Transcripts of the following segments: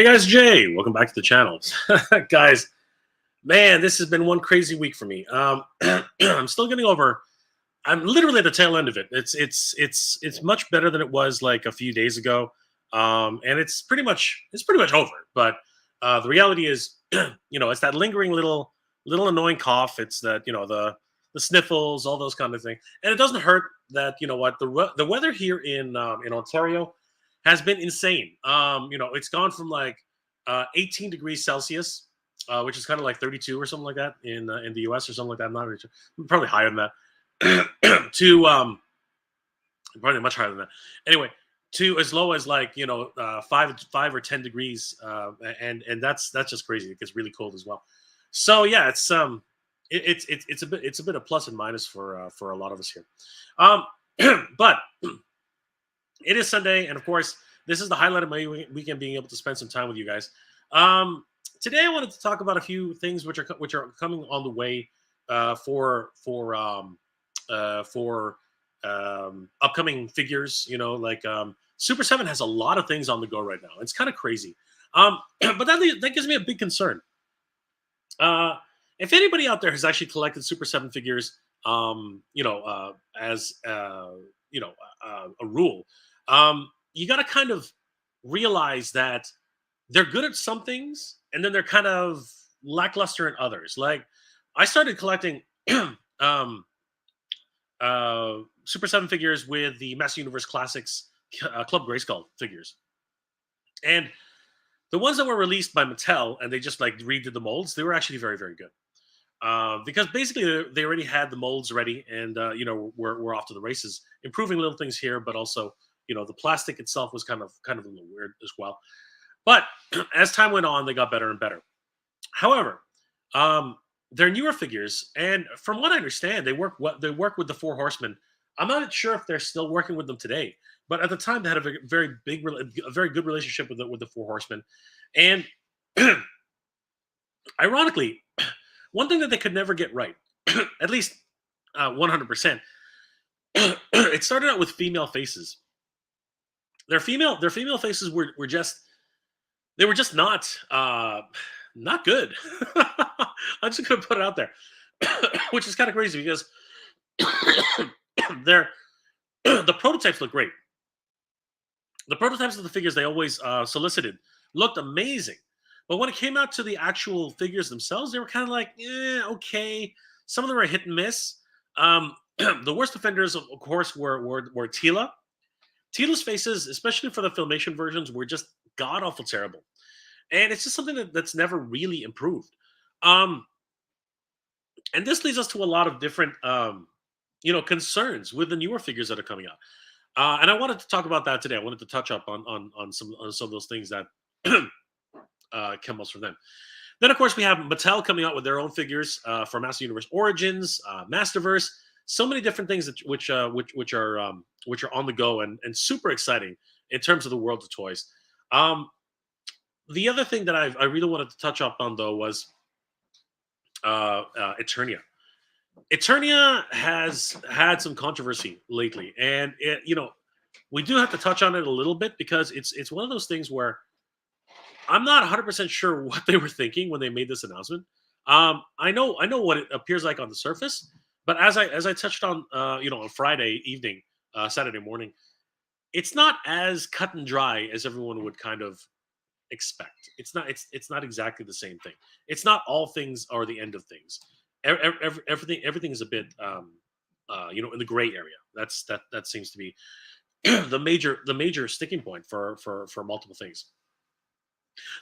Hey guys, Jay, welcome back to the channel. Guys, man, this has been one crazy week for me. I'm still getting over. I'm literally at the tail end of it. It's much better than it was like a few days ago, and it's pretty much over. But the reality is, it's that lingering little annoying cough. It's that the sniffles, all those kind of things, and it doesn't hurt that the weather here in Ontario has been insane. It's gone from like 18 degrees Celsius, which is kind of like 32 or something like that in the US or something like that. I'm not really sure. Probably higher than that. To probably much higher than that. Anyway, to as low as like 5 or 10 degrees, and that's just crazy. It gets really cold as well. So yeah, it's a bit of plus and minus for a lot of us here. Um, but it is Sunday, and of course, this is the highlight of my weekend, being able to spend some time with you guys. Um, Today, I wanted to talk about a few things which are coming on the way for upcoming figures. Super 7 has a lot of things on the go right now. It's kind of crazy, but that gives me a big concern. If anybody out there has actually collected Super 7 figures, as a rule, you got to kind of realize that they're good at some things, and then they're kind of lackluster in others. Like, I started collecting um, Super 7 figures with the Master Universe Classics Club Grayskull figures, and the ones that were released by Mattel and they just like redid the molds, they were actually very, very good. Because basically they already had the molds ready, and we're off to the races, improving little things here, but also the plastic itself was kind of a little weird as well. But as time went on, they got better and better. However, they're newer figures, and from what I understand, they work with the Four Horsemen. I'm not sure if they're still working with them today, but at the time they had a very good relationship with the Four Horsemen, and ironically, one thing that they could never get right, at least 100%, it started out with female faces. Their female faces were just they were just not good. I'm just gonna put it out there, which is kind of crazy because they're the prototypes look great. The prototypes of the figures they always solicited looked amazing, but when it came out to the actual figures themselves, they were kind of like, okay. Some of them were hit and miss. The worst offenders, of course, were Tila. Tila's faces, especially for the Filmation versions, were just god awful terrible, and it's just something that's never really improved. Um, and this leads us to a lot of different, concerns with the newer figures that are coming out. And I wanted to talk about that today. I wanted to touch up on some of those things that come from them. Then, of course, we have Mattel coming out with their own figures for Master Universe Origins, Masterverse. So many different things which are on the go and super exciting in terms of the world of toys. Um, the other thing that I really wanted to touch up on, though, was Eternia. Eternia has had some controversy lately, and we do have to touch on it a little bit because it's one of those things where I'm not 100% sure what they were thinking when they made this announcement. I know what it appears like on the surface, but as I touched on on Friday evening, Saturday morning, it's not as cut and dry as everyone would kind of expect. It's not exactly the same thing. It's not all things are the end of things. Everything is a bit in the gray area. That seems to be the major sticking point for multiple things.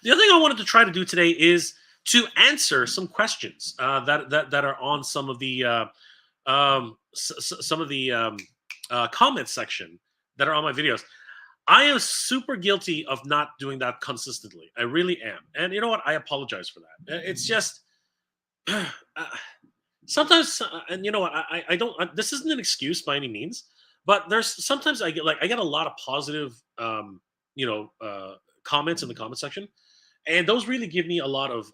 The other thing I wanted to try to do today is to answer some questions that are on some of the comment section that are on my videos. I am super guilty of not doing that consistently. I really am, and you know what? I apologize for that. It's just sometimes, and you know what? I don't. This isn't an excuse by any means, but there's sometimes I get a lot of positive comments in the comment section, and those really give me a lot of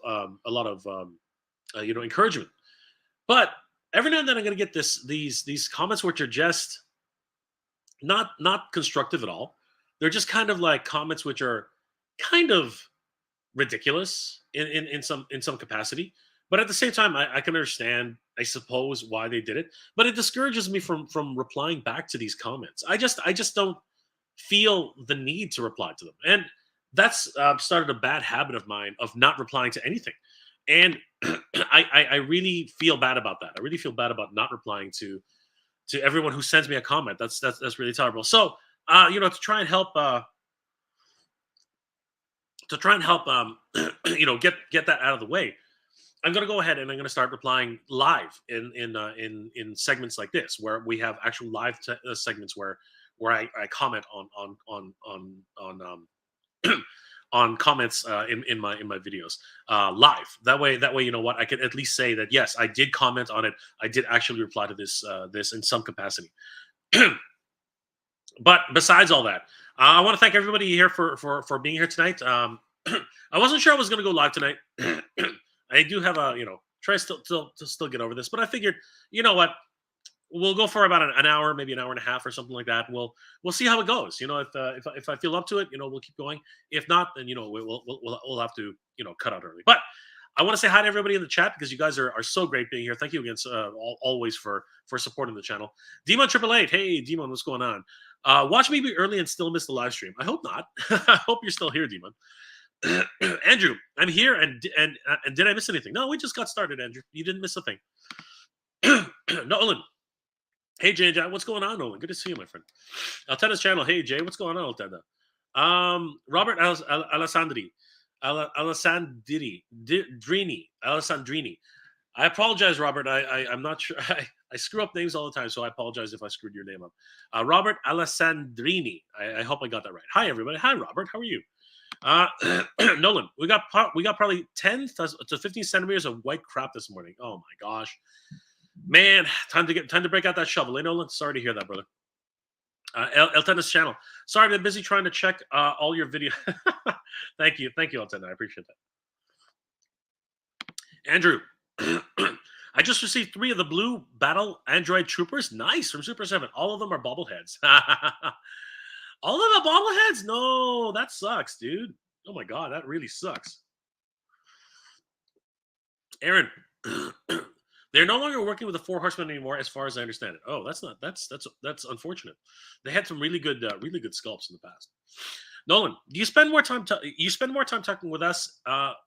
encouragement. But every now and then I'm going to get these comments which are just not constructive at all. They're just kind of like comments which are kind of ridiculous in some capacity. But at the same time, I can understand, I suppose, why they did it. But it discourages me from replying back to these comments. I just don't feel the need to reply to them, and that's started a bad habit of mine of not replying to anything. And I really feel bad about that. I really feel bad about not replying to everyone who sends me a comment. That's really terrible. So to try and help get that out of the way, I'm going to go ahead and I'm going to start replying live in segments like this, where we have actual live segments where I comment on comments in my videos live. That way, you know what, I can at least say that yes, I did comment on it. I did actually reply to this in some capacity. But besides all that, I want to thank everybody here for being here tonight. I wasn't sure I was going to go live tonight. I do have a try to still get over this, but I figured, you know what, we'll go for about an hour, maybe an hour and a half or something like that. And we'll see how it goes. If I feel up to it, we'll keep going. If not, then we'll have to cut out early. But I want to say hi to everybody in the chat because you guys are so great being here. Thank you again, always for supporting the channel. Demon 888, hey Demon, what's going on? Watch me be early and still miss the live stream. I hope not. I hope you're still here, Demon. Andrew, I'm here, and did I miss anything? No, we just got started, Andrew. You didn't miss a thing. Nolan, hey Jay, what's going on, Nolan? Good to see you, my friend. Altena's channel, hey Jay, what's going on, Altena? Robert Alessandrini, Alessandrini. I apologize, Robert. I'm not sure. I screw up names all the time, so I apologize if I screwed your name up. Robert Alessandrini. I hope I got that right. Hi, everybody. Hi, Robert. How are you? Nolan, we got probably 10 to 15 centimeters of white crap this morning. Oh my gosh, man! Time to break out that shovel. Hey, Nolan, sorry to hear that, brother. El Tennis channel. Sorry, I've been busy trying to check all your videos. Thank you, El Tennis. I appreciate that. Andrew, I just received 3 of the blue battle android troopers. Nice, from Super 7. All of them are bobbleheads. All of the bobbleheads? No, that sucks, dude. Oh my god, that really sucks. Aaron, they're no longer working with the 4 Horsemen anymore, as far as I understand it. Oh, that's unfortunate. They had some really good sculpts in the past. Nolan, you spend more time talking with us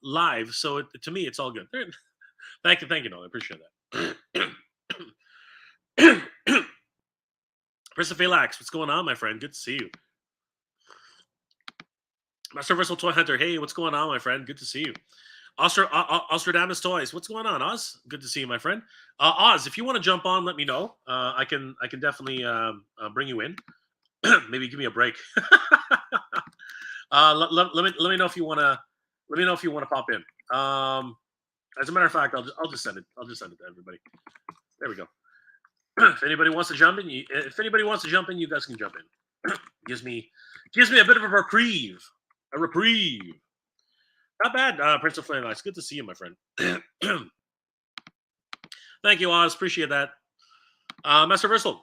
live, so to me it's all good. Thank you, Nolan. I appreciate that. Christopher Lax, what's going on, my friend? Good to see you. Masterverse Toy Hunter, hey, what's going on, my friend? Good to see you. Ostradamus Toys, what's going on, Oz? Good to see you, my friend. Oz, if you want to jump on, let me know. I can definitely bring you in. Maybe give me a break. Let me know if you want to. Let me know if you want to pop in. As a matter of fact, I'll just send it. I'll just send it to everybody. There we go. If anybody wants to jump in, you guys can jump in. gives me a bit of a reprieve. A reprieve. Not bad, Prince of Flame Ice. Good to see you, my friend. Thank you, Oz. Appreciate that. Master Versal.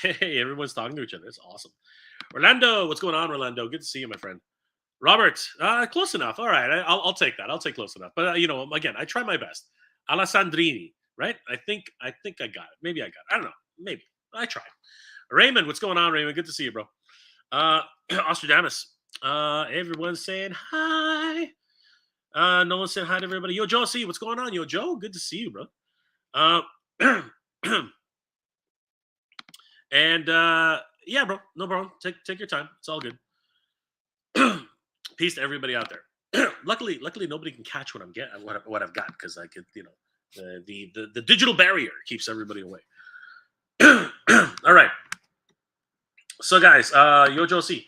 Hey, everyone's talking to each other. It's awesome. Orlando, what's going on, Orlando? Good to see you, my friend. Robert, close enough. All right, I'll take that. I'll take close enough. But again, I try my best. Alessandrini, right? I think I got it. Maybe I got it. I don't know. Maybe I tried. Raymond, what's going on, Raymond? Good to see you, bro. Ostradamus. Everyone's saying hi. No one said hi to everybody. Yo, Joe, see what's going on? Yo, Joe, good to see you, bro. And yeah, bro, no problem. Take your time. It's all good. Peace to everybody out there. Luckily, nobody can catch what I'm getting, what I've got, because I could, the digital barrier keeps everybody away. All right. So, guys, Yo, Joe, see.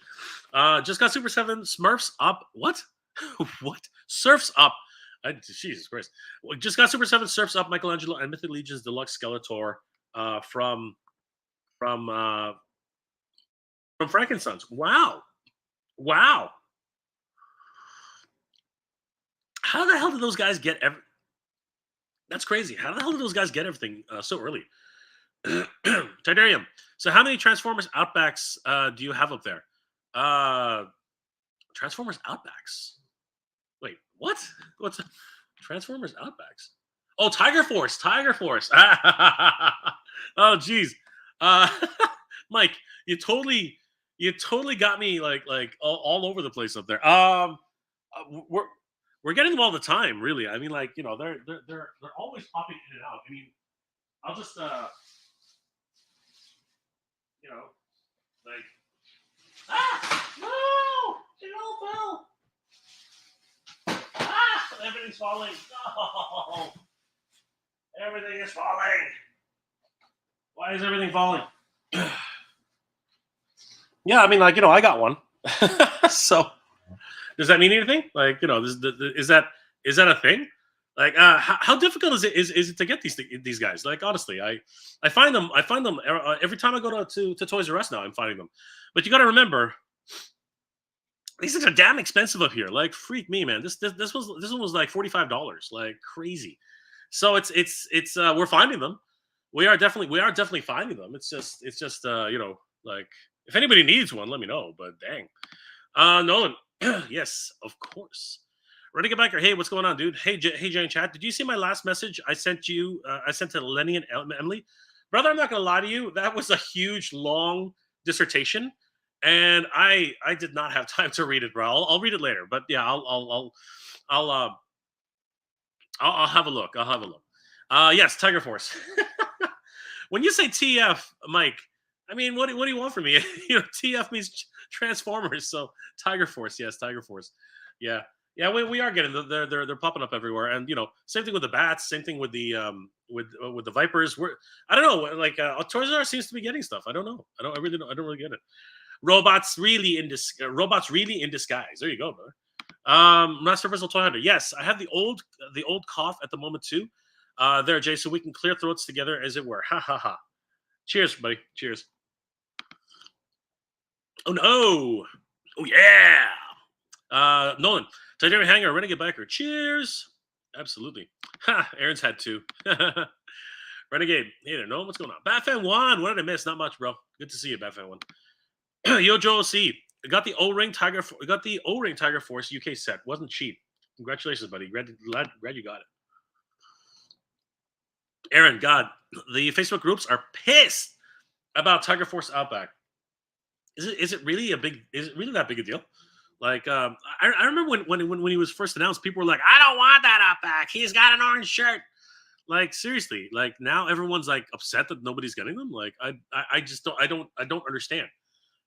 Just got Super 7 Smurfs up. What? What? Surfs up. Jesus Christ. Just got Super 7 Surfs up Michelangelo and Mythic Legion's Deluxe Skeletor from Frankenstein's. Wow. How the hell did those guys get That's crazy. How the hell did those guys get everything so early? Tidarium. So how many Transformers Outbacks do you have up there? Transformers Outbacks. What? What's Transformers Outbacks? Oh, Tiger Force. Tiger Force. Oh, geez. Uh, Mike, you totally, you totally got me like all over the place up there. We're getting them all the time, really. I mean, like they're always popping in and out. I mean, I'll just you know like no, it all fell. Everything's falling. No, everything is falling. Why is everything falling? Yeah, I mean, like I got one. So does that mean anything? Like is that a thing? Like how difficult is it to get these guys? Like honestly, I find them every time I go to Toys R Us now. I'm finding them, but you got to remember these things are damn expensive up here. Like freak me, man. This one was like $45, like crazy. So it's we're finding them. We are definitely finding them. It's just like if anybody needs one, let me know. But dang, Nolan, yes, of course. Ready to get back here. Hey, what's going on, dude? Hey, Jane Chat. Did you see my last message I sent you? I sent to Lenny and Emily. Brother, I'm not gonna lie to you. That was a huge, long dissertation, and I did not have time to read it, bro. I'll read it later. But yeah, I'll uh I'll have a look. I'll have a look. Yes, Tiger Force. When you say TF, Mike, I mean, what do you want from me? TF means Transformers, so Tiger Force, yes, Tiger Force, yeah, yeah. We are getting they're popping up everywhere, and same thing with the bats, same thing with the with the Vipers. I don't know, like Toys R Us seems to be getting stuff. I don't know. I really don't. I don't really get it. Robots really in disguise. There you go, brother. Masterverse 200. Yes, I have the old cough at the moment too. There, Jay, so we can clear throats together, as it were. Ha ha ha. Cheers, buddy. Cheers. Oh no. Oh yeah. Nolan, Titanium Hanger, Renegade Biker. Cheers. Absolutely. Ha. Aaron's had two. Renegade. Hey there, Nolan. What's going on? Batfan 1. What did I miss? Not much, bro. Good to see you, Batfan 1. Yo, Joel C. Got the O-ring Tiger Force UK set. Wasn't cheap. Congratulations, buddy. Glad you got it. Aaron, God, the Facebook groups are pissed about Tiger Force Outback. Is it really that big a deal? Like, I remember when he was first announced, people were like, "I don't want that Outback. He's got an orange shirt." Like seriously, like now everyone's like upset that nobody's getting them. Like I just don't understand.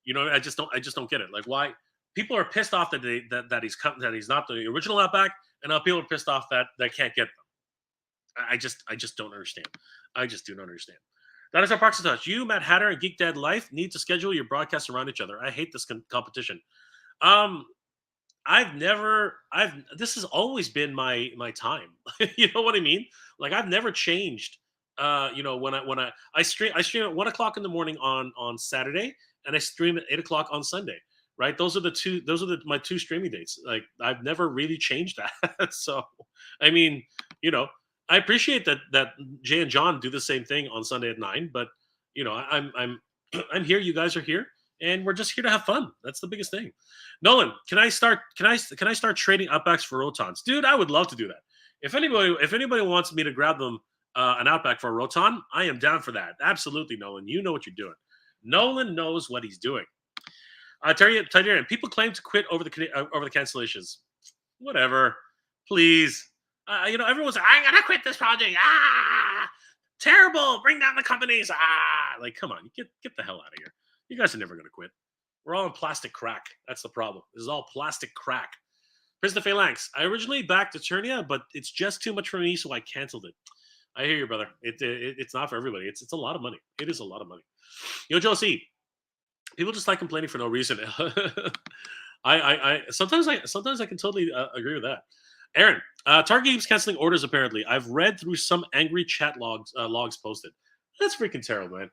I just don't get it. Like why people are pissed off that that he's not the original Outback, and now people are pissed off that they can't get them. I just don't understand. I just do not understand. That is our Parks and Touch. You, Matt Hatter, and Geek Dad Life need to schedule your broadcasts around each other. I hate this competition. Um, this has always been my time. You know what I mean? Like I've never changed. When I stream at 1 o'clock in the morning on Saturday, and I stream at 8 o'clock on Sunday. Right? Those are my two streaming dates. Like I've never really changed that. So, I mean, I appreciate that Jay and John do the same thing on Sunday at 9, but I'm I'm here. You guys are here, and we're just here to have fun. That's the biggest thing. Nolan, can I start trading Outbacks for Rotons, dude? I would love to do that. If anybody wants me to grab them an Outback for a Roton, I am down for that. Absolutely, Nolan. You know what you're doing. Nolan knows what he's doing. Tydarian, people claim to quit over the cancellations. Whatever, please. Everyone's like, I'm gonna quit this project. Terrible. Bring down the companies. Like, come on, get the hell out of here. You guys are never gonna quit. We're all in plastic crack. That's the problem. This is all plastic crack. Prisoner Phalanx. I originally backed Eternia, but it's just too much for me, so I canceled it. I hear you, brother. It's not for everybody. It's a lot of money. It is a lot of money. Joe C. People just like complaining for no reason. I sometimes I can totally agree with that. Aaron, Target keeps canceling orders. Apparently, I've read through some angry chat logs posted. That's freaking terrible, man.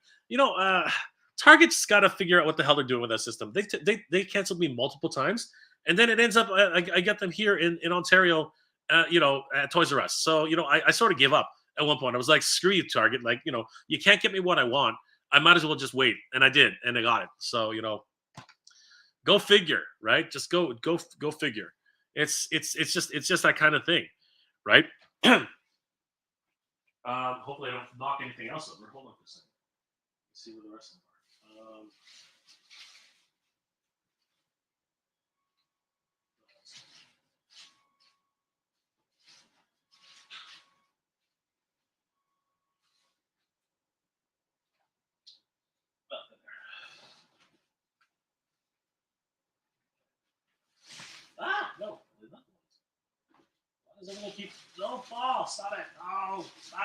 Target's got to figure out what the hell they're doing with that system. They canceled me multiple times, and then it ends up I get them here in Ontario, at Toys R Us. So I sort of gave up at one point. I was like, screw you, Target. Like you can't get me what I want. I might as well just wait, and I did, and I got it. So go figure, right? Just go figure. It's just that kind of thing, right? Hopefully I don't knock anything else over. Hold on for a second. Let's see where the rest of them are. No. Why does everything keep... Don't fall. Stop it. No. Stop.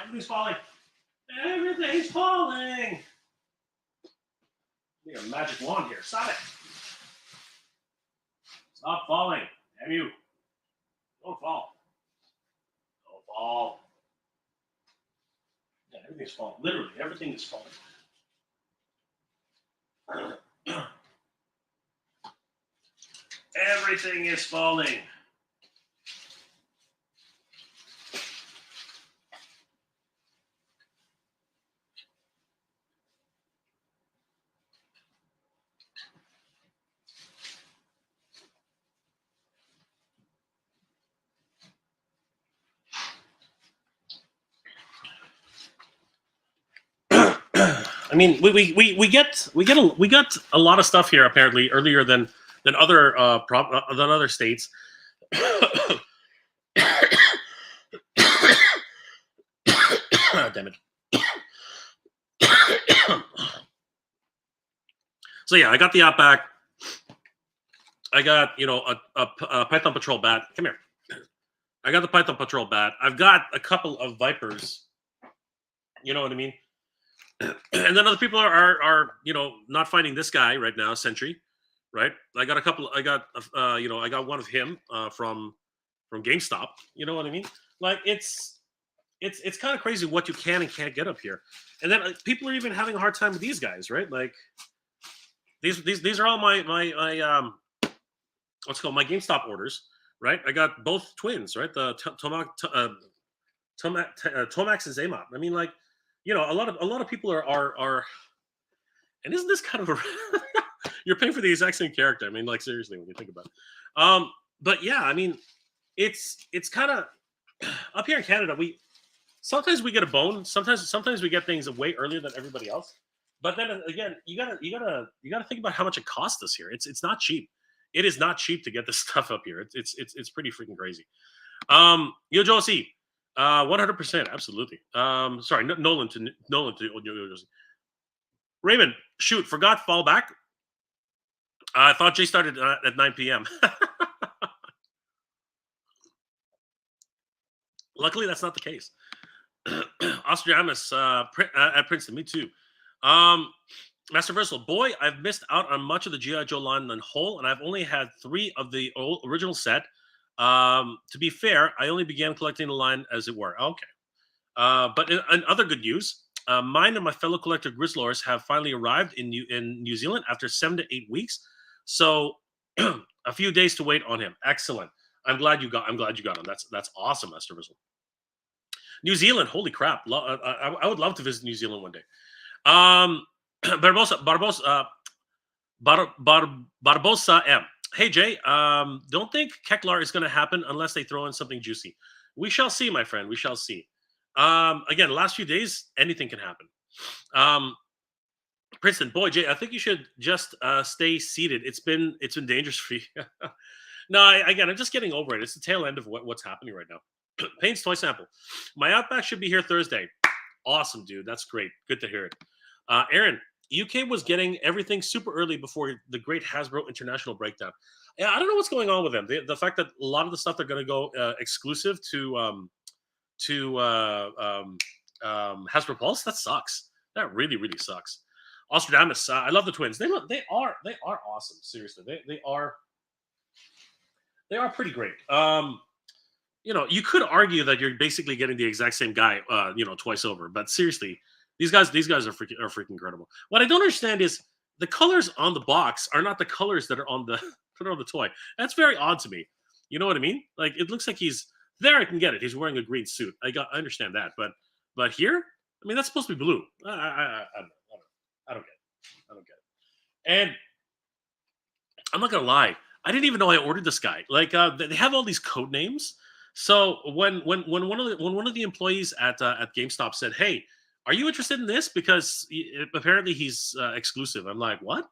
Everything's falling. Everything's falling. I need a magic wand here. Stop it. Stop falling. Damn you. Don't fall. Don't fall. Yeah, everything's falling. Literally, everything is falling. Everything is falling. I mean, we got a lot of stuff here apparently earlier than other states. Damn it. So yeah, I got the Outback. I got a Python Patrol bat. Come here. I got the Python Patrol bat. I've got a couple of Vipers. You know what I mean? And then other people are not finding this guy right now, Sentry, right? I got a couple. I got I got one of him from GameStop. You know what I mean? Like it's kind of crazy what you can and can't get up here. And then people are even having a hard time with these guys, right? Like these are all my what's called my GameStop orders, right? I got both twins, right? The Tomax and Zaymot. I mean, like, a lot of people are and isn't this kind of you're paying for the exact same character? I mean, like, seriously, when you think about it. But yeah, I mean, it's kind of up here in Canada. Sometimes we get a bone. Sometimes we get things way earlier than everybody else. But then again, you gotta think about how much it costs us here. It's not cheap. It is not cheap to get this stuff up here. It's pretty freaking crazy. Yo Josie, 100%, absolutely. Sorry, Nolan to Yo Josie. Raymond, shoot, forgot fall back. I thought Jay started at 9 p.m. Luckily, that's not the case. Austriamus at Princeton, me too. Masterverse, boy, I've missed out on much of the G.I. Joe line in whole, and I've only had 3 of the original set. To be fair, I only began collecting the line as it were. Okay. But in other good news, mine and my fellow collector Grizzlors have finally arrived in New Zealand after 7 to 8 weeks. So a few days to wait on him. Excellent. I'm glad you got him. That's awesome, Masterverse. New Zealand, holy crap! I would love to visit New Zealand one day. Barbosa M. Hey Jay, don't think Keclar is going to happen unless they throw in something juicy. We shall see, my friend. We shall see. Again, the last few days, anything can happen. Princeton, boy, Jay, I think you should just stay seated. It's been dangerous for you. No, again, I'm just getting over it. It's the tail end of what's happening right now. Payne's toy sample. My Outback should be here Thursday. Awesome, dude. That's great. Good to hear it. Aaron, UK was getting everything super early before the great Hasbro International breakdown. Yeah, I don't know what's going on with them. The fact that a lot of the stuff they're going to go exclusive to Hasbro Pulse, that sucks. That really, really sucks. Ostradamus, I love the twins. They are awesome. Seriously, they are pretty great. You could argue that you're basically getting the exact same guy, twice over. But seriously, these guys are freaking incredible. What I don't understand is the colors on the box are not the colors that are on the toy. That's very odd to me. You know what I mean? Like, it looks like he's there. I can get it. He's wearing a green suit. I understand that. But here, I mean, that's supposed to be blue. I don't get it. And I'm not gonna lie. I didn't even know I ordered this guy. Like they have all these code names. So when one of the employees at GameStop said, "Hey, are you interested in this?" Because apparently he's exclusive. I'm like, what?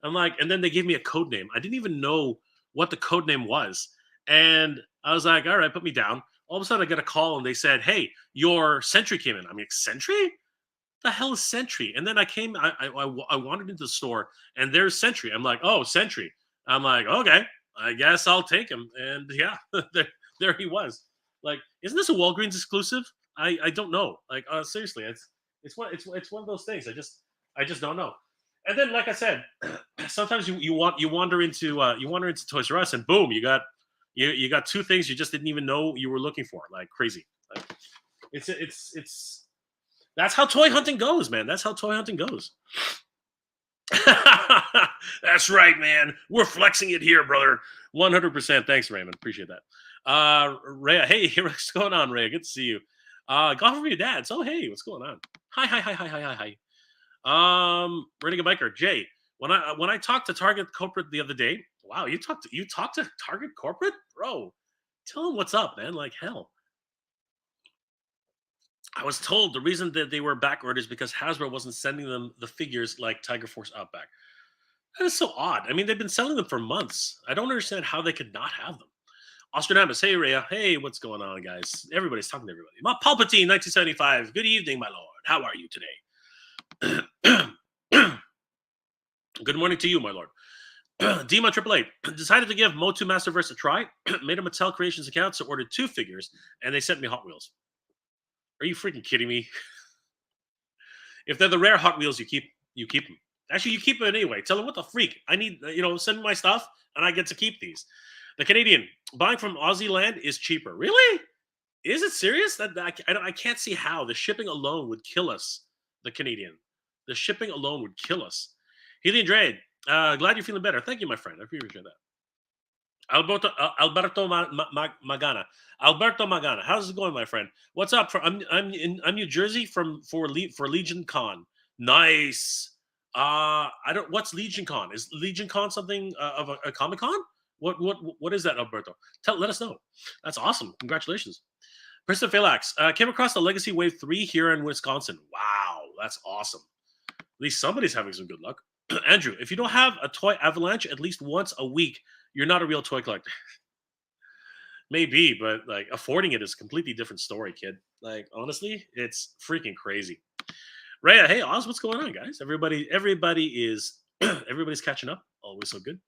I'm like, and then they gave me a code name. I didn't even know what the code name was, and I was like, all right, put me down. All of a sudden, I get a call and they said, "Hey, your Sentry came in." I'm like, Sentry? The hell is Sentry? And then I wandered into the store and there's Sentry. I'm like, oh, Sentry. I'm like, okay, I guess I'll take him. And yeah, there he was. Like, isn't this a Walgreens exclusive? I don't know. Like, seriously, it's one of those things. I just don't know. And then, like I said, sometimes you wander into Toys R Us and boom, you got two things you just didn't even know you were looking for. Like crazy. Like, it's that's how toy hunting goes, man. That's how toy hunting goes. That's right, man. We're flexing it here, brother. 100%. Thanks, Raymond. Appreciate that. Rhea, hey, what's going on, Rhea? Good to see you. Golf from your dad. So, hey, what's going on? Hi. Renegade Biker, Jay. When I talked to Target Corporate the other day, wow, you talked to Target Corporate, bro. Tell them what's up, man. Like hell. I was told the reason that they were back ordered is because Hasbro wasn't sending them the figures like Tiger Force Outback. That is so odd. I mean, they've been selling them for months. I don't understand how they could not have them. Austranamus, hey Rhea, hey, what's going on, guys? Everybody's talking to everybody. My Palpatine, 1975. Good evening, my lord. How are you today? Good morning to you, my lord. Dima 888 decided to give MOTU Masterverse a try. Made a Mattel Creations account, so ordered 2 figures, and they sent me Hot Wheels. Are you freaking kidding me? If they're the rare Hot Wheels, you keep them. Actually, you keep them anyway. Tell them what the freak. I need, send me my stuff, and I get to keep these. The Canadian buying from Aussie land is cheaper. Really? Is it serious? I can't see how the shipping alone would kill us. The Canadian, the shipping alone would kill us. Healy and Drade, glad you're feeling better. Thank you, my friend. I appreciate that. Alberto Magana. Alberto Magana. How's it going, my friend? What's up? I'm New Jersey for Legion Con. Nice. I don't. What's Legion Con? Is Legion Con something of a Comic Con? What is that, Alberto? Let us know. That's awesome. Congratulations. Kristen Phalanx came across the Legacy Wave 3 here in Wisconsin. Wow, that's awesome. At least somebody's having some good luck. Andrew, if you don't have a toy avalanche at least once a week, you're not a real toy collector. Maybe, but like affording it is a completely different story, kid. Like honestly, it's freaking crazy. Rhea, hey Oz, what's going on, guys? Everybody is everybody's catching up. Always so good.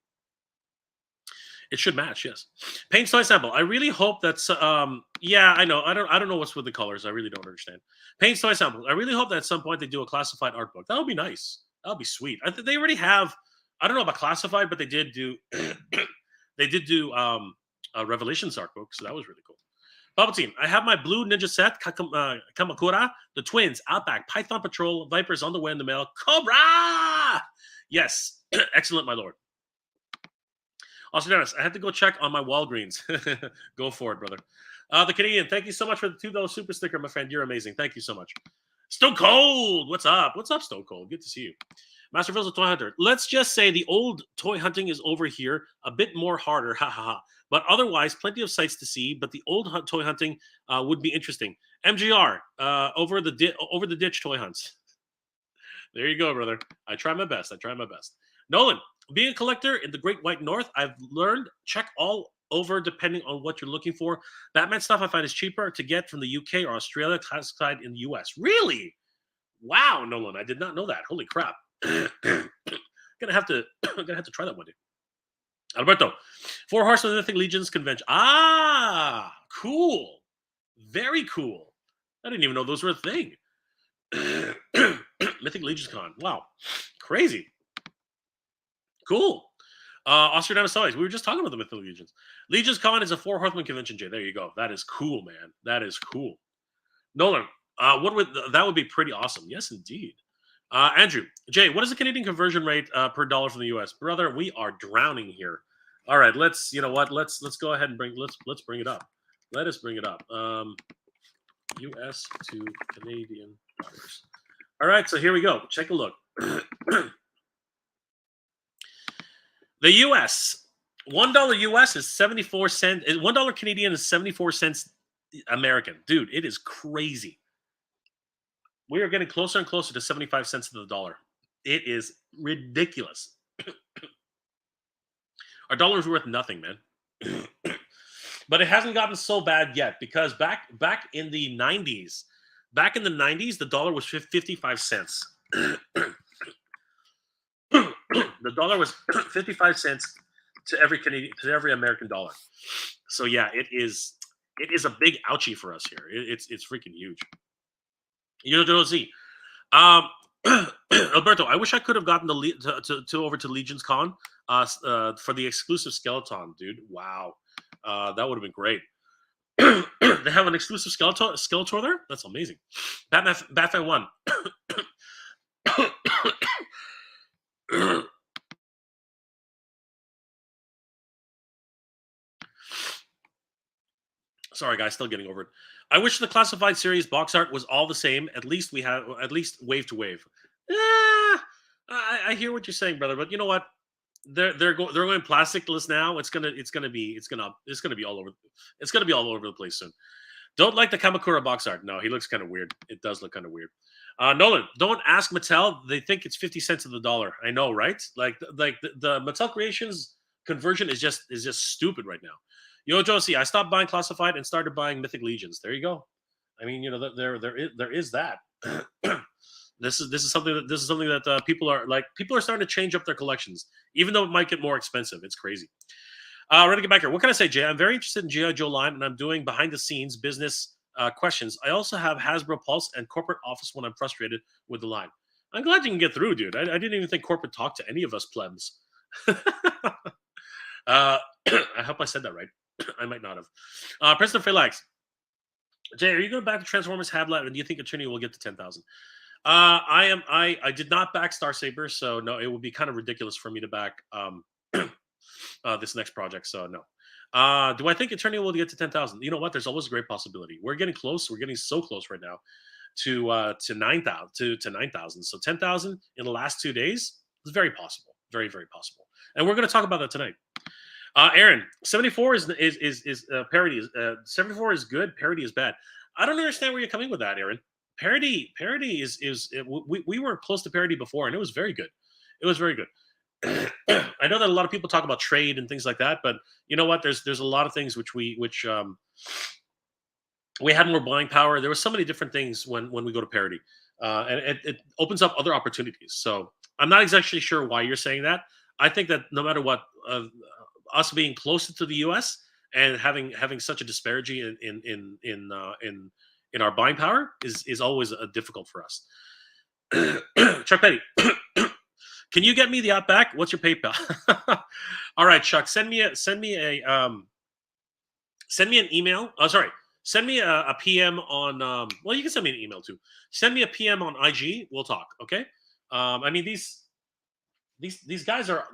It should match, yes. Paint toy sample. I really hope that's yeah, I know. I don't know what's with the colors. I really don't understand. Paint toy sample. I really hope that at some point they do a classified art book. That would be nice. That would be sweet. I think they already have. I don't know about classified, but they did do a Revelations art book, so that was really cool. Palpatine, I have my blue ninja set, Kamakura, the twins, Outback, Python Patrol, Vipers on the way in the mail, Cobra! Yes, excellent, my lord. Also, Dennis, I had to go check on my Walgreens. Go for it, brother. The Canadian, thank you so much for the $2 super sticker, my friend. You're amazing. Thank you so much. Stone Cold, what's up? What's up, Stone Cold? Good to see you. Masterverse Toy Hunter. Let's just say the old toy hunting is over here, a bit more harder, ha ha ha. But otherwise, plenty of sights to see. But the old toy hunting would be interesting. MJR, over the ditch toy hunts. There you go, brother. I try my best. Nolan, being a collector in the Great White North, I've learned check all over depending on what you're looking for. Batman stuff I find is cheaper to get from the UK or Australia, classified in the US. Really? Wow, Nolan, I did not know that. Holy crap. gonna have to try that one day. Alberto, 4 Horsemen of the Mythic Legions convention. Ah, cool. Very cool. I didn't even know those were a thing. Mythic Legions Con. Wow. Crazy. Cool. Austrian always. We were just talking about the Mythic Legions. Legions Con is a 4 Horsemen convention, Jay. There you go. That is cool, man. That is cool. Nolan, that would be pretty awesome. Yes, indeed. Andrew, Jay, what is the Canadian conversion rate per dollar from the US? Brother, we are drowning here. All right, let's go ahead and let's bring it up. Let us bring it up. US to Canadian dollars. All right, so here we go. Take a look. The US $1 US is 74 cents. $1 Canadian is 74 cents American. Dude, it is crazy. We are getting closer and closer to 75 cents to the dollar. It is ridiculous. Our dollar is worth nothing, man. But it hasn't gotten so bad yet because back in the 90s, the dollar was 55 cents. The dollar was 55 cents to every Canadian, to every American dollar. So yeah, it is a big ouchie for us here. It's freaking huge. You know, see, um, Alberto, I wish I could have gotten to over to Legion's Con for the exclusive skeleton, dude. Wow, that would have been great. They have an exclusive Skeletor there. That's amazing. Batman 1. Sorry, guys, still getting over it. I wish the classified series box art was all the same. At least we have wave to wave. I hear what you're saying, brother, but you know what? They're going plasticless now. It's gonna be all over. It's gonna be all over the place soon. Don't like the Kamakura box art. No, he looks kind of weird. It does look kind of weird. Nolan, don't ask Mattel. They think it's 50 cents of the dollar. I know, right? Like the Mattel Creations conversion is just stupid right now. Yo, Josie, I stopped buying classified and started buying Mythic Legions. There you go. I mean, you know, there is that. This is something that people are starting to change up their collections, even though it might get more expensive. It's crazy. Ready to get back here. What can I say, Jay? I'm very interested in G.I. Joe line, and I'm doing behind the scenes business questions. I also have Hasbro Pulse and corporate office when I'm frustrated with the line. I'm glad you can get through, dude. I didn't even think corporate talked to any of us plebs. I hope I said that right. I might not have. President Felix, Jay, are you going back to Transformers Hablat, and do you think Eternia will get to 10,000? I did not back Star Saber, so no, it would be kind of ridiculous for me to back this next project. So no. Do I think Eternia will get to 10,000? You know what? There's always a great possibility. We're getting close. We're getting so close right now to 9,000 to 9,000. So 10,000 in the last 2 days is very possible. Very, very possible. And we're going to talk about that tonight. Aaron, 74 is parody. 74 is good. Parody is bad. I don't understand where you're coming with that, Aaron. Parody is we were close to parody before, and it was very good. It was very good. I know that a lot of people talk about trade and things like that, but you know what? There's a lot of things which we had more buying power. There were so many different things when we go to parody, and it opens up other opportunities. So I'm not exactly sure why you're saying that. I think that no matter what, us being closer to the U.S. and having such a disparity in our buying power is always difficult for us. Chuck Petty, can you get me the app back? What's your PayPal? All right, Chuck, send me an email. Oh, sorry, send me a PM on. Well, you can send me an email too. Send me a PM on IG. We'll talk. Okay. I mean these guys are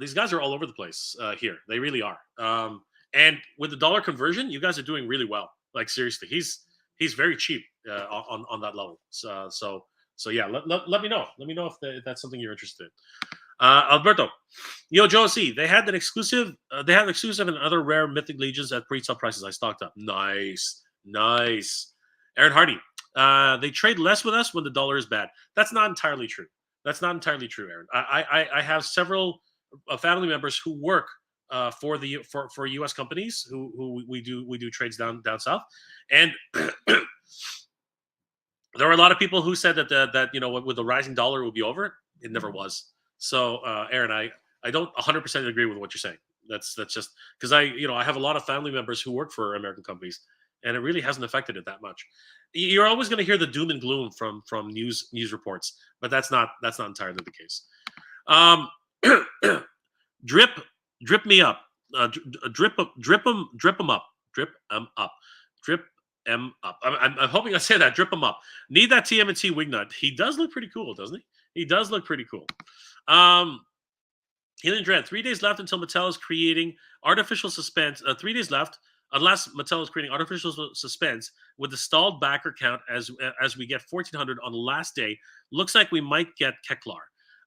all over the place here. They really are. And with the dollar conversion, you guys are doing really well. Like seriously, he's very cheap on that level. So yeah, let me know. Let me know if that's something you're interested in. Alberto, yo, Joe C. They had an exclusive. They have exclusive and other rare Mythic Legions at pre-sale prices. I stocked up. Nice. Aaron Hardy. They trade less with us when the dollar is bad. That's not entirely true. That's not entirely true, Aaron. I have several family members who work for U.S. companies who we do trades down south, and there were a lot of people who said that you know with the rising dollar it would be over. It never was. So Aaron, I don't 100% agree with what you're saying. That's just because I have a lot of family members who work for American companies, and it really hasn't affected it that much. You're always going to hear the doom and gloom from news reports, but that's not entirely the case. Drip me up, drip them up. I'm hoping I say that. Drip them up. Need that TMNT Wignut. He does look pretty cool, doesn't he? He does look pretty cool. Healing Dread. 3 days left until Mattel is creating artificial suspense. 3 days left. Unless Mattel is creating artificial suspense with the stalled backer count as we get 1,400 on the last day, looks like we might get Keclar.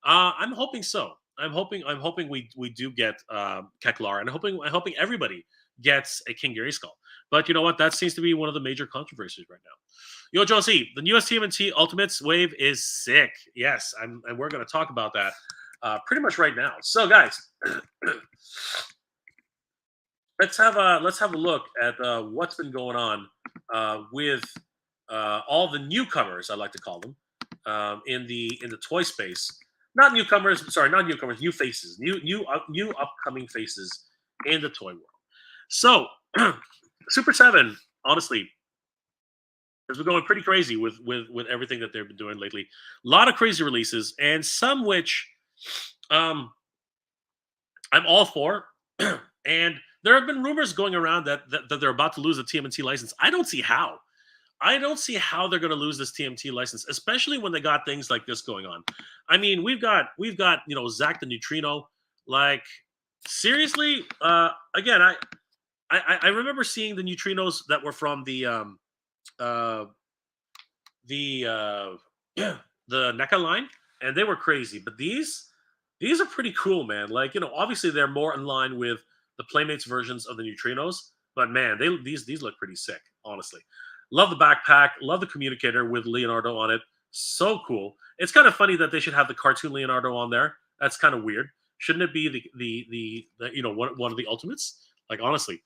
I'm hoping so. I'm hoping we do get Keclar, and I'm hoping everybody gets a King Grayskull. But you know what? That seems to be one of the major controversies right now. Yo, Josie, the newest TMNT Ultimates wave is sick. Yes, and we're going to talk about that pretty much right now. So, guys, let's have a look at what's been going on with all the newcomers, I like to call them, in the toy space. Not newcomers, sorry, not newcomers, new faces, new upcoming faces in the toy world. So, Super 7, honestly, has been going pretty crazy with everything that they've been doing lately. A lot of crazy releases, and some which um, I'm all for. And there have been rumors going around that they're about to lose the TMNT license. I don't see how. I don't see how they're going to lose this TMT license, especially when they got things like this going on. I mean, we've got Zach the Neutrino. Like, seriously, again, I remember seeing the neutrinos that were from uh the the NECA line, and they were crazy. But these are pretty cool, man. Like, obviously they're more in line with the Playmates versions of the neutrinos, but man, these look pretty sick, honestly. Love the backpack, love the communicator with Leonardo on it. So cool. It's kind of funny that they should have the cartoon Leonardo on there. That's kind of weird. Shouldn't it be the one of the ultimates? Like, honestly.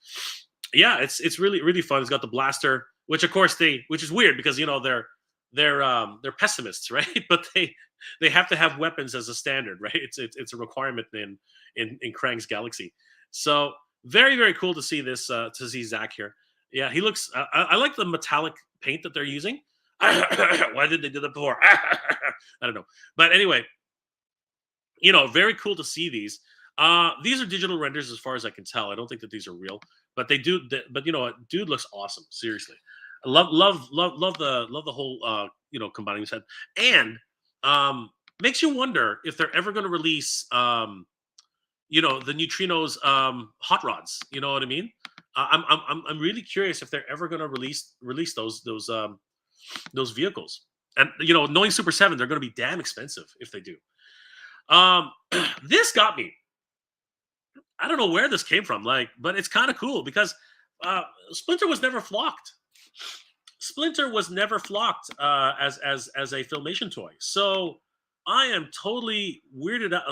Yeah, it's really really fun. It's got the blaster, which of course which is weird because they're pessimists, right? But they have to have weapons as a standard, right? It's a requirement in Krang's galaxy. So very very cool to see this to see Zach here. Yeah, he looks. I like the metallic paint that they're using. Why did they do that before? I don't know, but anyway, very cool to see these. These are digital renders as far as I can tell. I don't think that these are real, but they do. But you know what, dude looks awesome. Seriously, I love the whole combining set, and makes you wonder if they're ever going to release the neutrinos hot rods. You know what I mean? I'm really curious if they're ever going to release those vehicles. And knowing Super 7, they're going to be damn expensive if they do. This got me. I don't know where this came from, but it's kind of cool because Splinter was never flocked. Splinter was never flocked as a Filmation toy. So I am totally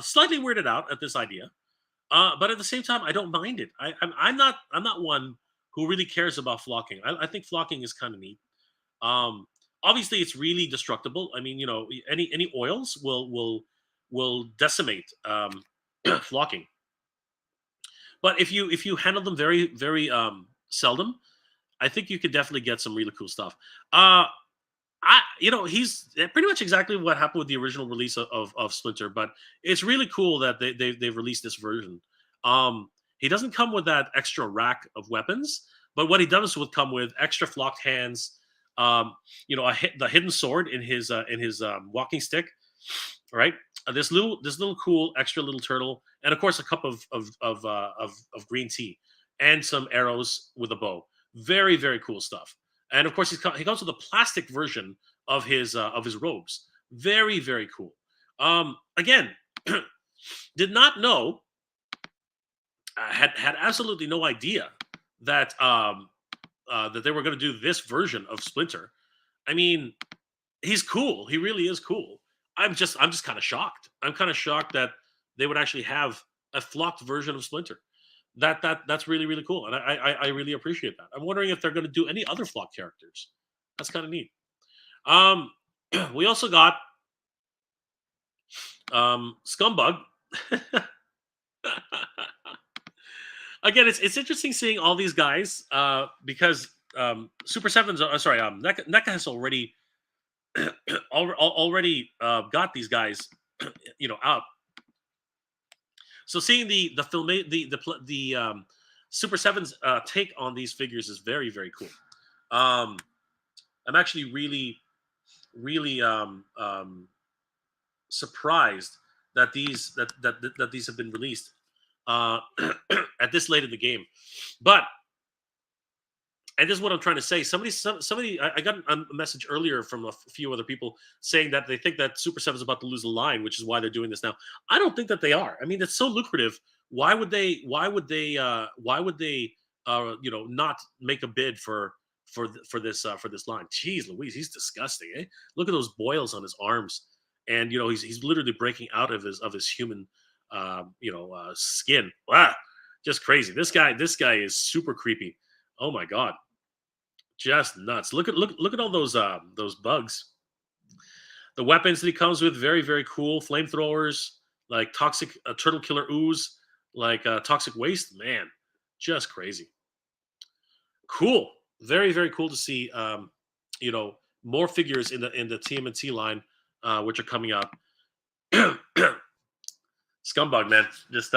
slightly weirded out at this idea. But at the same time, I don't mind it. I'm not one who really cares about flocking. I think flocking is kind of neat. Obviously, it's really destructible. I mean, any oils will decimate flocking. But if you handle them very very seldom, I think you could definitely get some really cool stuff. He's pretty much exactly what happened with the original release of Splinter, but it's really cool that they've released this version. He doesn't come with that extra rack of weapons, but what he does would come with extra flocked hands, the hidden sword in his walking stick, right? This little cool extra little turtle, and of course a cup of green tea, and some arrows with a bow. Very very cool stuff. And of course, he comes with a plastic version of his robes. Very very cool. Again, did not know, had absolutely no idea that that they were going to do this version of Splinter. I mean, he's cool. He really is cool. I'm just kind of shocked. I'm kind of shocked that they would actually have a flocked version of Splinter. That's really really cool, and I really appreciate that. I'm wondering if they're going to do any other flock characters. That's kind of neat. We also got Scumbug. Again, it's interesting seeing all these guys because Super 7's sorry, NECA has already already got these guys out. So seeing the Super 7's take on these figures is very very cool. I'm actually really really surprised that these have been released at this late in the game. But And this is what I'm trying to say. Somebody, I got a message earlier from a few other people saying that they think that Super 7 is about to lose the line, which is why they're doing this now. I don't think that they are. I mean, it's so lucrative. Why would they? Why would they? Why would they? Not make a bid for this line. Jeez, Louise, he's disgusting. Eh? Look at those boils on his arms, and he's literally breaking out of his human, skin. Wow, just crazy. This guy is super creepy. Oh my god, just nuts. Look at all those bugs. The weapons that he comes with, very very cool. Flamethrowers, like toxic turtle killer ooze, like toxic waste. Man, just crazy. Cool. Very very cool to see. More figures in the TMNT line, which are coming up. Scumbug, man, just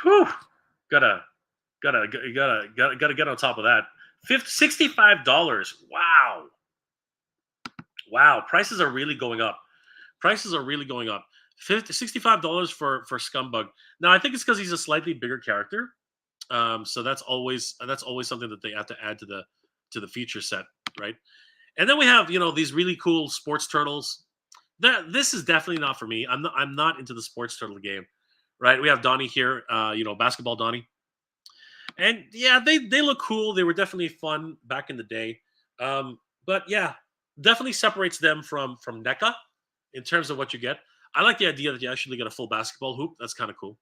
whew, gotta gotta get on top of that. $65. Wow. Wow, prices are really going up. Prices are really going up. $65 for Scumbug. Now I think it's because he's a slightly bigger character. So that's always something that they have to add to the feature set, right? And then we have these really cool sports turtles. This is definitely not for me. I'm not into the sports turtle game, right? We have Donnie here, basketball Donnie, and yeah, they look cool. They were definitely fun back in the day. But yeah, definitely separates them from NECA in terms of what you get. I like the idea that you actually get a full basketball hoop. That's kind of cool,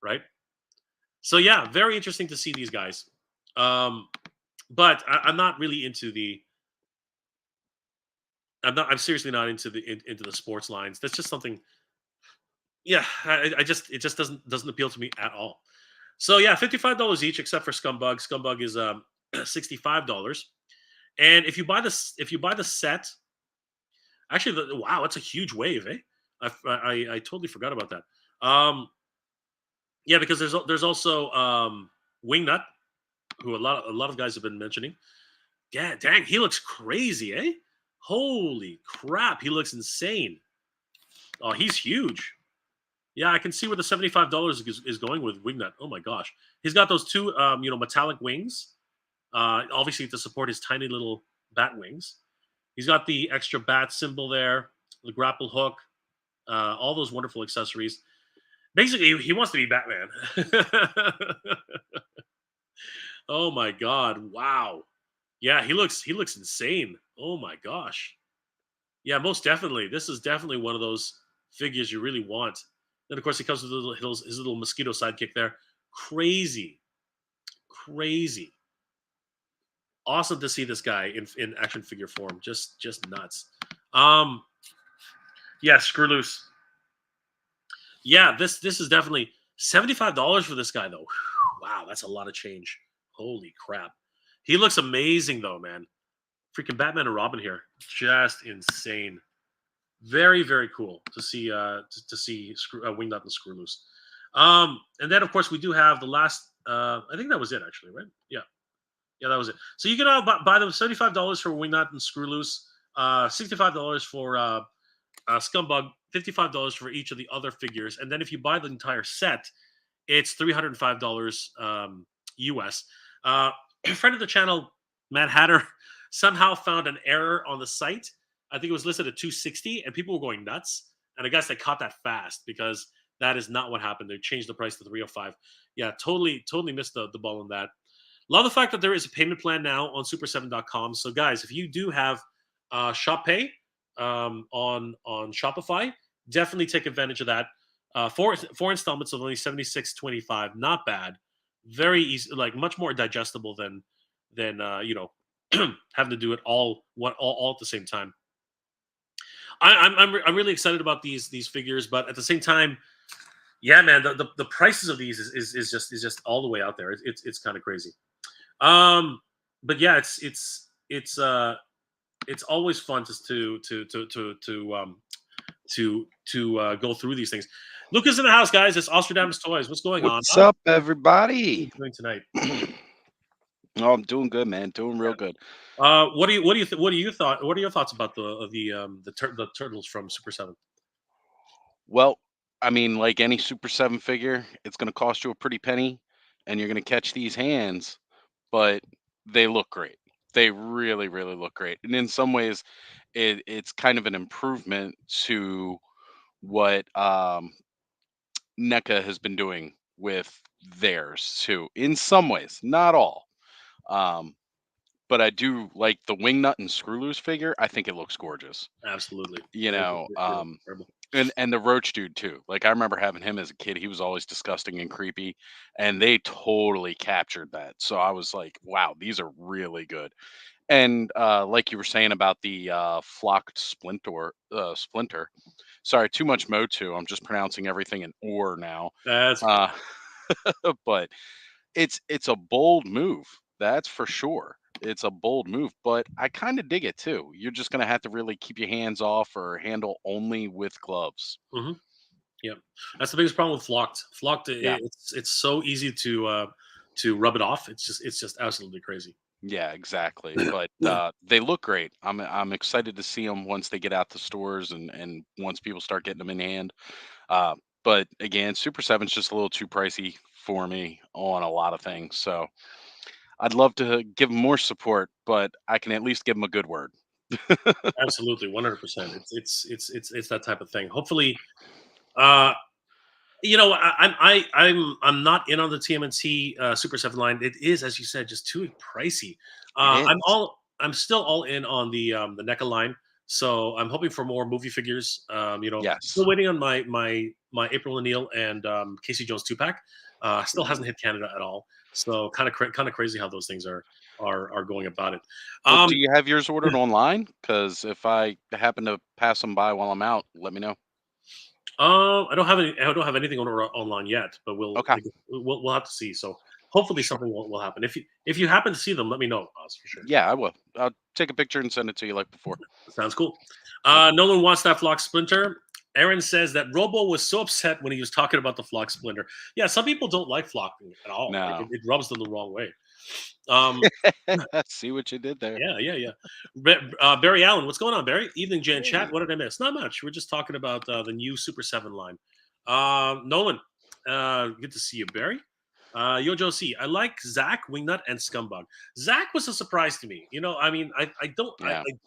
right? So yeah, very interesting to see these guys. Um, but I'm not really into the. I'm not. I'm seriously not into the sports lines. That's just something. Yeah, I just it just doesn't appeal to me at all. So yeah, $55 each, except for Scumbug. Scumbug is $65. And if you buy the set, actually, wow, that's a huge wave, eh? I totally forgot about that. Yeah, because there's also Wingnut, who a lot of guys have been mentioning. Yeah, dang, he looks crazy, eh? Holy crap, he looks insane. Oh, he's huge. Yeah, I can see where the $75 is going with Wingnut. Oh my gosh, he's got those two metallic wings, obviously to support his tiny little bat wings. He's got the extra bat symbol there, the grapple hook, all those wonderful accessories. Basically, he wants to be Batman. Oh my god! Wow. Yeah, he looks insane. Oh my gosh. Yeah, most definitely. This is definitely one of those figures you really want. Then of course he comes with his little mosquito sidekick there. Crazy, crazy. Awesome to see this guy in action figure form. Just nuts. Um, yeah, screw loose. Yeah, this is definitely $75 for this guy though. Whew, wow, that's a lot of change. Holy crap. He looks amazing though, man. Freaking Batman and Robin here. Just insane. Very, very cool to see Wingnut and Screw Loose. And then of course we do have the last I think that was it actually, right? Yeah. Yeah, that was it. So you can buy them $75 for Wingnut and Screw Loose, $65 for Scumbug, $55 for each of the other figures, and then if you buy the entire set, it's $305 US. A friend of the channel, Matt Hatter, somehow found an error on the site. I think it was listed at 260, and people were going nuts. And I guess they caught that fast because that is not what happened. They changed the price to 305. Yeah, totally missed the ball on that. Love the fact that there is a payment plan now on super7.com. So guys, if you do have Shop Pay on Shopify, definitely take advantage of that. Four installments of only 76.25, not bad. Very easy, like much more digestible than having to do it all at the same time. I'm really excited about these figures, but at the same time, yeah, man, the prices of these is just all the way out there. It's kind of crazy. Um, but yeah, it's always fun to go through these things. Lucas in the house, guys. It's Ostradamus Toys. What's going on? What's up, What are everybody? you doing tonight? Oh, I'm doing good, man. Doing real good. What are your thoughts about the turtles from Super 7? Well, I mean, like any Super 7 figure, it's going to cost you a pretty penny and you're going to catch these hands. But they look great. They really, really look great. And in some ways, it's kind of an improvement to what NECA has been doing with theirs too. In some ways, not all. Um, but I do like the wingnut and screw loose figure. I think it looks gorgeous. Absolutely. You know, They look incredible. and the roach dude too. Like I remember having him as a kid. He was always disgusting and creepy, and they totally captured that. So I was like, wow, these are really good. And like you were saying about the flocked splinter. Sorry, too much MOTU. I'm just pronouncing everything in or now. That's okay. Uh, but it's a bold move. That's for sure. It's a bold move, but I kind of dig it too. You're just gonna have to really keep your hands off or handle only with gloves. Hmm. Yeah, that's the biggest problem with flocked. Flocked, Yeah. it's so easy to rub it off. It's just absolutely crazy. Yeah, exactly. But they look great. I'm excited to see them once they get out to stores and once people start getting them in hand. Uh, but again, Super Seven's just a little too pricey for me on a lot of things. So I'd love to give 'em more support, but I can at least give them a good word. Absolutely, 100%. It's that type of thing. Hopefully, uh, I'm not in on the TMNT Super 7 line. It is, as you said, just too pricey. It is. I'm still all in on the NECA line. So I'm hoping for more movie figures. Yes. Still waiting on my April O'Neil and Casey Jones 2 pack. Still hasn't Ooh. hit Canada at all. So kind of crazy how those things are going about it. Well, Um, do you have yours ordered online? Because if I happen to pass them by while I'm out, let me know. I don't have anything online yet, but Okay. we'll have to see. So hopefully Sure. something will happen. If you happen to see them, let me know, Oz, for sure. Yeah, I will. I'll take a picture and send it to you like before. Sounds cool. Yep. Nolan wants that flock splinter. Aaron says that Robo was so upset when he was talking about the flock splinter. Yeah, some people don't like flocking at all. Like No. it rubs them the wrong way. Um, See what you did there. yeah. Barry Allen, what's going on, Barry? Evening, Jan chat. Hey. What did I miss? Not much. We're just talking about the new Super 7 line. Nolan, good to see you, Barry. Yojo C, I like Zach, Wingnut, and Scumbag. Zach was a surprise to me. I mean, Yeah. I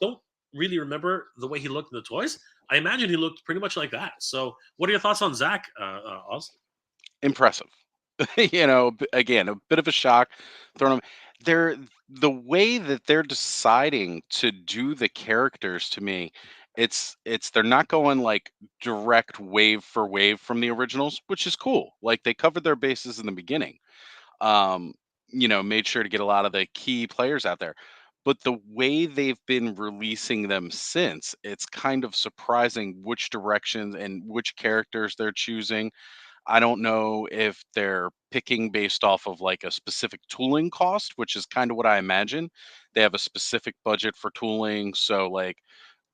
don't really remember the way he looked in the toys. I imagine he looked pretty much like that. So, what are your thoughts on Zach, Oz? Impressive. Again, a bit of a shock thrown 'em they're the way that they're deciding to do the characters to me, it's they're not going, like, direct wave for wave from the originals, which is cool. Like, they covered their bases in the beginning. Um, made sure to get a lot of the key players out there. But the way they've been releasing them since, it's kind of surprising which directions and which characters they're choosing. I don't know if they're picking based off of like a specific tooling cost, which is kind of what I imagine. They have a specific budget for tooling. So, like,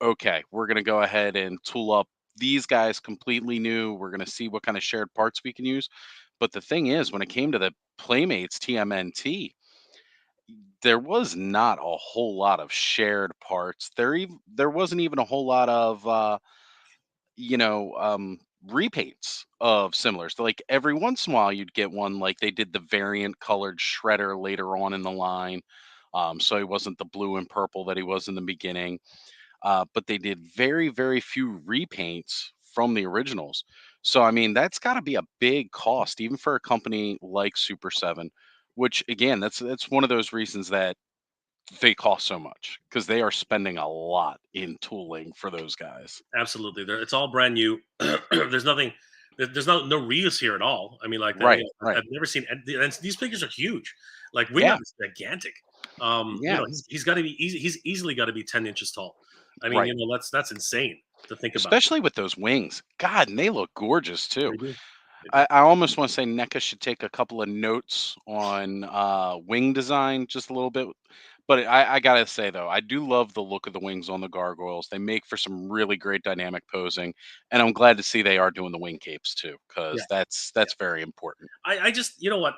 okay, we're going to go ahead and tool up these guys completely new. We're going to see what kind of shared parts we can use. But the thing is, when it came to the Playmates TMNT, there was not a whole lot of shared parts. There wasn't even a whole lot of you know, um, repaints of similars. Like every once in a while, you'd get one like they did the variant colored shredder later on in the line. So he wasn't the blue and purple that he was in the beginning. But they did very, very few repaints from the originals. So, I mean, that's got to be a big cost, even for a company like Super 7, which again, that's one of those reasons that they cost so much because they are spending a lot in tooling for those guys. Absolutely, it's all brand new. There's nothing. There's no reuse here at all. I mean, like that. Right, right. I've never seen. And these figures are huge. Like Yeah, Wingnut is gigantic. yeah. He's got to be easy. He's easily got to be 10 inches tall. I mean, Right. that's insane to think about. Especially with those wings. God, and they look gorgeous too. They do. They do. I almost want to say NECA should take a couple of notes on wing design just a little bit. But I gotta say though, I do love the look of the wings on the gargoyles. They make for some really great dynamic posing, and I'm glad to see they are doing the wing capes too, Yeah. because Yeah. that's very important. I just, you know what?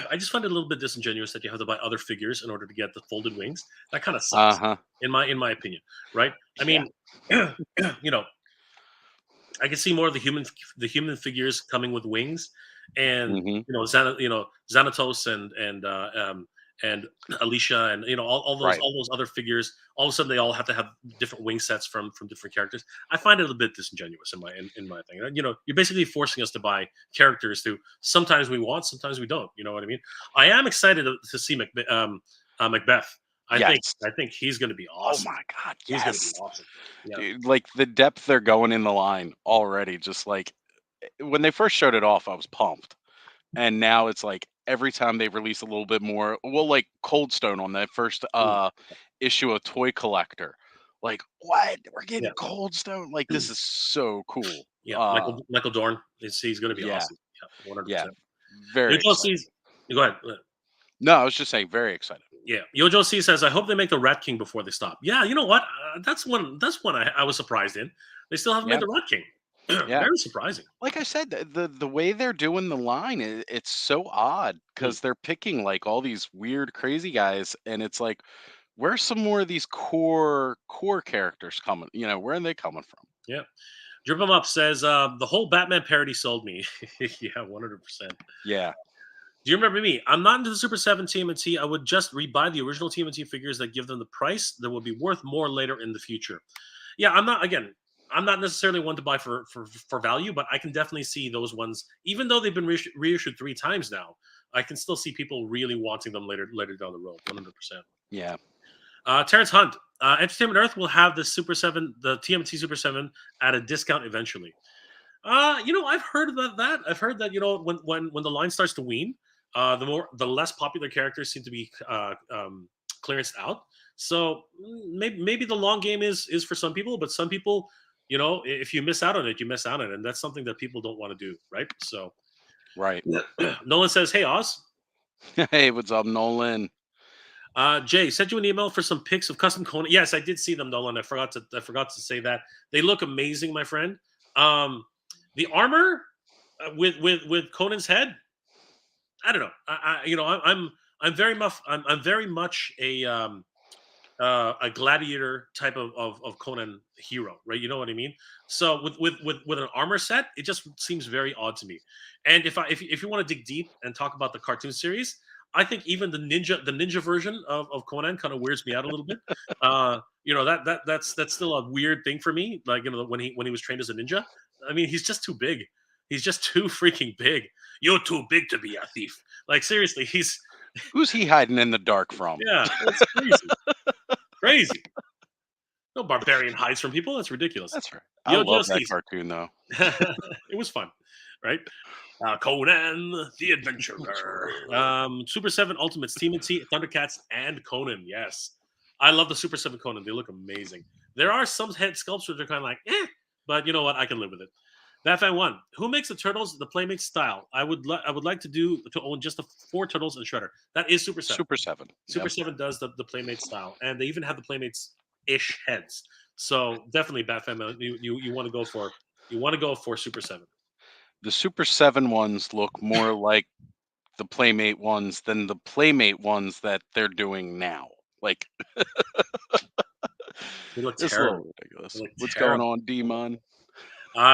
I just find it a little bit disingenuous that you have to buy other figures in order to get the folded wings. That kind of Uh sucks, huh. in my opinion, right? I Yeah. mean, you know, I can see more of the human figures coming with wings, and Hmm. Xanatos and and Alicia, and Right. all those other figures. All of a sudden, they all have to have different wing sets from different characters. I find it a bit disingenuous in my thing. You're basically forcing us to buy characters who sometimes we want, sometimes we don't. You know what I mean? I am excited to see Macbeth. Yes. I think he's going to be Oh awesome. my god, He's going to be yes. awesome. Yeah, Dude, like the depth they're going in the line already, just like when they first showed it off, I was pumped. And now it's like every time they release a little bit more, well, like Cold Stone on that first mm, issue of Toy Collector. Like, what? We're getting yeah, Cold Stone? Like, this is so cool. yeah. Michael Dorn he's going to be Yeah, awesome. Yeah, 100. yeah. percent Very Yojo excited. sees. Go ahead. No, I was just saying, very excited. Yeah, Yojo C says, "I hope they make the Rat King before they stop." Yeah, you know what? That's one I was surprised in. They still haven't made Yeah, the Rat King. yeah. Very surprising. Like I said, the way they're doing the line, it's so odd Mm, because they're picking like all these weird, crazy guys, and it's like, where's some more of these core characters coming? Where are they coming from? yeah, Drip 'em Up says, "The whole Batman parody sold me." Yeah, 100%. Yeah, Do you remember me? I'm not into the Super 7 TMNT. I would just rebuy the original TMNT figures that give them the price that will be worth more later in the future. Yeah, I'm not necessarily one to buy for value, but I can definitely see those ones, even though they've been reissued 3 times now. I can still see people really wanting them later down the road. 100%. yeah. Terrence Hunt, Entertainment Earth will have the TMNT Super 7 at a discount eventually. I've heard about that. I've heard that when the line starts to wean, the less popular characters seem to be clearanced out. So maybe the long game is for some people, but some people, if you miss out on it, you miss out on it, and that's something that people don't want to do, right? So Right. Nolan says, "Hey Oz, Hey, what's up, Nolan? Jay sent you an email for some pics of custom Conan. Yes, I did see them, Nolan. I forgot to say that they look amazing, my friend. The armor with Conan's head, I don't know. I'm very much I'm very much a gladiator type of Conan hero, right? You know what I mean? So with an armor set, it just seems very odd to me. And if you want to dig deep and talk about the cartoon series, I think even the ninja version of Conan kind of weirds me out a little bit. That's still a weird thing for me. Like when he was trained as a ninja, I mean he's just too big. He's just too freaking big. You're too big to be a thief. Like seriously, he's Who's he hiding in the dark from? yeah, it's crazy, crazy. No barbarian hides from people. That's ridiculous. That's right. I Yo, love that Justice. cartoon though. It was fun, right? Conan the Adventurer. Super 7 Ultimates, Team T, Thundercats, and Conan. Yes. I love the Super 7 Conan. They look amazing. There are some head sculpts that are kind of like, but you know what? I can live with it. Batman 1. Who makes the turtles the Playmate style? I would like to own just the 4 turtles and Shredder. That is Super 7. Super 7. Super Yep. 7 does the Playmate style, and they even have the Playmates ish heads. So definitely, Batman, you want to go for Super 7. The Super 7 ones look more like the Playmate ones than the Playmate ones that they're doing now. Like, They look it's a little terrible. They ridiculous. look What's going terrible. on, Demon?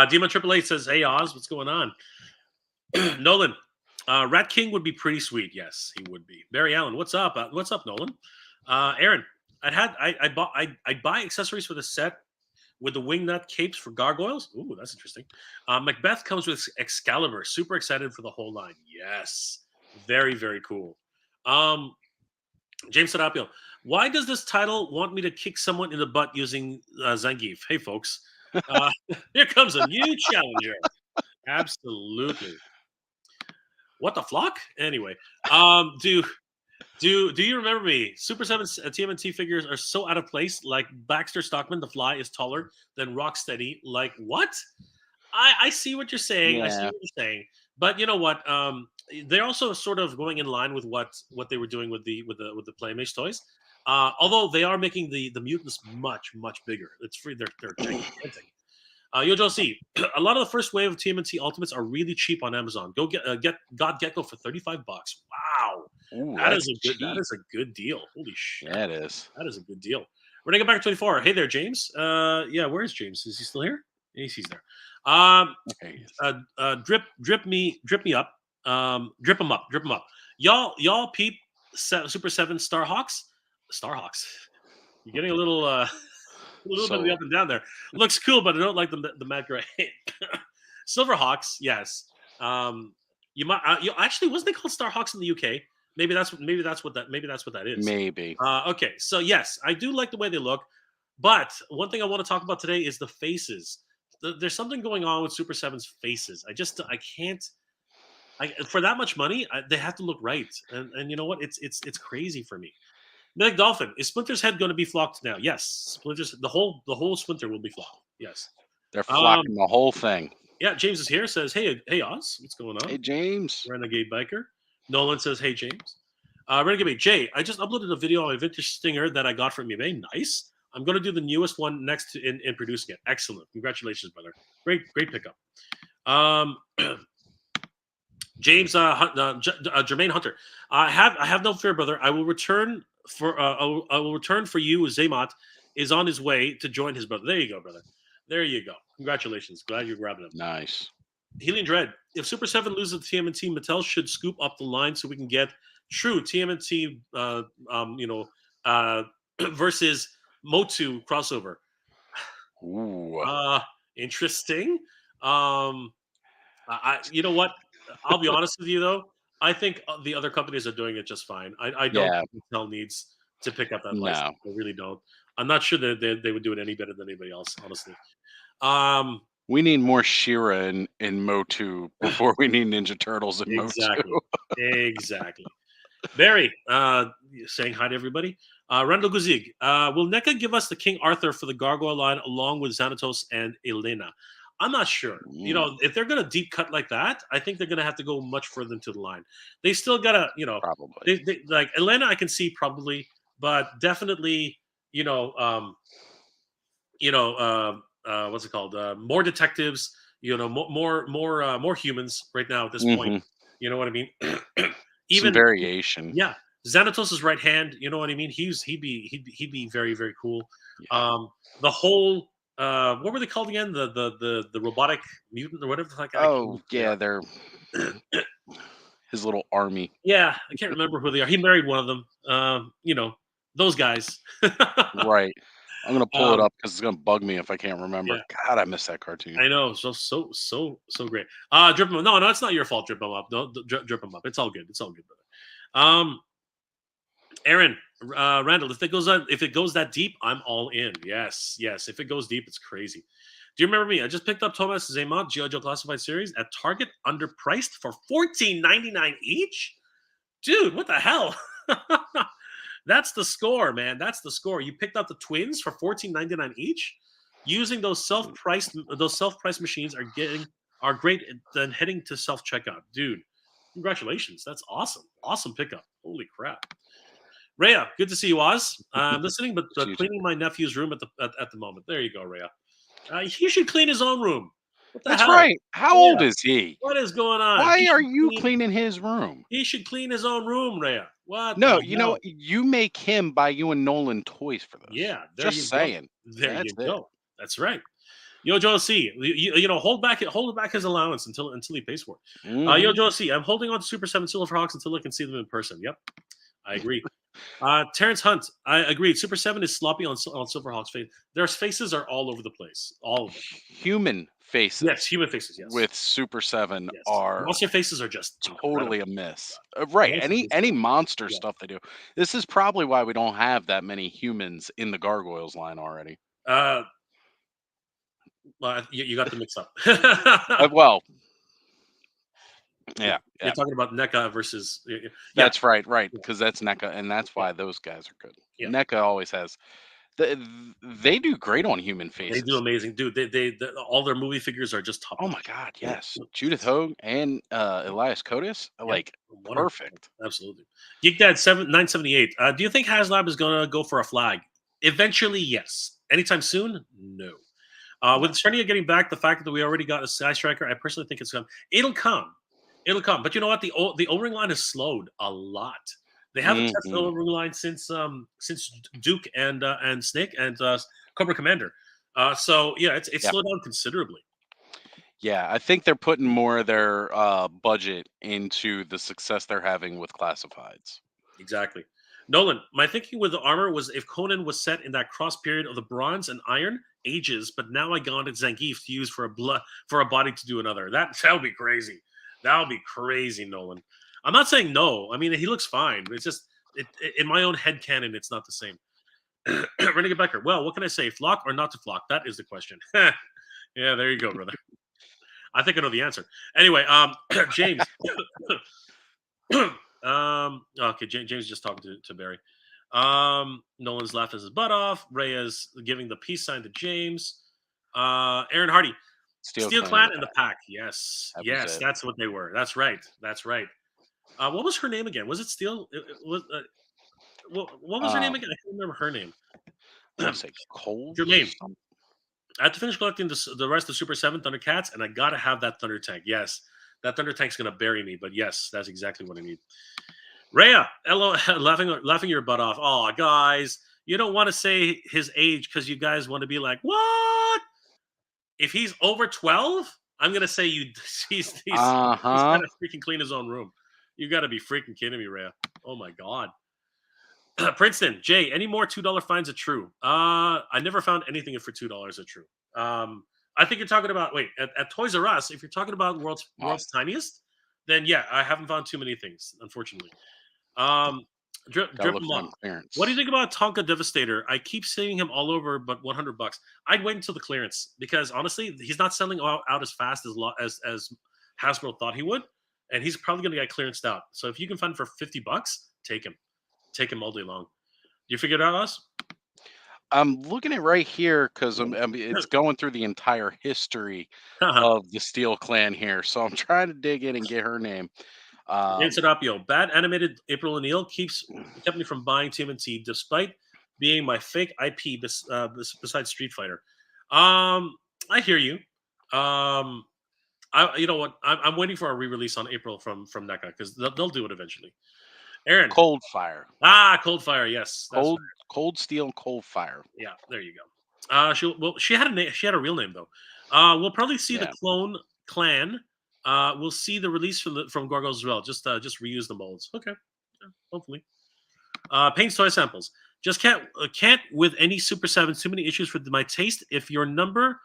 Demon Triple Eight says, "Hey Oz, what's going on?" Nolan, Rat King would be pretty sweet. Yes, he would be. Barry Allen, what's up? What's up, Nolan? Aaron, I'd buy accessories for the set with the wingnut capes for gargoyles. Ooh, that's interesting. Macbeth comes with Excalibur. Super excited for the whole line. Yes, very very cool. Um, James Serapio, why does this title want me to kick someone in the butt using Zangief? Hey folks, uh, here comes a new challenger. Absolutely. What the flock? Anyway, do you remember me? Super 7 TMNT figures are so out of place. Like Baxter Stockman, the Fly is taller than Rocksteady. Like what? I see what you're saying. I see Yeah. what you're saying. But you know what? They're also sort of going in line with what they were doing with the Playmates toys. Although they are making the mutants much bigger. It's free. They're gigantic. Yojo C, a lot of the first wave of TMNT Ultimates are really cheap on Amazon. Go get God Gecko for $35. Wow, Ooh, that is that's a cheap. good deal. Holy shit, Yeah, it is. that is a good deal. We're gonna get back to 24. Hey there, James. Yeah, where is James? Is he still here? Yes, he's there. Okay. Drip me up. Drip him up. Y'all peep. Super 7 Starhawks. Starhawks. You're getting a little a little bit of the So up and down there. Looks cool, but I don't like the matte gray. Silverhawks, yes. Um, you might you actually wasn't they called Starhawks in the UK? Maybe that's what that is. maybe. Okay, so yes, I do like the way they look, but one thing I want to talk about today is the faces. There's something going on with Super Seven's faces. I can't. For that much money, they have to look right, and you know what? It's crazy for me. Meg Dolphin, is Splinter's head going to be flocked now? Yes, Splinter's the whole Splinter will be flocked. Yes. They're Um, flocking the whole thing. yeah, James is here. Says, hey Oz, what's going Hey, on? James. Renegade Biker. Nolan says, hey James. Renegade Mate, Jay, I just uploaded a video on a vintage Stinger that I got from eBay. Nice. I'm going to do the newest one next in producing it. Excellent. Congratulations, brother. Great pickup. Um, James Jermaine Hunter. I have no fear, brother. I will return for you. Zaymot is on his way to join his brother. There you go, brother. There you go. Congratulations. Glad you're grabbing him. Nice. Healing Dread. If Super 7 loses the TMNT, Mattel should scoop up the line so we can get true TMNT versus MOTU crossover. Ooh. Interesting. Um you know what? I'll be honest with you though. I think the other companies are doing it just fine. I don't Yeah. think Mattel needs to pick up that license. No. I really don't. I'm not sure that they would do it any better than anybody else, honestly. Um, We need more Shira in Motu before we need Ninja Turtles in Motu. exactly, exactly. Barry, saying hi to everybody. Randall Guzig, will NECA give us the King Arthur for the Gargoyle line along with Xanatos and Elena? I'm not sure. Mm, If they're going to deep cut like that, I think they're going to have to go much further into the line. They still got to, probably. like Elena, I can see probably, but definitely, you know, um, what's it called? More detectives, more humans right now at this point. Hmm. You know what I mean? Some Even variation. yeah, Xanatos' right hand. You know what I mean? He'd be very very cool. Yeah. Um, the whole what were they called again? The robotic mutant or whatever. Like I can't Oh, remember who yeah, they're they are. his little army. Yeah, I can't remember who they are. He married one of them. Those guys. Right. I'm gonna pull it um, up because it's gonna bug me if I can't remember. yeah. God, I miss that cartoon. I know, so great. Drip him. No, it's not your fault. Drip him up. No, drip him up. It's all good. It's all good, brother. Aaron, Randall, if it goes that deep, I'm all in. Yes, yes. If it goes deep, it's crazy. Do you remember me? I just picked up Thomas Zemont GI Joe Classified Series at Target, underpriced for $14.99 each. Dude, what the hell? That's the score, man. That's the score. You picked up the twins for $14.99 each. Using those self-priced machines are great than heading to self-checkout. Dude, congratulations. That's awesome. Awesome pickup. Holy crap. Rhea, good to see you, Oz. I'm listening, but It's huge. cleaning my nephew's room at the moment. There you go, Rhea. He should clean his own room. What the That's hell? right. How old Yeah. is he? What is going on? Why are you cleaning his room? He should clean his own room, Rhea. What No, the what? hell? You make him buy you and Nolan toys for this. Yeah, there Just you go. saying. There That's you it. go. That's right. Yo, Joe C, hold back his allowance until he pays for it. Yo, Hmm. Joe C, I'm holding on to Super 7 Silverhawks until I can see them in person. Yep, I agree. Terrence Hunt, I agreed. Super 7 is sloppy on Silverhawks' face. Their faces are all over the place. All of them. Human Yes, faces human faces. Yes. with Super 7 Yes. are Monster faces are just incredible. totally a miss. Right. Monster Any faces. monster Yeah. stuff they do. This is probably why we don't have that many humans in the Gargoyles line already. Uh, you got them mixed up. Well, Yeah, yeah, you're yeah. talking about NECA versus yeah, That's right, right, yeah, because that's NECA, and that's yeah, why those guys are good. yeah. NECA always has they do great on human They do faces. amazing, dude. All their movie figures are just top Oh my notch. god, yes. Judith Hogue and Elias Kotis, Yep, like wonderful, perfect. absolutely. Geek Dad 978. Do you think HasLab is gonna go for a flag? Eventually, yes. Anytime soon, no. With No. Eternia getting back, the fact that we already got a Sky Striker, I personally think it's come. It'll come. It'll come. But you know what? The O-ring line has slowed a lot. They haven't tested the Hmm. O-ring line since Duke and Snake and Cobra Commander. So yeah, it's Yeah. slowed down considerably. Yeah, I think they're putting more of their budget into the success they're having with classifieds. Exactly. Nolan, my thinking with the armor was if Conan was set in that cross period of the bronze and iron ages, but now I got it Zangief to use for a body to do another. That would be crazy. That would be crazy, Nolan. I'm not saying no. I mean, he looks fine. It's just in my own head canon, it's not the same. Renegade Becker. Well, what can I say? Flock or not to flock? That is the question. Yeah, there you go, brother. I think I know the answer. Anyway, James. Okay, James just talking to Barry. Nolan's laughing his butt off. Reyes giving the peace sign to James. Aaron Hardy, Steel Clan and the Pack. Yes, yes, that's what they were. That's right. That's right. What was her name again? Was it Steel? What was her name again? I can't remember her name. I say Cold. Jermaine. I have to finish collecting the rest of Super 7 Thundercats, and I gotta have that Thunder Tank. Yes, that Thunder Tank's gonna bury me, but yes, that's exactly what I need. Rhea, hello, laughing your butt off. Oh, guys, you don't want to say his age because you guys want to be like, what? If he's over 12, I'm gonna say he's got to freaking clean his own room. You got to be freaking kidding me, Rhea. Oh my god. Princeton, Jay, any more $2 finds are true? I never found anything for $2 are true. I think you're talking about at Toys R Us. If you're talking about world's tiniest, then yeah, I haven't found too many things, unfortunately. Drip what do you think about Tonka Devastator? I keep seeing him all over, but $100. I'd wait until the clearance because honestly, he's not selling out as fast as Hasbro thought he would, and he's probably going to get clearanced out. So if you can find him for $50, take him. Take him all day long. You figured it out, Us? I'm looking at right here because it's going through the entire history of the Steel Clan here. So I'm trying to dig in and get her name. Serapio, bad animated April O'Neil kept me from buying TMNT despite being my fake IP besides Street Fighter. I hear you. You know what? I'm waiting for a re-release on April from that guy because they'll do it eventually. Aaron, Cold Fire. Cold Fire. Yes, Cold Steel and Cold Fire. Yeah, there you go. She had a name. She had a real name though. We'll probably see the Clone Clan. We'll see the release from Gargoyles as well. Just reuse the molds. Okay, yeah, hopefully. Paints toy samples. Just can't with any Super 7. Too many issues for my taste. If your number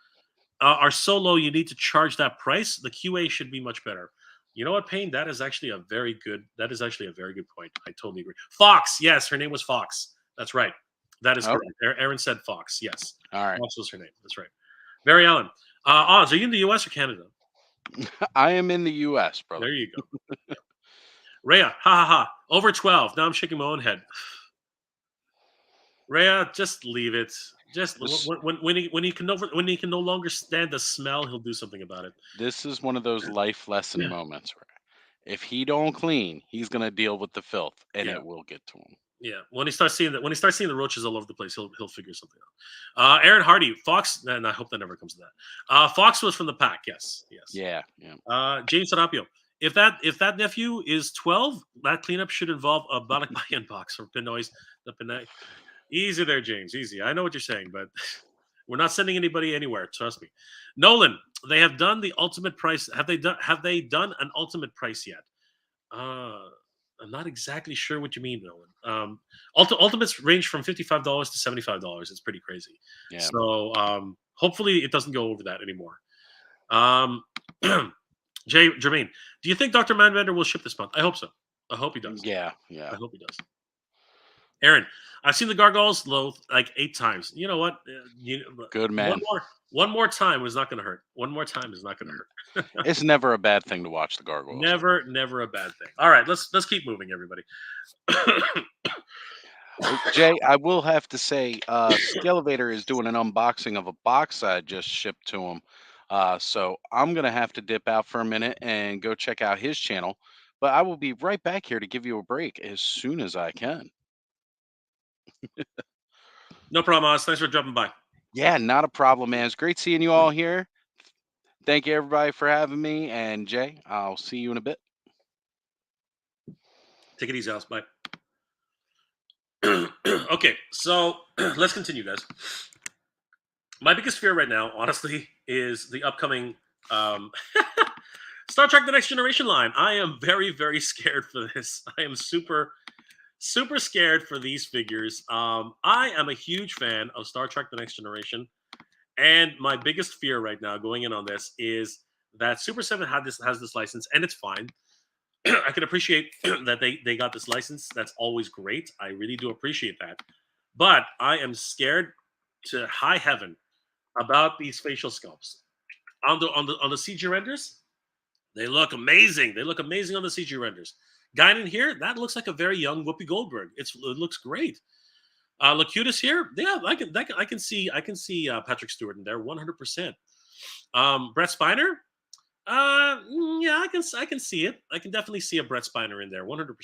are so low, you need to charge that price. The QA should be much better. You know what, Payne? That is actually a very good point. I totally agree. Fox, yes, her name was Fox. That's right. That is correct. Aaron said Fox. Yes. All right. Fox was her name. That's right. Barry Allen. Oz, are you in the U.S. or Canada? I am in the U.S., brother. There you go. Rhea, ha. Over 12. Now I'm shaking my own head. Rhea, just leave it. Just when he can no longer stand the smell, he'll do something about it. This is one of those life lesson moments where if he don't clean, he's gonna deal with the filth, and it will get to him. Yeah, when he starts seeing the roaches all over the place, he'll figure something out. Aaron Hardy, Fox, and I hope that never comes to that. Fox was from the pack, yes. Yeah. James Serapio, if that nephew is 12, that cleanup should involve a Balikbayan box or Pinoy's the Pinay. Easy there, James. Easy. I know what you're saying, but we're not sending anybody anywhere. Trust me. Nolan, they have done the ultimate price. Have they done an ultimate price yet? I'm not exactly sure what you mean, Nolan. Ultimates range from $55 to $75. It's pretty crazy. Yeah. So hopefully it doesn't go over that anymore. Jermaine, do you think Dr. Manbender will ship this month? I hope so. I hope he does. Yeah. I hope he does. Aaron, I've seen the Gargoyles loath like 8 times. You know what? Good man. One more time is not going to hurt. One more time is not going to hurt. It's never a bad thing to watch the Gargoyles. Never a bad thing. All right, let's keep moving, everybody. Jay, I will have to say, Skelevator is doing an unboxing of a box I just shipped to him. So I'm gonna have to dip out for a minute and go check out his channel. But I will be right back here to give you a break as soon as I can. No problem, Oz. Thanks for dropping by. Yeah, not a problem, man. It's great seeing you all here. Thank you, everybody, for having me. And Jay, I'll see you in a bit. Take it easy, Oz. Bye. Okay, so let's continue, guys. My biggest fear right now, honestly, is the upcoming Star Trek The Next Generation line. I am very, very scared for this. I am super Super scared for these figures. I am a huge fan of Star Trek: The Next Generation, and my biggest fear right now going in on this is that Super 7 has this license, and it's fine. I can appreciate that they got this license. That's always great. I really do appreciate that. But I am scared to high heaven about these facial sculpts on the CG renders. They look amazing. They look amazing on the CG renders. Guy in here, that looks like a very young Whoopi Goldberg. It looks great. Locutus here, yeah, I can see Patrick Stewart in there, 100%. Brett Spiner, yeah, I can see it. I can definitely see a Brett Spiner in there, 100%.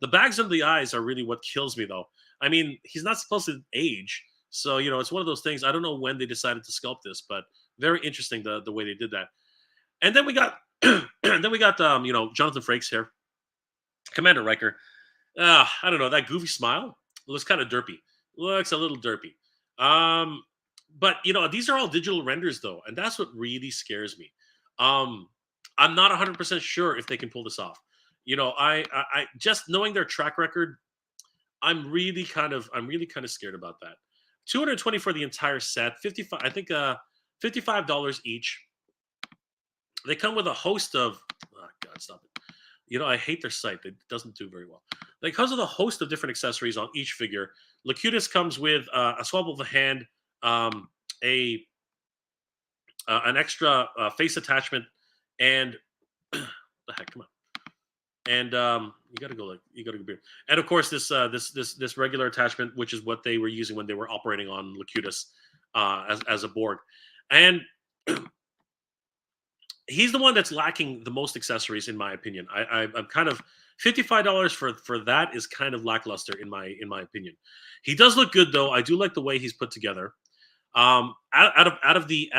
The bags under the eyes are really what kills me, though. I mean, he's not supposed to age, so it's one of those things. I don't know when they decided to sculpt this, but very interesting the way they did that. And then we got, Jonathan Frakes here, Commander Riker. I don't know, that goofy smile looks kind of derpy. Looks a little derpy. Um, but these are all digital renders though, and that's what really scares me. Um, I'm not 100% sure if they can pull this off. I just knowing their track record, I'm really kind of scared about that. 220 for the entire set, 55. I think $55 each. They come with a host of. Oh God, stop it. I hate their site. It doesn't do very well. Because of the host of different accessories on each figure, Locutus comes with a swab of the hand, a an extra face attachment, and the heck, come on. And you gotta go beer. And of course, this regular attachment, which is what they were using when they were operating on Locutus as a board. And he's the one that's lacking the most accessories, in my opinion. I'm kind of $55 for that is kind of lackluster in my opinion. He does look good though. I do like the way he's put together. Out of the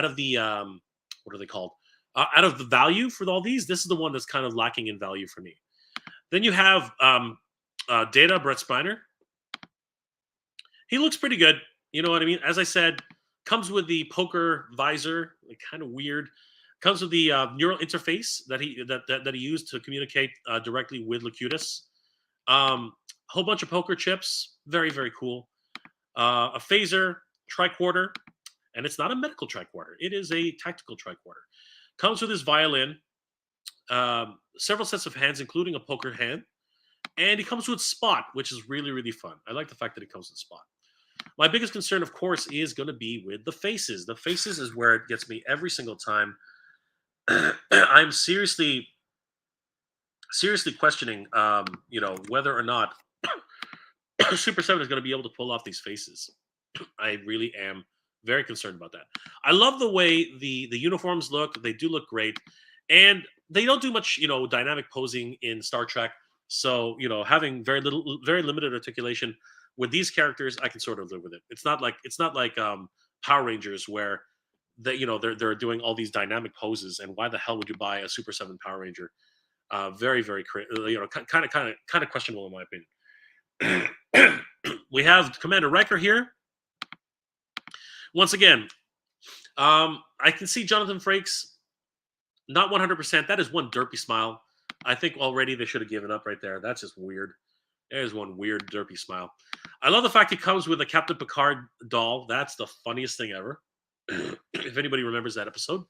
what are they called? Out of the value for all these, this is the one that's kind of lacking in value for me. Then you have Data Brett Spiner. He looks pretty good. You know what I mean? As I said, comes with the poker visor, like kind of weird. Comes with the neural interface that he used to communicate directly with Locutus. A whole bunch of poker chips, very very cool. A phaser, tricorder, and it's not a medical tricorder; it is a tactical tricorder. Comes with his violin, several sets of hands, including a poker hand, and he comes with Spot, which is really really fun. I like the fact that it comes with Spot. My biggest concern, of course, is going to be with the faces. The faces is where it gets me every single time. I'm seriously questioning, whether or not Super 7 is going to be able to pull off these faces. I really am very concerned about that. I love the way the uniforms look. They do look great, and they don't do much, dynamic posing in Star Trek. So having very limited articulation with these characters, I can sort of live with it. It's not like Power Rangers where they're doing all these dynamic poses, and why the hell would you buy a Super 7 Power Ranger? Very very kind of questionable in my opinion. We have Commander Riker here once again. I can see Jonathan Frakes, not 100%. That is one derpy smile. I think already they should have given up right there. That's just weird. There's one weird derpy smile. I love the fact he comes with a Captain Picard doll. That's the funniest thing ever. If anybody remembers that episode,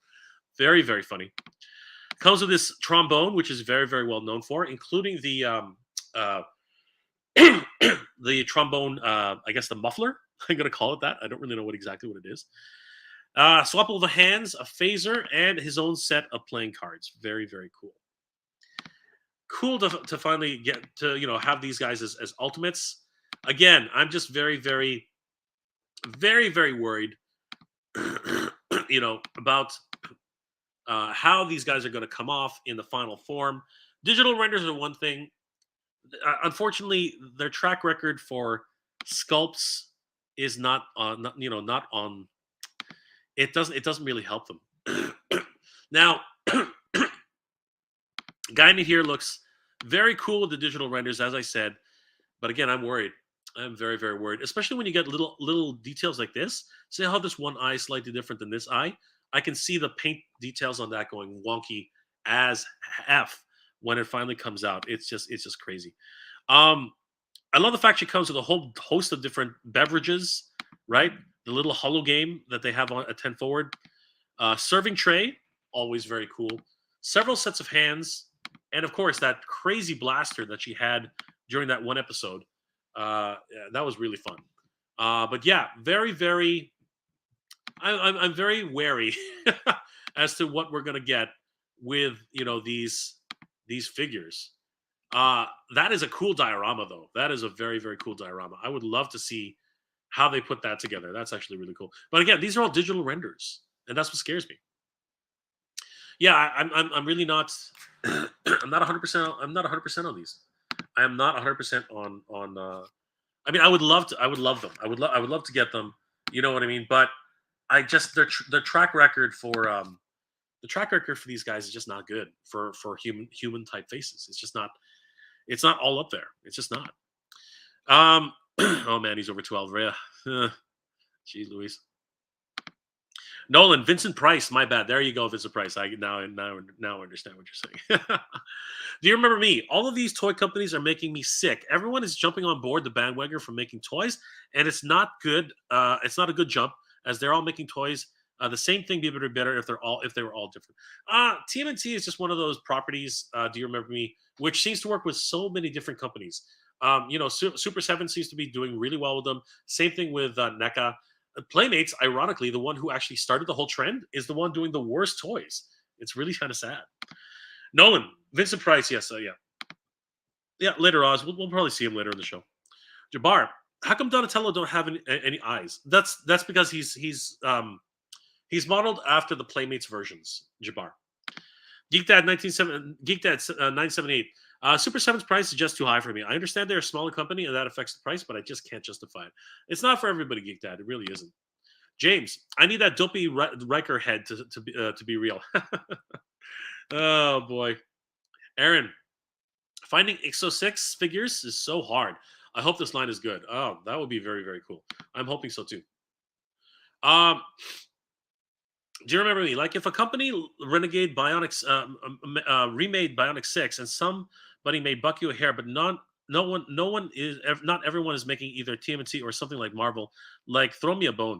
very very funny. Comes with this trombone, which is very very well known for, including the uh, the trombone. I guess the muffler. I'm gonna call it that. I don't really know exactly what it is. Swap of the hands, a phaser, and his own set of playing cards. Very very cool. Cool to finally get to have these guys as ultimates. Again, I'm just very very very very worried about how these guys are going to come off in the final form. Digital renders are one thing. Unfortunately, their track record for sculpts is not on. It doesn't really help them. Now, Guy in here looks very cool with the digital renders, as I said, but again, I'm worried. I'm very very worried, especially when you get little details like this. See how this one eye is slightly different than this eye? I can see the paint details on that going wonky as f when it finally comes out. It's just crazy. Um, I love the fact she comes with a whole host of different beverages, right? The little hollow game that they have on at 10 forward. Serving tray, always very cool. Several sets of hands, and of course that crazy blaster that she had during that one episode. Yeah, that was really fun. But yeah, very, very. I'm very wary as to what we're gonna get with these figures. That is a cool diorama, though. That is a very, very cool diorama. I would love to see how they put that together. That's actually really cool. But again, these are all digital renders, and that's what scares me. Yeah, I'm really not. I'm not 100%. I'm not 100% on these. I am not 100% on. I mean, I would love to. I would love them. I would love to get them. You know what I mean? But I just the track record for the track record for these guys is just not good for human type faces. It's just not. It's not all up there. It's just not. Oh man, he's over 12. Yeah. Gee, Louise. Nolan, Vincent Price. My bad. There you go, Vincent Price. I now understand what you're saying. Do you remember me? All of these toy companies are making me sick. Everyone is jumping on board the bandwagon for making toys, and it's not good. It's not a good jump, as they're all making toys. The same thing be better if they were all different. TMNT is just one of those properties. Do you remember me? Which seems to work with so many different companies. Super7 seems to be doing really well with them. Same thing with NECA. Playmates, ironically, the one who actually started the whole trend, is the one doing the worst toys. It's really kind of sad. Nolan, Vincent Price, yes, yeah. Later, Oz, we'll probably see him later in the show. Jabbar, how come Donatello don't have any eyes? That's because he's modeled after the Playmates versions. Jabbar, Geek Dad 978. Super 7's price is just too high for me. I understand they're a smaller company and that affects the price, but I just can't justify it. It's not for everybody, Geek Dad. It really isn't. James, I need that dopey Riker head to be real. Oh boy, Aaron, finding XO6 figures is so hard. I hope this line is good. Oh, that would be very, very cool. I'm hoping so too. Do you remember me? Like if a company renegade Bionics, remade Bionic 6, and somebody made Bucky O'Hare, but not everyone is making either TMNT or something like Marvel. Like throw me a bone.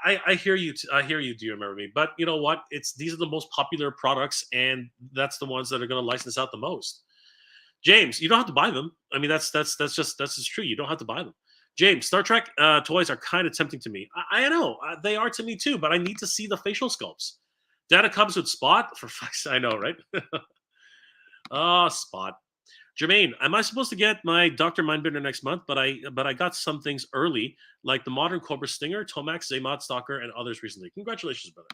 I hear you. I hear you. Do you remember me? But you know what? These are the most popular products, and that's the ones that are going to license out the most. James, you don't have to buy them. I mean, that's just true. You don't have to buy them. James, Star Trek toys are kind of tempting to me. I know they are to me too, but I need to see the facial sculpts. Data comes with Spot for fuck's. I know, right? Spot. Jermaine, am I supposed to get my Dr. Mindbender next month? But I got some things early, like the modern Cobra Stinger, Tomax, Zaymod Stalker, and others recently. Congratulations, brother.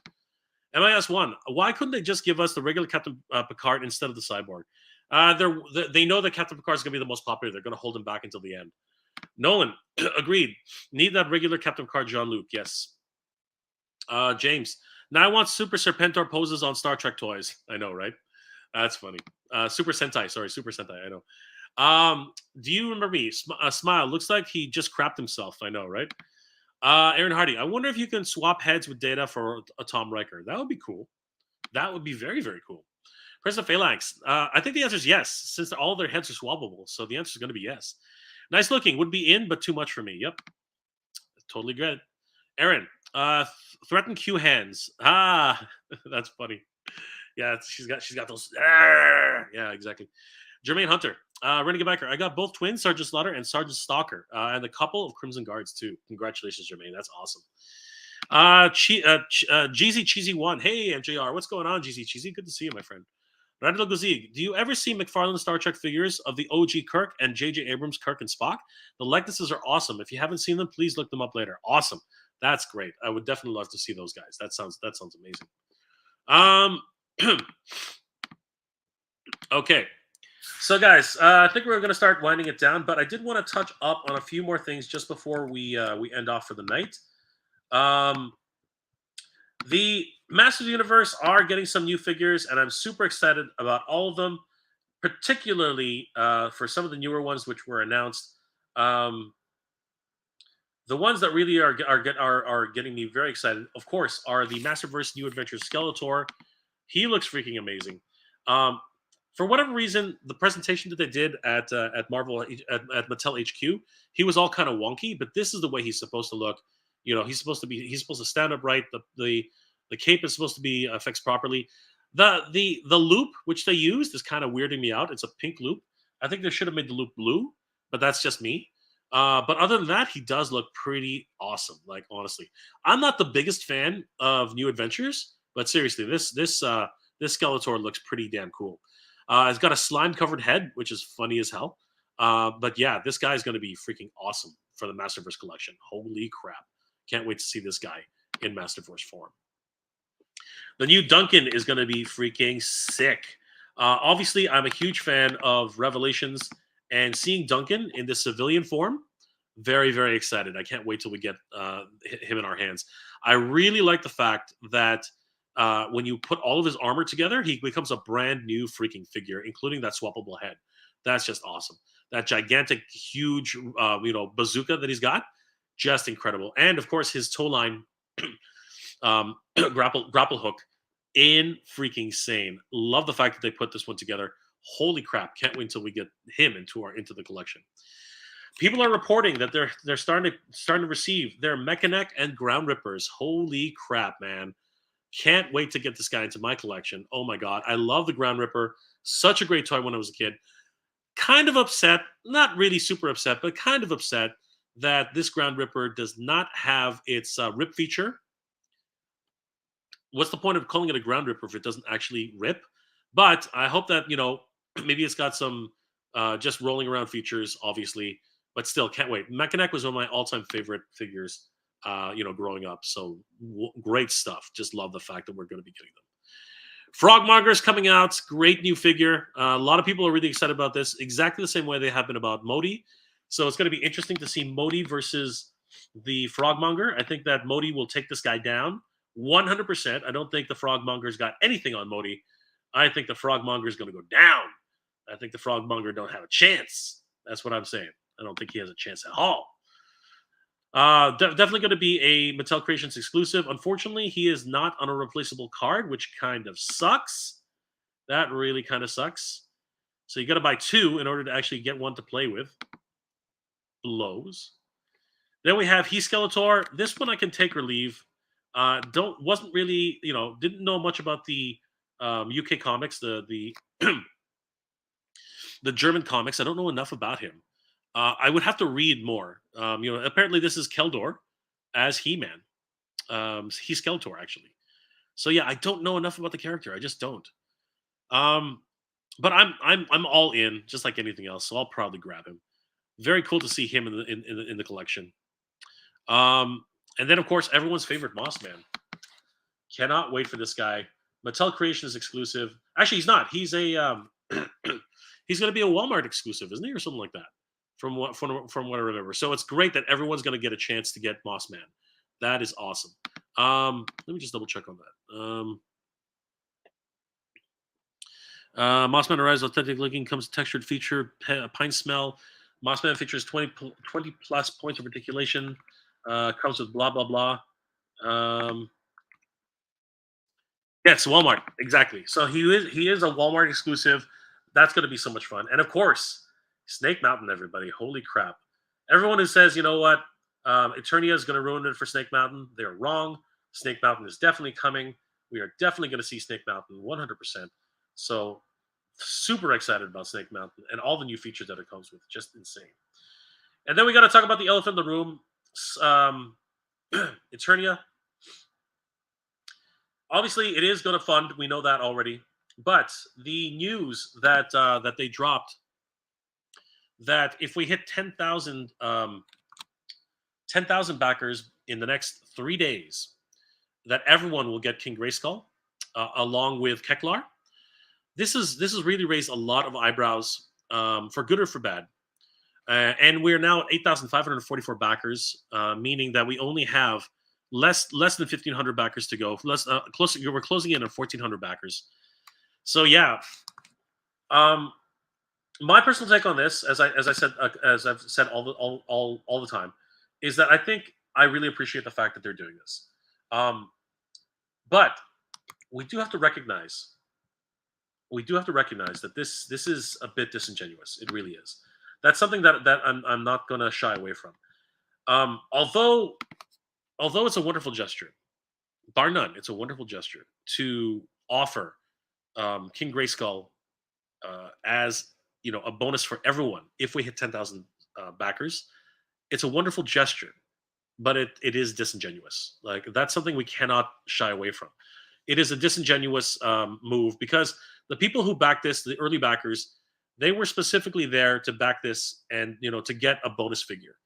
MIS1, why couldn't they just give us the regular Captain Picard instead of the Cyborg? They know that Captain Picard is going to be the most popular. They're going to hold him back until the end. Nolan, agreed. Need that regular Captain Picard, Jean-Luc. Yes. James, now I want Super Serpentor poses on Star Trek toys. I know, right? That's funny. Super Sentai. Sorry, Super Sentai. I know. Do you remember me? Smile. Looks like he just crapped himself. I know, right? Aaron Hardy. I wonder if you can swap heads with Data for a Tom Riker. That would be cool. That would be very, very cool. President Phalanx. I think the answer is yes, since all their heads are swappable. So the answer is going to be yes. Nice looking. Would be in, but too much for me. Yep. Totally good. Aaron. Threaten Q hands. That's funny. Yeah, she's got those. Yeah, exactly. Jermaine Hunter, Renegade Biker. I got both twins, Sergeant Slaughter and Sergeant Stalker, and a couple of Crimson Guards too. Congratulations, Jermaine. That's awesome. Jeezy Cheesy One. Hey, MJR, what's going on, Jeezy Cheesy? Good to see you, my friend. Randall Gazig, do you ever see McFarlane Star Trek figures of the OG Kirk and J.J. Abrams Kirk and Spock? The likenesses are awesome. If you haven't seen them, please look them up later. Awesome. That's great. I would definitely love to see those guys. That sounds amazing. Okay. So guys, I think we're going to start winding it down, but I did want to touch up on a few more things just before we end off for the night. The Masters Universe are getting some new figures, and I'm super excited about all of them, particularly for some of the newer ones which were announced. The ones that really are getting me very excited, of course, are the Masterverse New Adventures Skeletor. He looks freaking amazing. For whatever reason, the presentation that they did at Marvel at Mattel HQ, he was all kind of wonky. But this is the way he's supposed to look. He's supposed to stand upright. The cape is supposed to be fixed properly. The loop which they used is kind of weirding me out. It's a pink loop. I think they should have made the loop blue, but that's just me. But other than that, he does look pretty awesome. Like honestly, I'm not the biggest fan of New Adventures, but seriously, this Skeletor looks pretty damn cool. It's got a slime covered head, which is funny as hell. But yeah, this guy's going to be freaking awesome for the Masterverse collection. Holy crap! Can't wait to see this guy in Masterverse form. The new Duncan is going to be freaking sick. Obviously, I'm a huge fan of Revelations, and seeing Duncan in this civilian form, very, very excited. I can't wait till we get him in our hands. I really like the fact that when you put all of his armor together, he becomes a brand new freaking figure, including that swappable head. That's just awesome. That gigantic, huge, bazooka that he's got, just incredible. And of course, his toe line grapple hook, in freaking sane. Love the fact that they put this one together. Holy crap! Can't wait until we get him into the collection. People are reporting that they're starting to receive their Mechanic and Ground Rippers. Holy crap, man! Can't wait to get this guy into my collection. Oh my god, I love the Ground Ripper. Such a great toy when I was a kid. Kind of upset, not really super upset, but kind of upset that this Ground Ripper does not have its rip feature. What's the point of calling it a Ground Ripper if it doesn't actually rip? But I hope that maybe it's got some just rolling around features, obviously. But still, can't wait. Mechanic was one of my all-time favorite figures, growing up. So great stuff. Just love the fact that we're going to be getting them. Frogmonger is coming out. Great new figure. A lot of people are really excited about this. Exactly the same way they have been about Modi. So it's going to be interesting to see Modi versus the Frogmonger. I think that Modi will take this guy down 100%. I don't think the Frogmonger's got anything on Modi. I think the Frogmonger is going to go down. I think the Frogmonger don't have a chance. That's what I'm saying. I don't think he has a chance at all. Definitely going to be a Mattel Creations exclusive. Unfortunately, he is not on a replaceable card, which kind of sucks. That really kind of sucks. So you got to buy two in order to actually get one to play with. Blows. Then we have He Skeletor. This one I can take or leave. Wasn't really, didn't know much about the UK comics, the the German comics. I don't know enough about him. I would have to read more. Apparently this is Keldor as He-Man. He's Skeletor actually. So yeah, I don't know enough about the character. I just don't. But I'm all in, just like anything else. So I'll probably grab him. Very cool to see him in the collection. And then of course everyone's favorite Moss Man. Cannot wait for this guy. Mattel Creation is exclusive. Actually, he's not. He's a he's going to be a Walmart exclusive, isn't he, or something like that? From what I remember. So it's great that everyone's going to get a chance to get Moss Man. That is awesome. Let me just double check on that. Moss Man arrives authentic looking, comes textured feature, pine smell. Moss Man features 20 plus points of articulation. Comes with blah blah blah. Yes, Walmart, exactly. So he is a Walmart exclusive. That's going to be so much fun. And of course, Snake Mountain, everybody. Holy crap! Everyone who says, you know what, Eternia is going to ruin it for Snake Mountain, they're wrong. Snake Mountain is definitely coming. We are definitely going to see Snake Mountain 100%. So super excited about Snake Mountain and all the new features that it comes with. Just insane. And then we got to talk about the elephant in the room, Eternia. Obviously, it is going to fund. We know that already. But the news that that they dropped, that if we hit 10,000 backers in the next 3 days, that everyone will get King Grayskull along with Keclar. This has really raised a lot of eyebrows, for good or for bad. And we're now at 8,544 backers, meaning that we only have less than 1,500 backers to go. We're closing in at 1,400 backers. So yeah, my personal take on this, as I've said all the time, is that I really appreciate the fact that they're doing this. But we do have to recognize we do have to recognize that this is a bit disingenuous. It really is. That's something that I'm not going to shy away from. Although it's a wonderful gesture, bar none, it's a wonderful gesture to offer King Grayskull as a bonus for everyone if we hit 10,000 backers. It's a wonderful gesture, but it is disingenuous. Like that's something we cannot shy away from. It is a disingenuous move because the people who back this, the early backers, they were specifically there to back this and to get a bonus figure,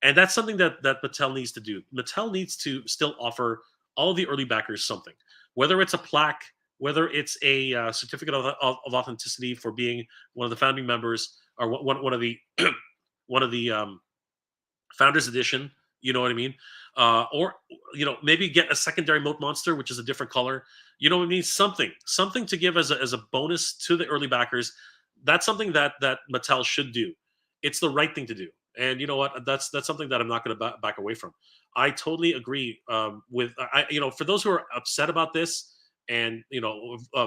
and that's something that Mattel needs to do. Mattel needs to still offer all the early backers something, whether it's a plaque, whether it's a certificate of authenticity for being one of the founding members or one of the one of the founders edition. You know what I mean? Or maybe get a secondary moat monster, which is a different color. You know what I mean? Something to give as a bonus to the early backers. That's something that Mattel should do. It's the right thing to do. And you know what? That's something that I'm not going to back away from. I totally agree with for those who are upset about this and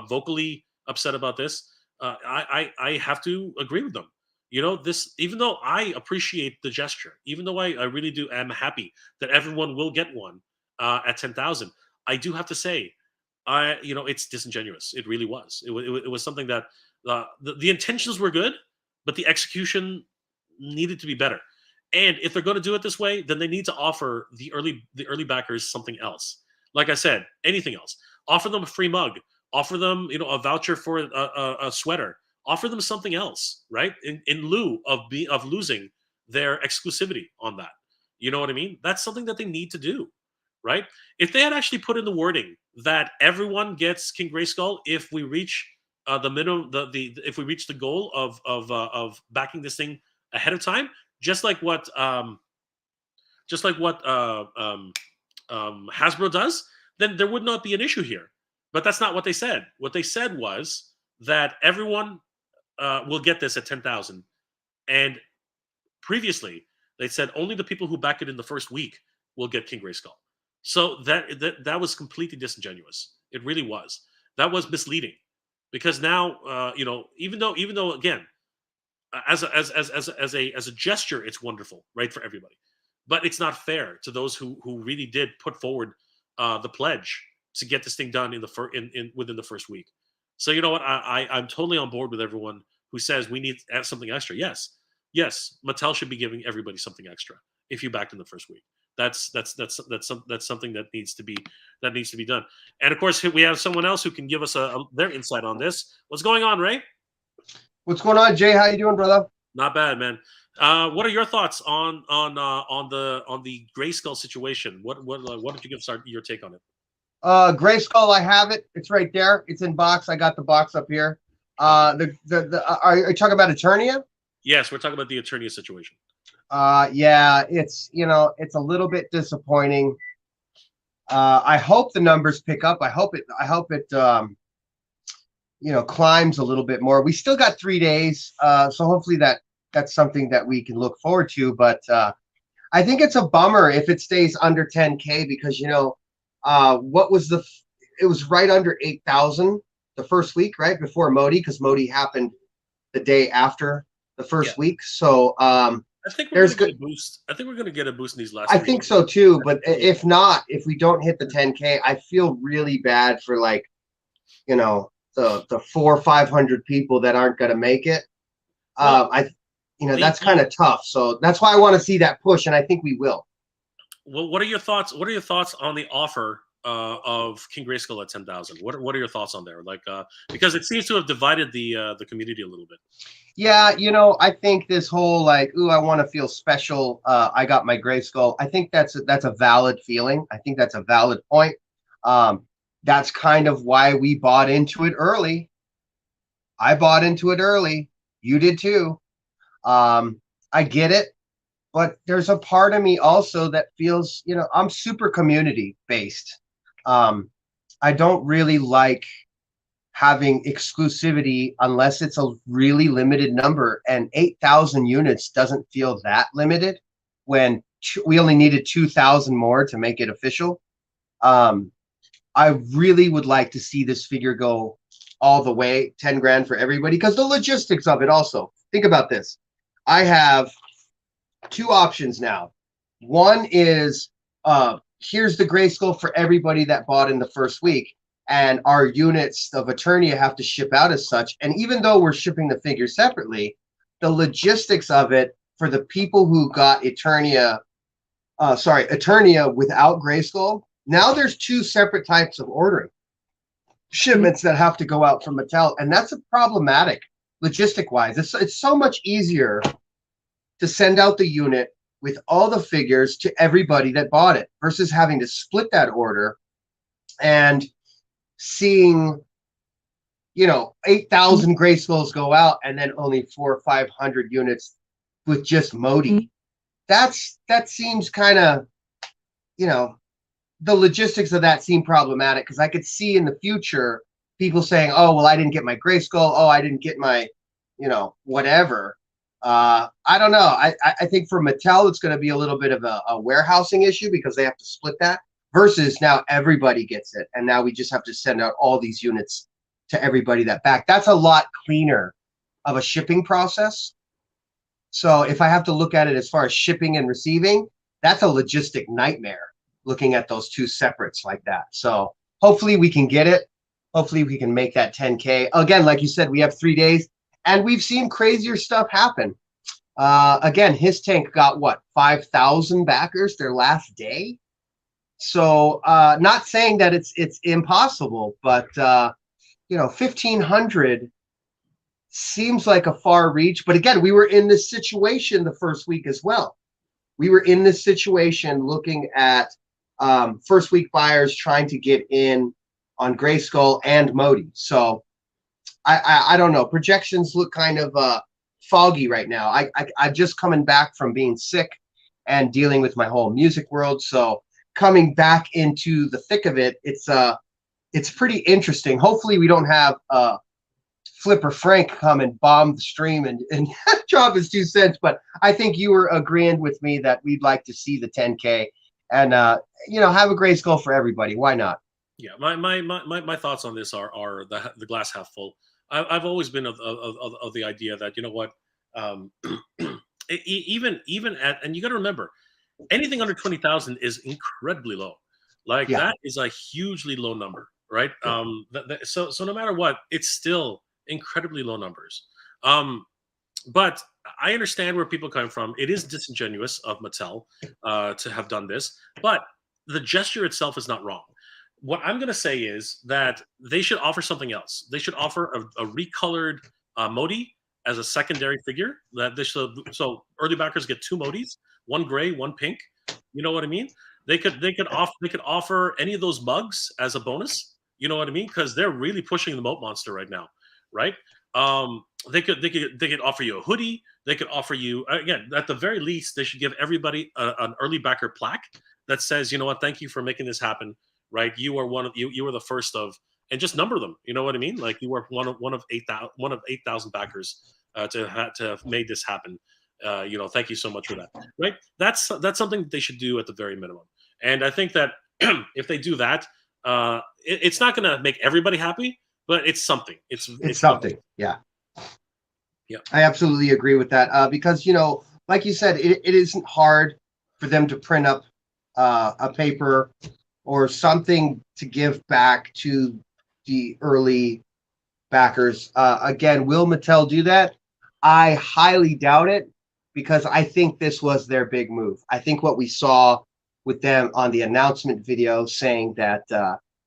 vocally upset about this. I have to agree with them. This, even though I appreciate the gesture, even though I really do am happy that everyone will get one at 10,000, I do have to say, it's disingenuous. It really was. It was something that the intentions were good, but the execution needed to be better. And if they're going to do it this way, then they need to offer the early backers something else. Like I said, anything else. Offer them a free mug. Offer them a voucher for a sweater. Offer them something else, right? In lieu of losing their exclusivity on that. You know what I mean? That's something that they need to do, right? If they had actually put in the wording that everyone gets King Grayskull if we reach the minimum, the if we reach the goal of backing this thing ahead of time, just like what Hasbro does, then there would not be an issue here. But that's not what they said. What they said was that everyone will get this at 10,000. And previously, they said only the people who back it in the first week will get King Grayskull. So that was completely disingenuous. It really was. That was misleading because now even though again as a gesture it's wonderful, right, for everybody, but it's not fair to those who really did put forward the pledge to get this thing done within the first week. So you know what? I'm totally on board with everyone who says we need to add something extra. Yes, Mattel should be giving everybody something extra if you backed in the first week. That's something that needs to be done. And of course, we have someone else who can give us their insight on this. What's going on, Ray? What's going on, Jay? How you doing, brother? Not bad, man. What are your thoughts on the Grayskull situation? What did you give your take on it? Grayskull, I have it. It's right there. It's in box. I got the box up here. Are you talking about Eternia? Yes, we're talking about the Eternia situation. Yeah, it's it's a little bit disappointing. I hope the numbers pick up. I hope it climbs a little bit more. We still got 3 days, so hopefully that's something that we can look forward to. But I think it's a bummer if it stays under 10K because what was it was right under 8,000 the first week, right before MOTU, because MOTU happened the day after the first week. So I think we're going to get a boost. I think we're going to get a boost in these last. I think so too, but if we don't hit the 10K, I feel really bad for the 400 or 500 people that aren't going to make it. That's kind of tough. So that's why I want to see that push, and I think we will. Well, what are your thoughts? What are your thoughts on the offer of King Grayskull at 10,000? What are your thoughts on there? Because it seems to have divided the community a little bit. Yeah, I think this whole I want to feel special. I got my Grayskull. I think that's a valid feeling. I think that's a valid point. That's kind of why we bought into it early. I bought into it early. You did too. I get it. But there's a part of me also that feels, I'm super community based. I don't really like having exclusivity unless it's a really limited number. And 8,000 units doesn't feel that limited when we only needed 2,000 more to make it official. I really would like to see this figure go all the way, 10 grand for everybody, because the logistics of it also. Think about this. I have two options now. One is here's the Grayskull for everybody that bought in the first week, and our units of Eternia have to ship out as such. And even though we're shipping the figures separately, the logistics of it for the people who got Eternia without Grayskull, now there's two separate types of ordering shipments that have to go out from Mattel, and that's a problematic logistic wise. It's so much easier to send out the unit with all the figures to everybody that bought it versus having to split that order and seeing 8,000 Grayskulls go out and then only 400 or 500 units with just MOTU. That seems kind of, the logistics of that seem problematic, because I could see in the future people saying, oh, well, I didn't get my Grayskull. Oh, I didn't get my, whatever. I don't know. I think for Mattel, it's going to be a little bit of a warehousing issue because they have to split that versus now everybody gets it. And now we just have to send out all these units to everybody that back. That's a lot cleaner of a shipping process. So if I have to look at it as far as shipping and receiving, that's a logistic nightmare looking at those two separates like that. So hopefully we can get it. Hopefully we can make that 10K. Again, like you said, we have 3 days and we've seen crazier stuff happen. Again, his tank got what, 5,000 backers their last day. So not saying that it's impossible, but 1,500 seems like a far reach. But again, we were in this situation the first week as well. We were in this situation looking at first week buyers trying to get in on Grayskull and MOTU. So I don't know. Projections look kind of foggy right now. I'm just coming back from being sick and dealing with my whole music world. So coming back into the thick of it, it's pretty interesting. Hopefully we don't have Flipper Frank come and bomb the stream and drop his 2 cents. But I think you were agreeing with me that we'd like to see the 10K and have a Grayskull for everybody. Why not? Yeah, my thoughts on this are the glass half full. I've always been of the idea that even at, and you got to remember, anything under 20,000 is incredibly low. Like that is a hugely low number, right? Yeah. So no matter what, it's still incredibly low numbers. But I understand where people come from. It is disingenuous of Mattel to have done this, but the gesture itself is not wrong. What I'm going to say is that they should offer something else. They should offer a recolored MOTU as a secondary figure. So early backers get 2 MOTUs, 1 gray, 1 pink. You know what I mean? They could offer any of those mugs as a bonus. You know what I mean? Because they're really pushing the moat monster right now, right? They could offer you a hoodie. They could offer you, again, at the very least, they should give everybody an early backer plaque that says, thank you for making this happen. Right, you are you were the first of, and just number them. You know what I mean? Like you were one of 8,000 backers to have made this happen. Thank you so much for that. Right, that's something that they should do at the very minimum. And I think that if they do that, it's not going to make everybody happy, but it's something. It's something. Yeah. I absolutely agree with that because like you said, it isn't hard for them to print up a paper or something to give back to the early backers. Again, will Mattel do that? I highly doubt it because I think this was their big move. I think what we saw with them on the announcement video saying that,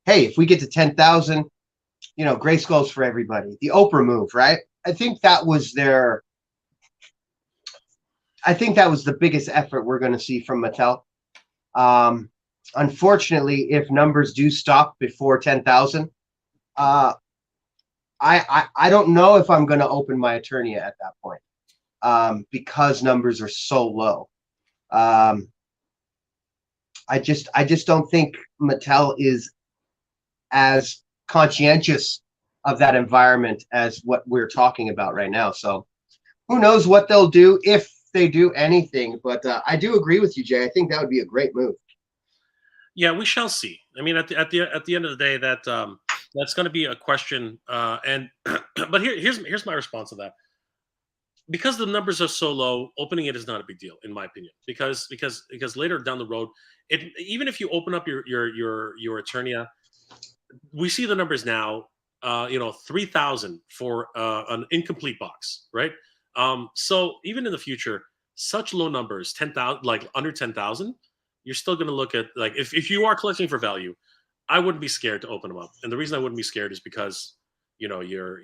hey, if we get to 10,000, Grayskulls for everybody. The Oprah move, right? I think that was the biggest effort we're going to see from Mattel. Unfortunately, if numbers do stop before 10,000, I don't know if I'm going to open my Eternia at that point because numbers are so low. I just don't think Mattel is as conscientious of that environment as what we're talking about right now. So who knows what they'll do if they do anything. But I do agree with you, Jay. I think that would be a great move. Yeah, we shall see. I mean, at the end of the day, that That's going to be a question. And but here's my response to that. Because the numbers are so low, opening it is not a big deal, in my opinion. Because later down the road, even if you open up your Eternia, we see the numbers now. 3,000 for an incomplete box, right? So even in the future, such low numbers, 10,000, like under 10,000, you're still going to look at, like, if you are collecting for value, I wouldn't be scared to open them up. And the reason I wouldn't be scared is because you're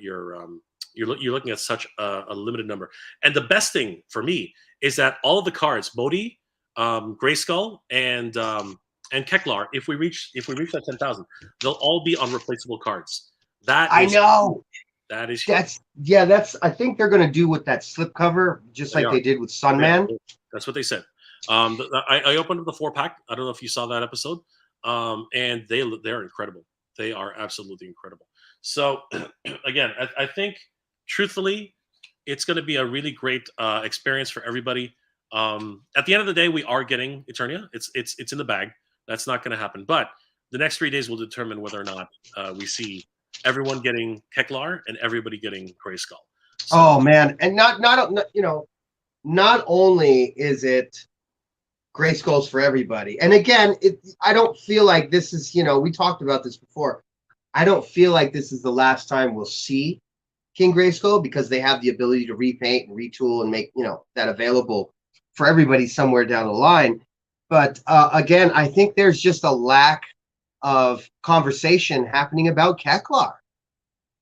looking at such a limited number. And the best thing for me is that all of the cards, MOTU, Grayskull, and Keclar, if we reach that 10,000, they'll all be unreplaceable cards. I know. That is huge. I think they're going to do with that slipcover, just like they did with Sunman. Yeah, that's what they said. I opened up the 4-pack. I don't know if you saw that episode. And they're incredible. They are absolutely incredible. So again, I think truthfully, it's going to be a really great experience for everybody. At the end of the day, we are getting Eternia. It's in the bag. That's not going to happen. But the next 3 days will determine whether or not we see everyone getting Keclar and everybody getting Grayskull. So, oh man, and not only is it Grayskulls for everybody, and again, I don't feel like this is, we talked about this before. I don't feel like this is the last time we'll see King Grayskull, because they have the ability to repaint and retool and make that available for everybody somewhere down the line. But again, I think there's just a lack of conversation happening about Keclar.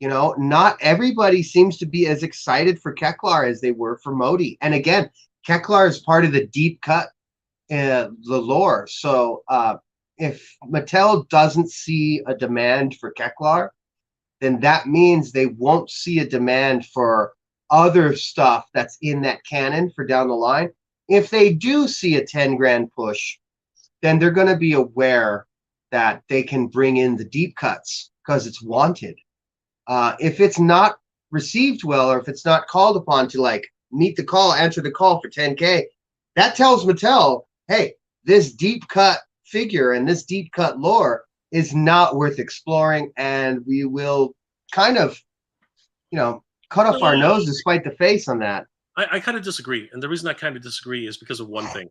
Not everybody seems to be as excited for Keclar as they were for MOTU. And again, Keclar is part of the deep cut, the lore. So if Mattel doesn't see a demand for Keclar, then that means they won't see a demand for other stuff that's in that canon for down the line. If they do see a 10 grand push, then they're going to be aware that they can bring in the deep cuts because it's wanted. If it's not received well, or if it's not called upon to meet the call, answer the call for 10K, that tells Mattel, hey, this deep cut figure and this deep cut lore is not worth exploring, and we will kind of, cut off our nose despite the face on that. I kind of disagree, and the reason I kind of disagree is because of one thing.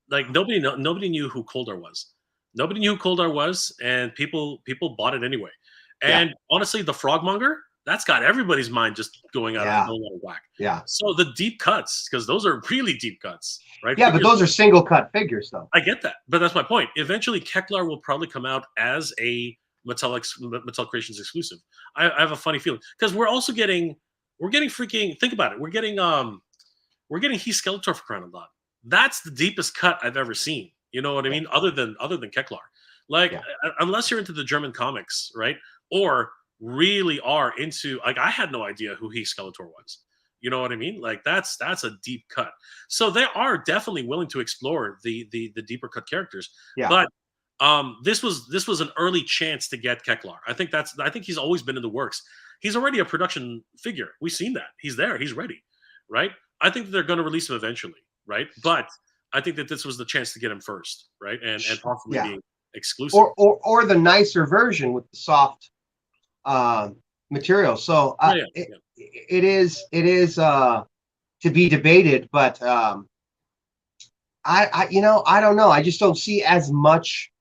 Like nobody knew who Koldar was. Nobody knew who Koldar was, and people bought it anyway. And honestly, the Frogmonger, that's got everybody's mind just going out of whack. Yeah. So the deep cuts, because those are really deep cuts, right? Yeah, but those are single cut figures, though. I get that, but that's my point. Eventually, Keclar will probably come out as a Mattel Creations exclusive. I have a funny feeling, because we're getting freaking, think about it. We're getting Heath Skeletor for crying out loud. That's the deepest cut I've ever seen. You know what I mean? Other than Keclar, unless you're into the German comics, right? Or really are into, I had no idea who Heath Skeletor was. You know what I mean? That's a deep cut. So they are definitely willing to explore the deeper cut characters. Yeah. But this was an early chance to get Keclar. I think he's always been in the works. He's already a production figure. We've seen that. He's there. He's ready, right? I think that they're going to release him eventually, right? But I think that this was the chance to get him first, right? And possibly being exclusive. Or the nicer version with the soft material. So it is to be debated, but I don't know. I just don't see as much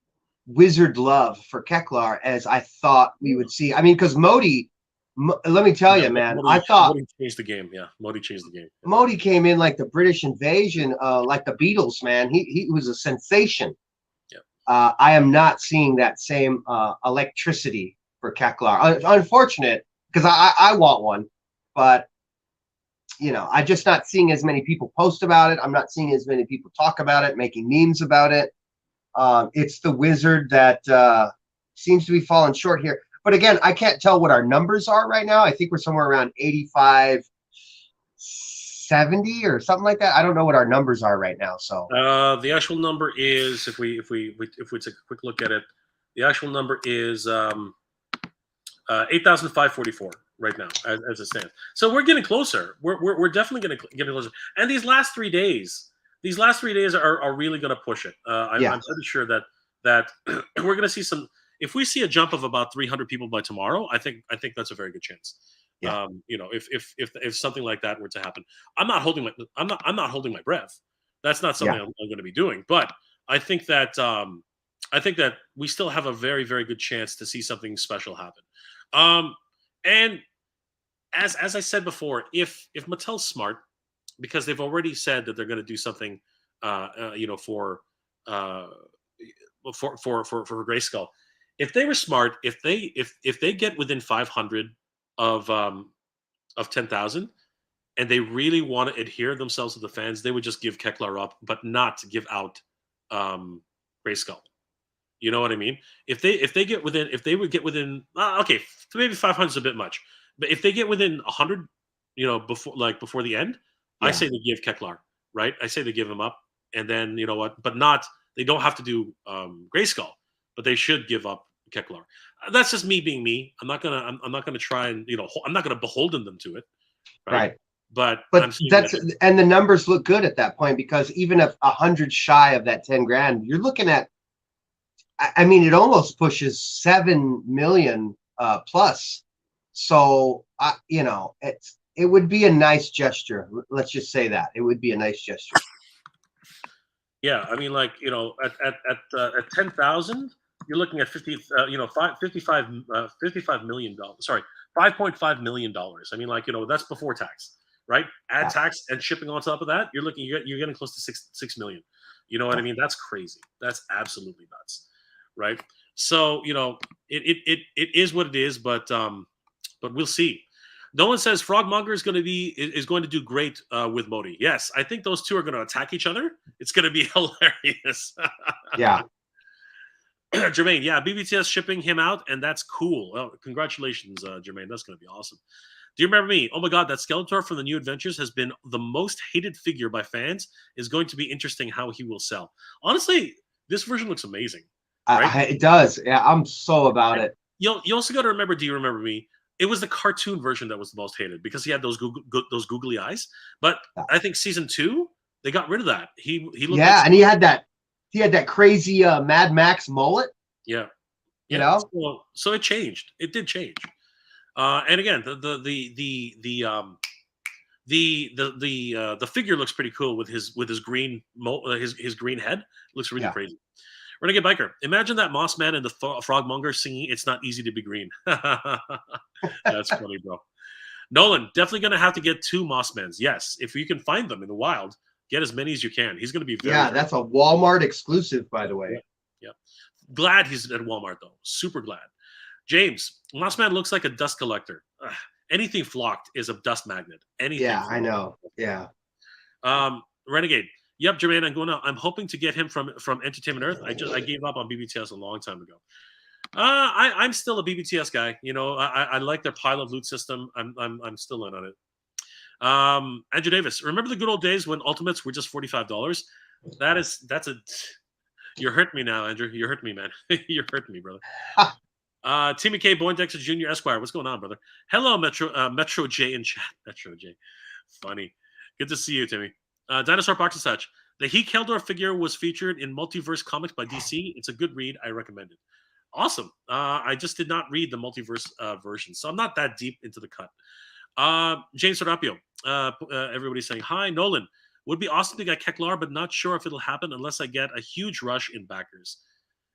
wizard love for Keclar as I thought we would see. I mean, because MOTU, let me tell you, man, I thought MOTU changed the game. Yeah, MOTU changed the game. MOTU came in like the British invasion, like the Beatles, man. He was a sensation. Yeah. I am not seeing that same electricity for Keclar. Unfortunate, because I want one, but I'm just not seeing as many people post about it. I'm not seeing as many people talk about it, making memes about it. It's the wizard that seems to be falling short here. But again, I can't tell what our numbers are right now. I think we're somewhere around 85, 70 or something like that. I don't know what our numbers are right now. So the actual number is, if we take a quick look at it, the actual number is 8,544 right now as it stands. So we're getting closer. We're definitely getting closer. And these last 3 days are really going to push it. I'm pretty sure that we're going to see some. if we see a jump of about 300 people by tomorrow, I think that's a very good chance. Yeah. If something like that were to happen, I'm not holding my breath. That's not something I'm going to be doing. But I think that we still have a very, very good chance to see something special happen. And as I said before, if Mattel's smart, because they've already said that they're going to do something, for Grayskull. If they were smart, if they get within 500 of 10,000, and they really want to adhere themselves to the fans, they would just give Keclar up, but not give out Grayskull. You know what I mean? If they would get within, okay, maybe 500 is a bit much, but if they get within 100, before the end, I say they give Keclar, right? I say they give him up, and then you know what? But not, they don't have to do Grayskull, but they should give up Keclar. That's just me being me. I'm not gonna try and I'm not gonna beholden them to it, Right. But that's and the numbers look good at that point, because even if 100 shy of that 10 grand, you're looking at, I mean, it almost pushes 7 million plus. So it would be a nice gesture. Let's just say that it would be a nice gesture. Yeah, I mean, at 10,000, you're looking at $55 million. Sorry, $5.5 million. I mean, that's before tax, right? Add tax and shipping on top of that, you're getting close to 6 million. You know what I mean? That's crazy. That's absolutely nuts, right? So it is what it is, but we'll see. Nolan says Frogmonger is going to do great with Modi. Yes, I think those two are going to attack each other. It's going to be hilarious. Yeah. Jermaine, yeah, BBTS shipping him out, and that's cool. Oh, congratulations, Jermaine. That's going to be awesome. Do you remember me? Oh my God, that Skeletor from the New Adventures has been the most hated figure by fans. Is going to be interesting how he will sell. Honestly, this version looks amazing. Right? It does. Yeah, I'm so about it. You also got to remember. Do you remember me? It was the cartoon version that was the most hated because he had those googly eyes. But I think season 2 they got rid of that. He looked and he had that crazy Mad Max mullet. Yeah, you know. So it changed. It did change. And again, the figure looks pretty cool with his green his green head. Looks really crazy. Renegade Biker, imagine that Moss Man and the Frogmonger singing "It's Not Easy to Be Green." That's funny, bro. Nolan, definitely going to have to get 2 Mossmans. Yes, if you can find them in the wild, get as many as you can. He's going to be very that's a Walmart exclusive, by the way. Yeah. Glad he's at Walmart, though. Super glad. James, Mossman looks like a dust collector. Anything flocked is a dust magnet. Anything. Yeah, flocked. I know. Yeah. Renegade. Yep, Jermaine, I'm hoping to get him from Entertainment Earth. I gave up on BBTS a long time ago. I'm still a BBTS guy. I like their pile of loot system. I'm still in on it. Andrew Davis, remember the good old days when Ultimates were just $45? You're hurting me now, Andrew. You're hurting me, man. You're hurting me, brother. Timmy K. Boindexter Jr. Esquire. What's going on, brother? Hello, Metro J in chat. Metro J. Funny. Good to see you, Timmy. Dinosaur Box and such. The He Keldor figure was featured in Multiverse Comics by DC. It's a good read. I recommend it. Awesome. I just did not read the Multiverse version, so I'm not that deep into the cut. James Serapio. Everybody's saying, hi, Nolan. Would be awesome to get Keclar, but not sure if it'll happen unless I get a huge rush in backers.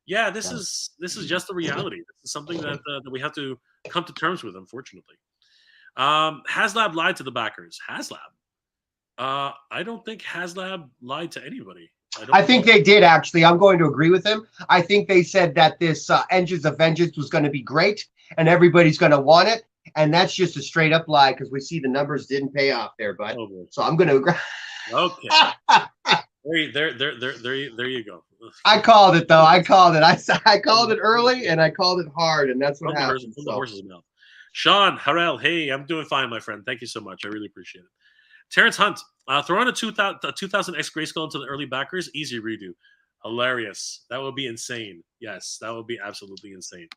Yeah, this is just the reality. This is something that we have to come to terms with, unfortunately. HasLab lied to the backers. HasLab. I don't think HasLab lied to anybody. I think they did, actually. I'm going to agree with him. I think they said that this Engines of Vengeance was going to be great and everybody's going to want it. And that's just a straight up lie because we see the numbers didn't pay off there, bud. Oh, so I'm going to agree. Okay. There you go. I called it, though. I called it. I called it early and I called it hard, and that's what happened. From the horse's mouth. Sean Harrell, hey, I'm doing fine, my friend. Thank you so much. I really appreciate it. Terrence Hunt, throw on a 2000X Grayskull into the early backers. Easy redo. Hilarious. That would be insane. Yes, that would be absolutely insane.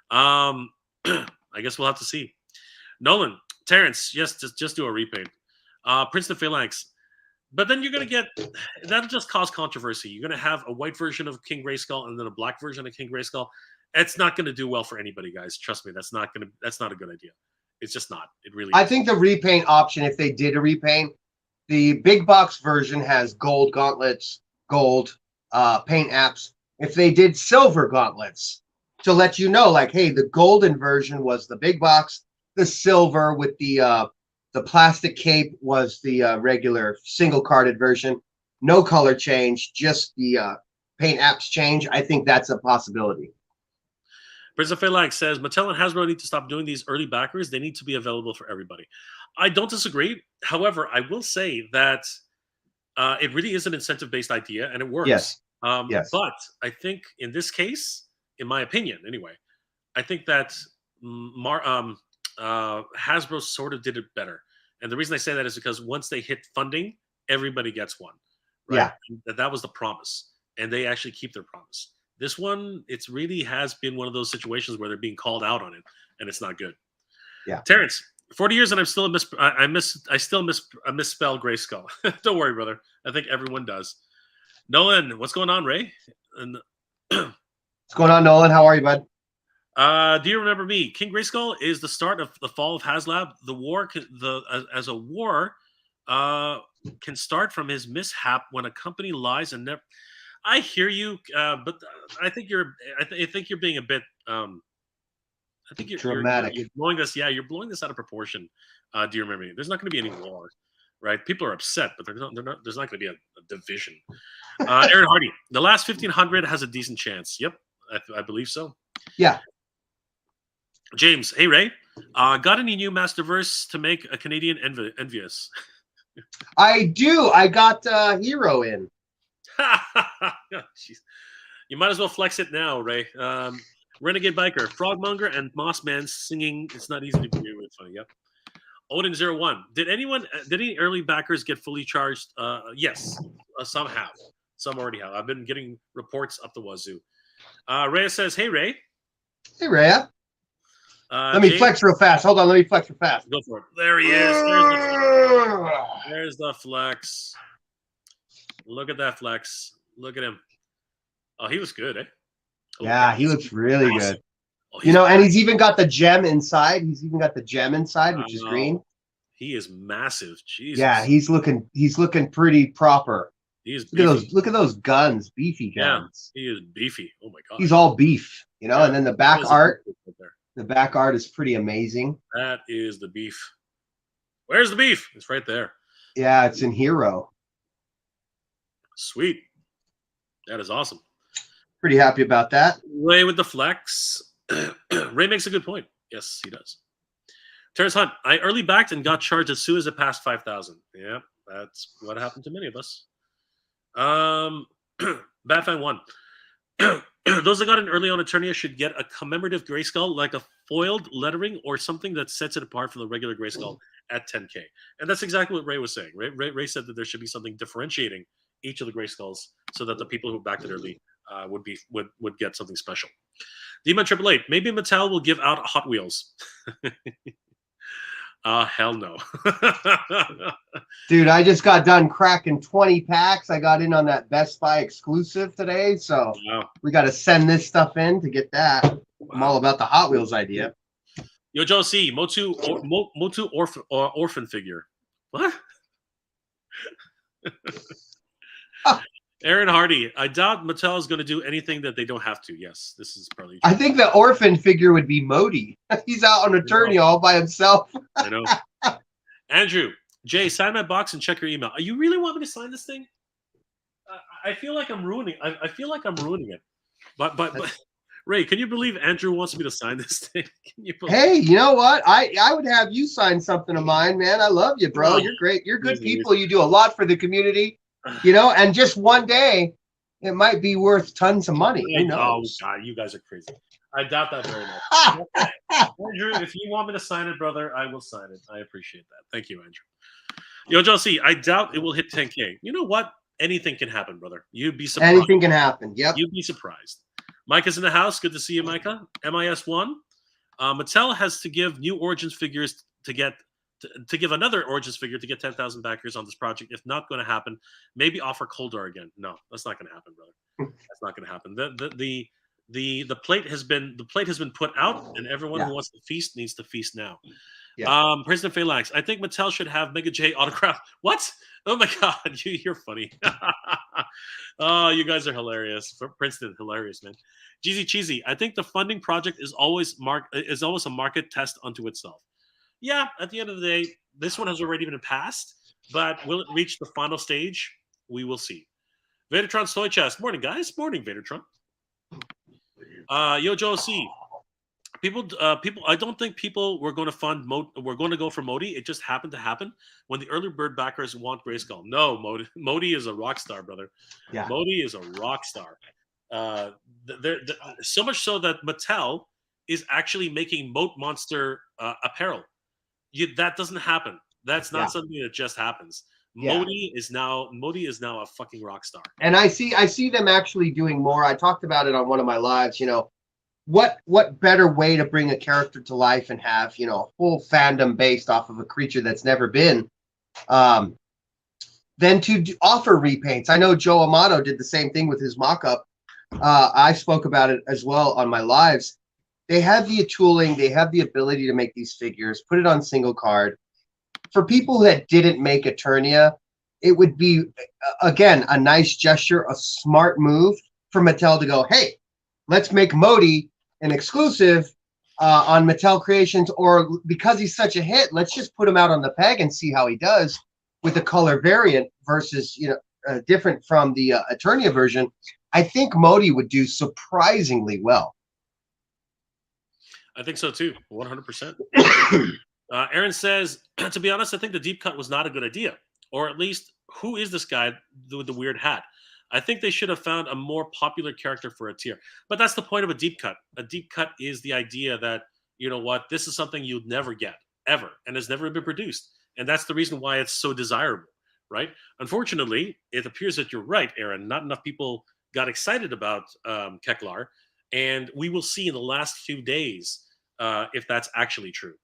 I guess we'll have to see. Nolan, Terrence, yes, just do a repaint. Princeton Phalanx. But then you're going to get, that'll just cause controversy. You're going to have a white version of King Grayskull and then a black version of King Grayskull. It's not going to do well for anybody, guys. Trust me, that's not a good idea. It's just not. It really. I isn't. think the repaint option, if they did a repaint, the big box version has gold gauntlets, gold paint apps. If they did silver gauntlets to let you know, like, hey, the golden version was the big box, the silver with the plastic cape was the regular single carded version. No color change, just the paint apps change. I think that's a possibility. Prince of Phalanx says Mattel and Hasbro need to stop doing these early backers. They need to be available for everybody. I don't disagree. However, I will say that it really is an incentive-based idea, and it works. Yes. Yes. But I think in this case, in my opinion, anyway, I think that Hasbro sort of did it better. And the reason I say that is because once they hit funding, everybody gets one. Right? Yeah. That was the promise, and they actually keep their promise. This one, it's really has been one of those situations where they're being called out on it, and it's not good. Yeah. Terrence, 40 years and I'm still I still misspell Grayskull. Don't worry, brother. I think everyone does. Nolan, what's going on, Ray? And what's going on, Nolan? How are you, bud? Do you remember me? King Grayskull is the start of the fall of HasLab. The war, as a war, can start from his mishap when a company lies and never. I hear you, but I think you're being a bit. I think you're dramatic. You're blowing this. Yeah, you're blowing this out of proportion. Do you remember me? There's not going to be any war, right? People are upset, but there's not going to be a division. Aaron Hardy, the last 1500 has a decent chance. Yep, I believe so. Yeah. James, hey Ray, got any new Masterverse to make a Canadian envious? I do. I got Hero in. Jeez. You might as well flex it now, Ray. Renegade Biker, Frogmonger, and Mossman singing "It's Not Easy to Be With." Funny, yep. Odin01, did any early backers get fully charged? Yes, some have. Some already have. I've been getting reports up the wazoo. Rhea says, "Hey Ray." Hey Rhea. Let me flex real fast. Hold on, let me flex real fast. Go for it. There he is. There's the flex. Look at that flex. Look at him. Oh, he was good, eh? Oh, yeah, he looks really awesome. good. Oh, and he's even got the gem inside. He's even got the gem inside, which is green. He is massive. Jesus. Yeah, he's looking pretty proper. He is look at those guns, beefy guns. Yeah, he is beefy. Oh my god. He's all beef, Yeah, and then the back art. The back art is pretty amazing. That is the beef. Where's the beef? It's right there. Yeah, it's in Hero. Sweet. That is awesome. Pretty happy about that. Ray with the flex. Ray makes a good point. Yes, he does. Terrence Hunt, I early backed and got charged as soon as it passed 5,000. Yeah, that's what happened to many of us. Batfan 1. Those that got in early on Eternia should get a commemorative Grayskull, like a foiled lettering or something that sets it apart from the regular Grayskull at 10K. And that's exactly what Ray was saying. Ray said that there should be something differentiating each of the Grayskulls so that the people who backed it early would get something special. Demon 888, maybe Mattel will give out Hot Wheels. Hell no. Dude, I just got done cracking 20 packs. I got in on that Best Buy exclusive today, so we got to send this stuff in to get that. Wow. I'm all about the Hot Wheels idea. Yo, Joe C, MOTU orphan figure. What? Aaron Hardy, I doubt Mattel is going to do anything that they don't have to. Yes, this is probably true. I think the orphan figure would be MOTU. He's out on Eternia all by himself. I know. Andrew, Jay, sign my box and check your email. You really want me to sign this thing? I feel like I'm ruining. I feel like I'm ruining it. But Ray, can you believe Andrew wants me to sign this thing? Hey, you know what? I would have you sign something of mine, man. I love you, bro. You're great. You're good people. You do a lot for the community. And just one day, it might be worth tons of money. Who knows? Oh, God, you guys are crazy. I doubt that very much. Andrew, if you want me to sign it, brother, I will sign it. I appreciate that. Thank you, Andrew. Yo, Josie, I doubt it will hit 10K. You know what? Anything can happen, brother. You'd be surprised. Anything can happen. Yep. You'd be surprised. Micah's in the house. Good to see you, Micah. MIS1. Mattel has to give new Origins figures to give another Origins figure to get 10,000 backers on this project. If not going to happen, maybe offer Coldar again. No, that's not going to happen, brother. That's not going to happen. The plate has been put out, and everyone Yeah. who wants to feast needs to feast now. Yeah. President Phalanx, I think Mattel should have Mega J autograph. What? Oh my god, you're funny. Oh, you guys are hilarious. For Princeton, hilarious, man. Jeezy Cheesy, I think the funding project is always a market test unto itself. Yeah, at the end of the day, this one has already been passed, but will it reach the final stage? We will see. Vadertron Toy Chest. Morning, guys. Morning, Vadertron. Yo, Joe C. People. I don't think people were going to fund. We're going to go for Modi. It just happened to happen when the early bird backers want Grayskull. No, Modi is a rock star, brother. Yeah. Modi is a rock star. So much so that Mattel is actually making Moat Monster apparel. That doesn't happen. That's not something that just happens. Yeah. Modi is now a fucking rock star. And I see them actually doing more. I talked about it on one of my lives. What better way to bring a character to life and have a whole fandom based off of a creature that's never been, than to offer repaints. I know Joe Amato did the same thing with his mock-up. I spoke about it as well on my lives. They have the tooling, they have the ability to make these figures, put it on single card. For people that didn't make Eternia, it would be, again, a nice gesture, a smart move for Mattel to go, hey, let's make Modi an exclusive on Mattel Creations, or because he's such a hit, let's just put him out on the peg and see how he does with the color variant versus, different from the Eternia version. I think Modi would do surprisingly well. I think so too, 100%. Aaron says, to be honest, I think the deep cut was not a good idea. Or at least, who is this guy with the weird hat? I think they should have found a more popular character for a tier. But that's the point of a deep cut. A deep cut is the idea that, this is something you'd never get, ever, and has never been produced. And that's the reason why it's so desirable, right? Unfortunately, it appears that you're right, Aaron. Not enough people got excited about Keclar. And we will see in the last few days if that's actually true.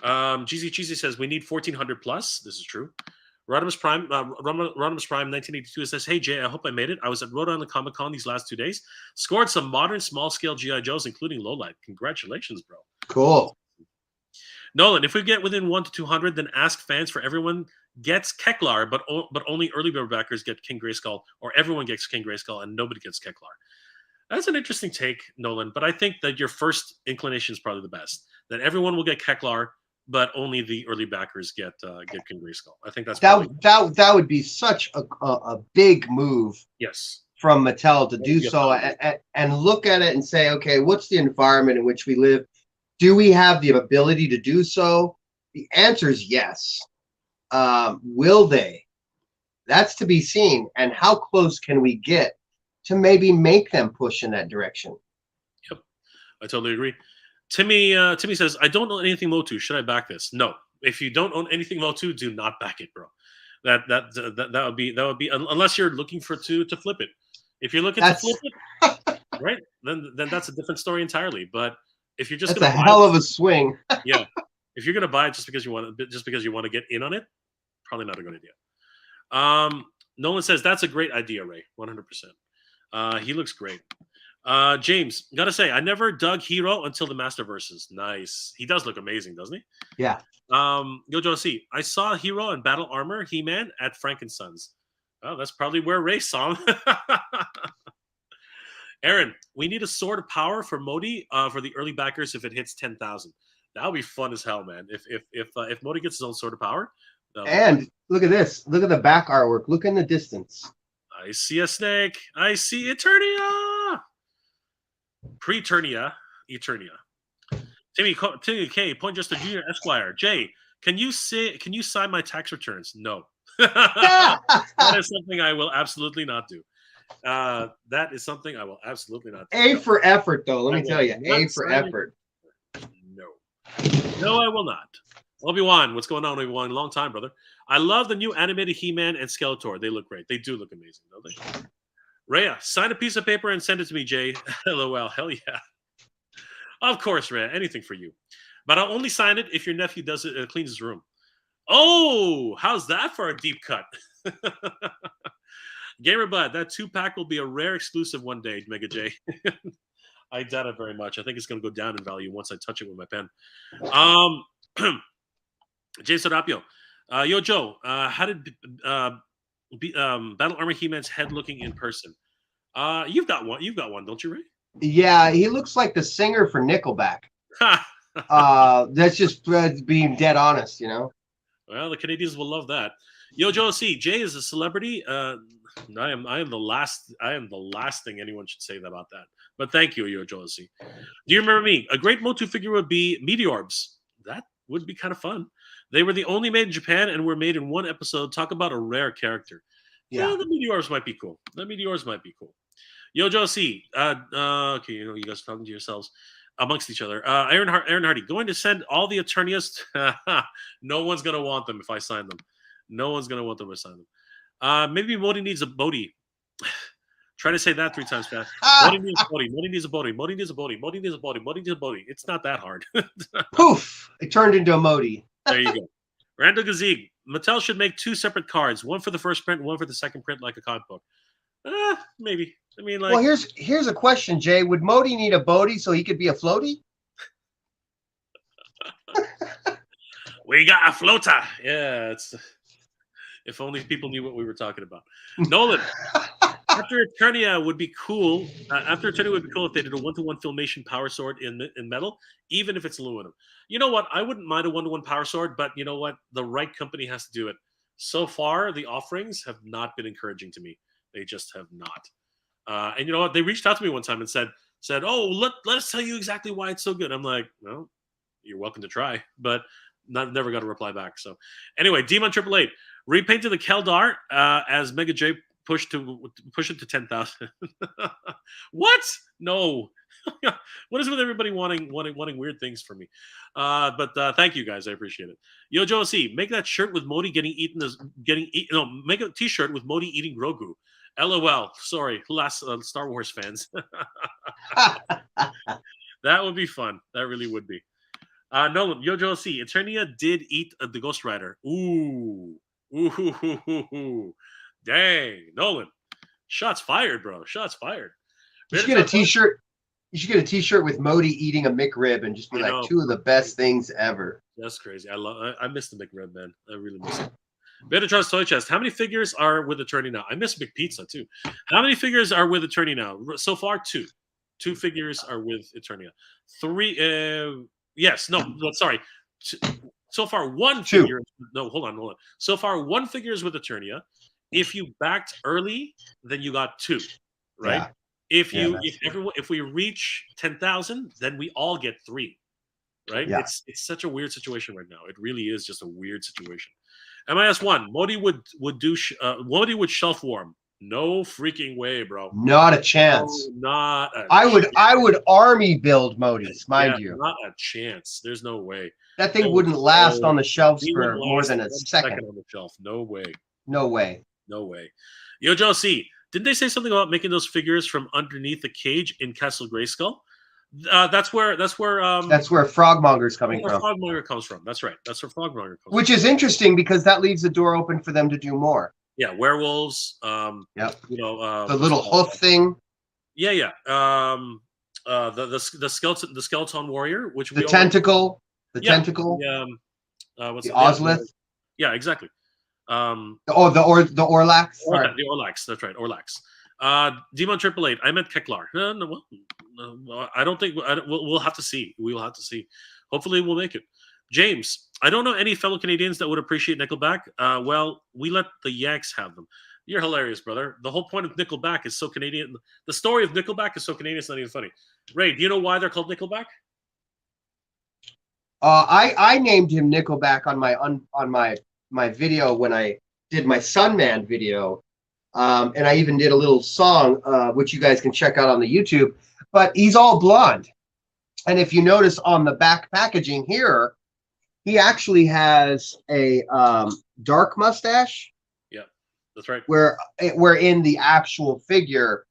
GZ Cheesy says we need 1400 plus. This is true. Rodimus Prime 1982 says, hey Jay, I hope I made it. I was at Rhode Island Comic Con these last 2 days. Scored some modern small scale GI Joes, including Lowlight. Congratulations, bro. Cool. Nolan, if we get within 1 to 200, then ask fans for everyone gets Keclar, but only early bird backers get King Grayskull, or everyone gets King Grayskull and nobody gets Keclar. That's an interesting take, Nolan, but I think that your first inclination is probably the best. That everyone will get Keclar, but only the early backers get King Grayskull. I think that's that would be such a big move. Yes, from Mattel to do so and look at it and say, okay, what's the environment in which we live? Do we have the ability to do so? The answer is yes. Will they? That's to be seen. And how close can we get to maybe make them push in that direction? Yep, I totally agree. Timmy says, I don't know anything MOTU. Should I back this? No. If you don't own anything MOTU, do not back it, bro. That would be unless you're looking to flip it. If you're looking to flip it, right? Then that's a different story entirely. But if you're just that's a hell of a swing. Yeah. If you're gonna buy it just because you want to get in on it, probably not a good idea. Nolan says that's a great idea, Ray. 100%. He looks great. James, gotta say, I never dug Hero until the Masterverses. Nice. He does look amazing, doesn't he? Yeah. Gojo C. I saw Hero in Battle Armor He-Man at Frankensons. Oh, that's probably where Ray saw him. Aaron, we need a Sword of Power for Modi for the early backers if it hits 10,000. That would be fun as hell, man. If Modi gets his own Sword of Power. And look at this. Look at the back artwork. Look in the distance. I see a snake. I see Eternia. Pre-Eternia. Timmy K. Point just a Junior Esquire. Jay, can you sign my tax returns? No. That is something I will absolutely not do. That is something I will absolutely not do. A for effort, though. Let me tell you. A for effort. No, I will not. Obi-Wan, what's going on, Obi-Wan? Long time, brother. I love the new animated He-Man and Skeletor. They look great. They do look amazing, don't they? Rhea, sign a piece of paper and send it to me, Jay. LOL. Hell yeah. Of course, Rhea. Anything for you. But I'll only sign it if your nephew does it, cleans his room. Oh, how's that for a deep cut? Gamer Bud, that 2-pack will be a rare exclusive one day, Mega J. I doubt it very much. I think it's going to go down in value once I touch it with my pen. James Serapio. Yo, Joe, how did Battle Armor He-Man's head looking in person? You've got one. You've got one, don't you, Ray? Yeah, he looks like the singer for Nickelback. That's just being dead honest, you know. Well, the Canadians will love that. Yo, Joe C. Jay is a celebrity. I am the last thing anyone should say about that. But thank you, Yo, Joe C. Do you remember me? A great MOTU figure would be Meteorbs. That would be kind of fun. They were the only made in Japan and were made in one episode. Talk about a rare character. Yeah, the Meteorbs might be cool. Yo, Joe C. Okay, you know, you guys are talking to yourselves amongst each other. Aaron Hardy, going to send all the Eternias. No one's going to want them if I sign them. No one's going to want them if I sign them. Maybe Modi needs a Bodhi. Try to say that 3 times fast. Modi needs a Bodhi. Modi needs a Bodhi. Modi needs a Bodhi. Modi needs a Bodhi. Modi needs a Bodhi. It's not that hard. Poof! It turned into a Modi. There you go. Randall Gazig. Mattel should make 2 separate cards. One for the first print, one for the second print, like a comic book. Maybe. I mean, like. Well, here's a question, Jay. Would Modi need a Bodhi so he could be a floaty? We got a floater. Yeah, it's. If only people knew what we were talking about. Nolan. After Eternia would be cool. After Eternia would be cool if they did a 1-to-1 filmation power sword in metal, even if it's aluminum. You know what? I wouldn't mind a 1-to-1 power sword, but you know what? The right company has to do it. So far, the offerings have not been encouraging to me. They just have not. And you know what? They reached out to me one time and said, "Oh, let us tell you exactly why it's so good." I'm like, well, you're welcome to try, but never got a reply back. So anyway, Demon 888 repainted the Keldar as Mega J push it to 10,000. What? No. What is with everybody wanting weird things from me? But thank you guys, I appreciate it. Yo, Joe C, make that shirt with Modi make a T-shirt with Modi eating Grogu. LOL. Sorry, last Star Wars fans. That would be fun. That really would be. Nolan, Yo, Joe C, Eternia did eat the Ghost Rider. Ooh. Dang, Nolan. Shots fired, bro. Shots fired. You should get a T-shirt. You should get a T-shirt with Modi eating a McRib and just be like 2 of the best things ever. That's crazy. I miss the McRib, man. I really miss it. Betatron's Toy Chest. How many figures are with Eternia now? I miss McPizza too. How many figures are with Eternia now? So far, 2. 2 figures are with Eternia. 3. Yes. No. Sorry. So far, 1 figure. No, hold on. So far, 1 figure is with Eternia. If you backed early, then you got 2, right? Yeah. If we reach 10,000, then we all get 3, right? Yeah. It's such a weird situation right now. It really is just a weird situation. MIS1, Modi would shelf warm. No freaking way, bro. Not a chance. No, not a I would army build Modis, mind you. Not a chance. There's no way. That thing wouldn't last on the shelves for more than a second on the shelf. No way. No way. No way. Yo, Joe C, didn't they say something about making those figures from underneath the cage in Castle Grayskull? That's where Frogmonger's coming from. Frogmonger comes from. That's right. That's where Frogmonger comes from. Which is interesting because that leaves the door open for them to do more. Yeah, werewolves. Yep. You know, the little hoof thing. Yeah. The skeleton warrior, which the tentacle. Tentacle. What's the Ozlith? Yeah, exactly. The Orlax. The Orlax. That's right, Orlax. Demon 888. I meant Keclar. No, I don't think. We'll have to see. We will have to see. Hopefully, we'll make it. James, I don't know any fellow Canadians that would appreciate Nickelback. Well, we let the Yanks have them. You're hilarious, brother. The whole point of Nickelback is so Canadian. The story of Nickelback is so Canadian. It's not even funny. Ray, do you know why they're called Nickelback? I named him Nickelback on my video when I did my Sunman video, and I even did a little song which you guys can check out on the YouTube. But he's all blonde, and if you notice on the back packaging here, he actually has a dark mustache. Yeah, that's right. Where in the actual figure,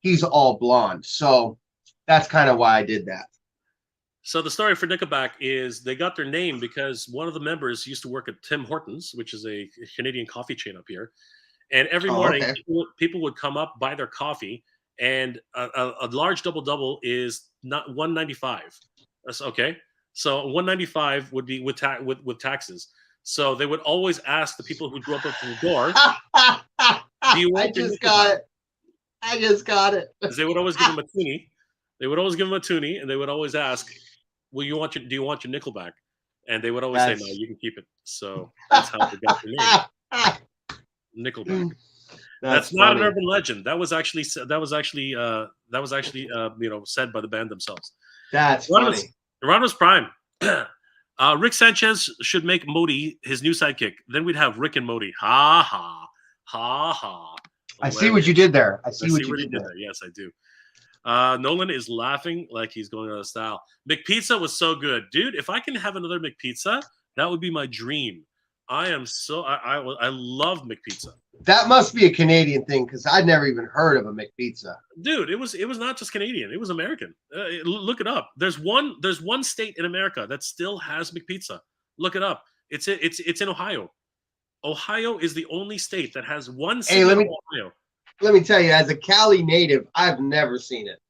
he's all blonde. So that's kind of why I did that. So the story for Nickelback is they got their name because one of the members used to work at Tim Hortons, which is a Canadian coffee chain up here. And every morning, people would come up, buy their coffee, and a large double is not 195. That's okay. So 195 would be with taxes. So they would always ask the people who drove up to the door, "Do you want I just got it. I just got it." Because they would always give them a toonie. They would always give them a toonie, and they would always ask, "Will you want your? Do you want your nickel back?" And they would always say, "No, you can keep it." So that's how they got the name, Nickelback. That's not an urban legend. That was actually said by the band themselves. That's funny. Rodimus Prime. Rick Sanchez should make Modi his new sidekick. Then we'd have Rick and Modi. Ha ha ha ha. I see what you did there. I see what you did there. Yes, I do. Nolan is laughing like he's going out of style. McPizza was so good, dude. If I can have another McPizza, that would be my dream. I love McPizza. That must be a Canadian thing because I'd never even heard of a McPizza. Dude, it was not just Canadian; it was American. Look it up. There's one state in America that still has McPizza. Look it up. It's in Ohio. Ohio is the only state that has one city in Ohio. Let me tell you, as a Cali native, I've never seen it.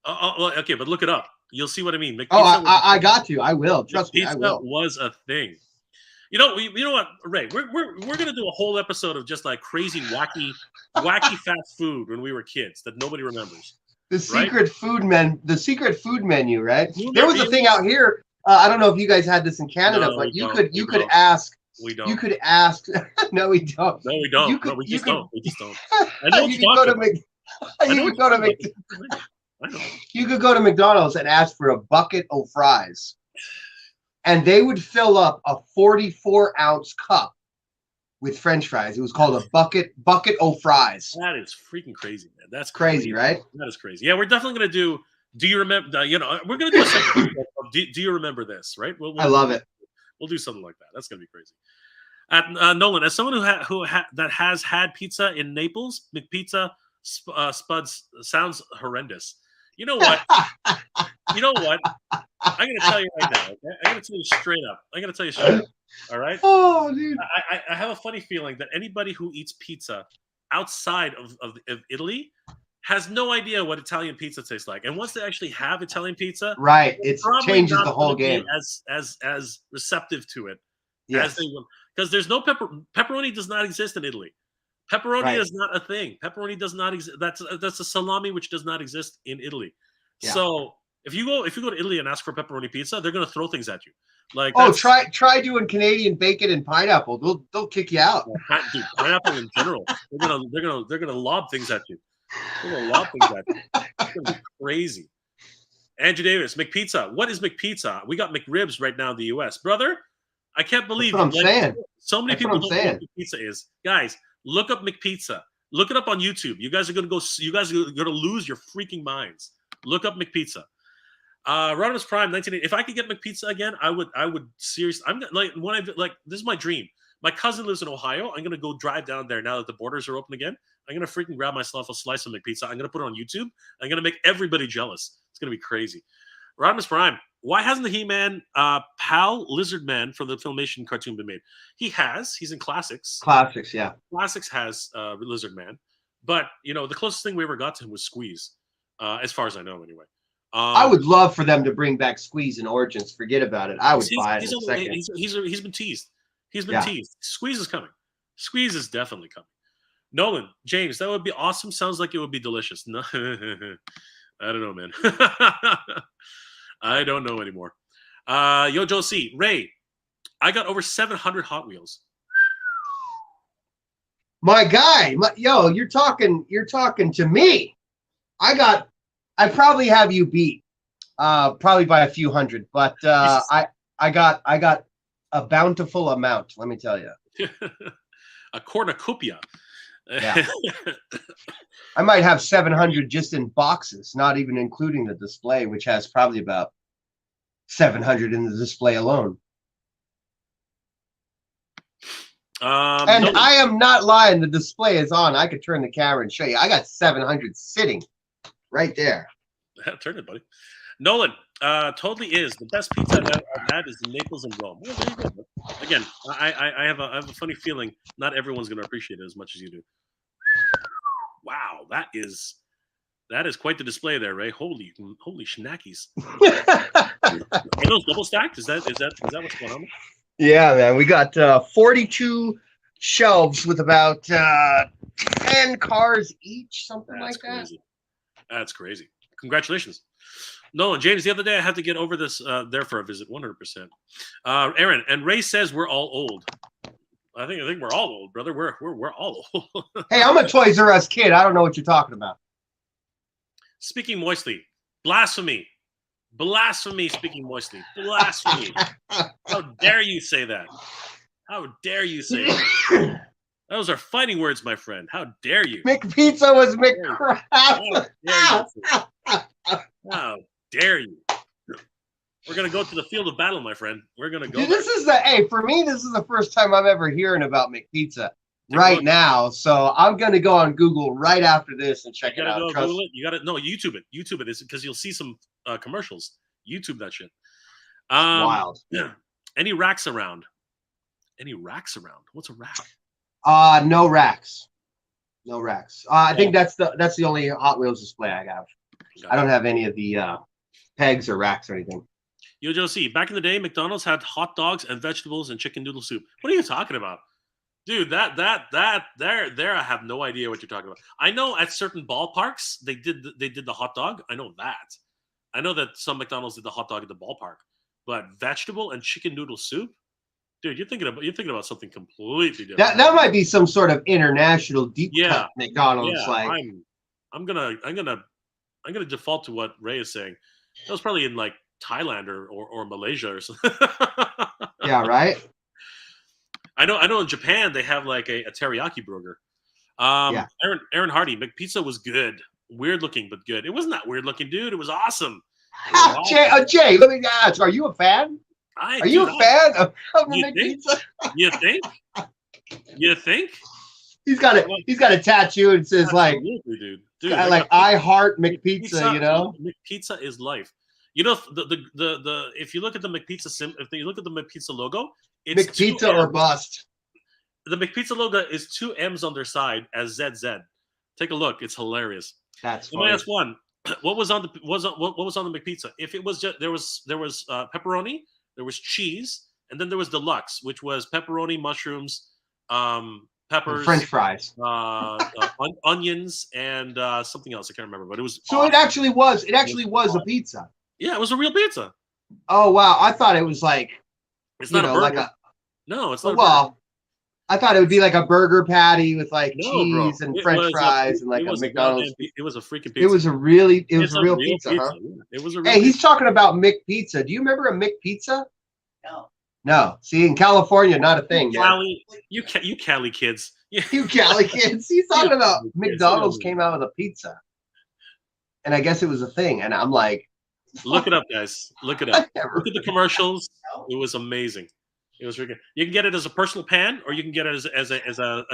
Okay, but look it up. You'll see what I mean. McPizza I got to. I will. Trust me, I will. Was a thing. You know what, Ray? We're gonna do a whole episode of just like crazy, wacky fast food when we were kids that nobody remembers. The secret food menu, right? There was a thing out here. I don't know if you guys had this in Canada, but you could ask. We don't. You could ask. No, we don't. No, we don't. We just don't. I know you could go to McDonald's and ask for a bucket of fries. And they would fill up a 44-ounce cup with French fries. It was called a bucket of fries. That is freaking crazy, man. That's crazy, right? That is crazy. Yeah, we're definitely going to do. Do you remember? We're going to do a second. Do you remember this? Right? I love it. We'll do something like that. That's going to be crazy. Nolan, as someone that has had pizza in Naples, McPizza Spuds sounds horrendous. You know what? I'm going to tell you right now. Okay? I'm going to tell you straight up. All right? Oh, dude. I have a funny feeling that anybody who eats pizza outside of Italy has no idea what Italian pizza tastes like. And once they actually have Italian pizza, right, it changes the whole game. As receptive to it as they will, because there's no pepperoni does not exist in Italy. Pepperoni is not a thing. Pepperoni does not exist. That's a salami which does not exist in Italy. Yeah. So if you go to Italy and ask for pepperoni pizza, they're gonna throw things at you. Like, try doing Canadian bacon and pineapple. They'll kick you out. Dude, pineapple in general, they're gonna lob things at you. They're gonna lob things at you. It's gonna be crazy. Andrew Davis, McPizza. What is McPizza? We got McRibs right now in the U.S., brother. I can't believe That's what I'm saying. So many people don't know what McPizza is. Guys, look up McPizza. Look it up on YouTube. You guys are gonna lose your freaking minds. Look up McPizza. Rodimus Prime 1980. If I could get McPizza again, I would seriously. I'm like this is my dream. My cousin lives in Ohio. I'm gonna go drive down there now that the borders are open again. I'm gonna freaking grab myself a slice of McPizza. I'm gonna put it on YouTube. I'm gonna make everybody jealous. It's gonna be crazy. Rodimus Prime. Why hasn't the He-Man pal Lizard Man from the Filmation cartoon been made? He has. He's in Classics. Classics, yeah. Classics has Lizard Man, but the closest thing we ever got to him was Squeeze, as far as I know, anyway. I would love for them to bring back Squeeze in Origins. Forget about it. I would buy it in a second. He's been teased. He's been teased. Squeeze is coming. Squeeze is definitely coming. Nolan, James, that would be awesome. Sounds like it would be delicious. No, I don't know, man. I don't know anymore. Yo, Joe C. Ray, I got over 700 Hot Wheels. My guy, you're talking to me. I probably have you beat, probably by a few hundred, but I got a bountiful amount. Let me tell you, a cornucopia. Yeah. I might have 700 just in boxes, not even including the display, which has probably about 700 in the display alone. I am not lying. The display is on. I could turn the camera and show you. I got 700 sitting right there. Turn it, buddy. Nolan, totally is. The best pizza I've had is in Naples and Rome. Well, there you go. Again, I have a funny feeling not everyone's going to appreciate it as much as you do. Wow, that is That is quite the display there, Ray. Holy schnackies. Are those double stacked? Is that what's going on? Yeah, man. We got 42 shelves with about 10 cars each, something That's like that. crazy. That's crazy. Congratulations. No, James, the other day I had to get over this there for a visit, 100%. Aaron, and Ray says we're all old. I think we're all old, brother. We're all old. Hey, I'm a Toys R Us kid. I don't know what you're talking about. Speaking moistly, blasphemy. Blasphemy, speaking moistly. Blasphemy. How dare you say that? How dare you say that? Those are fighting words, my friend. How dare you? McPizza was McCrap. How dare you? We're going to go to the field of battle, my friend. We're going to go. Dude, for me, this is the first time I'm ever hearing about McPizza right now. So I'm going to go on Google right after this and check it out. Google it. You got to YouTube it. YouTube it, because you'll see some commercials. YouTube that shit. Wild. Yeah. Any racks around? What's a rack? No racks. No racks. I think that's the only Hot Wheels display I have. I don't have any of the pegs or racks or anything. Yo, Joe C, back in the day, McDonald's had hot dogs and vegetables and chicken noodle soup. What are you talking about? Dude, there I have no idea what you're talking about. I know at certain ballparks they did the hot dog. I know that. I know that some McDonald's did the hot dog at the ballpark. But vegetable and chicken noodle soup? Dude, you're thinking about something completely different. That might be some sort of international deep cut McDonald's. Yeah, like I'm gonna default to what Ray is saying. That was probably in like Thailand or Malaysia or something. Yeah, right. I know in Japan they have like a teriyaki burger. Aaron Hardy, McPizza was good. Weird looking, but good. It wasn't that weird looking, dude. It was awesome. Jay, let me ask, are you a fan? Are you a fan of McPizza? You think? You think? He's got a tattoo and says dude. like I heart McPizza, you know? McPizza is life. You know, the if you look at the McPizza if you look at the McPizza logo, it's McPizza or bust. The McPizza logo is 2 M's on their side as ZZ. Take a look. It's hilarious. That's funny. Let me ask one. What was on the McPizza? If it was just there was pepperoni, there was cheese, and then there was deluxe, which was pepperoni, mushrooms, peppers, and French fries, onions, and something else I can't remember. But it was so awesome. It actually was a pizza. Yeah, it was a real pizza. Oh wow! I thought it was like it's not a burger. No, it's not. Well, I thought it would be like a burger patty with like cheese and French fries and like a McDonald's. It was a freaking pizza. It was a real pizza, huh? It was a real Hey, he's talking about McPizza. Do you remember a McPizza? No. See, in California, not a thing. Cali, you Cali kids. You Cali kids. He's talking about McDonald's came out with a pizza, and I guess it was a thing. And I'm like, look it up, guys. Look it up. Look at the commercials. It was amazing. It was really good. You can get it as a personal pan, or you can get it as a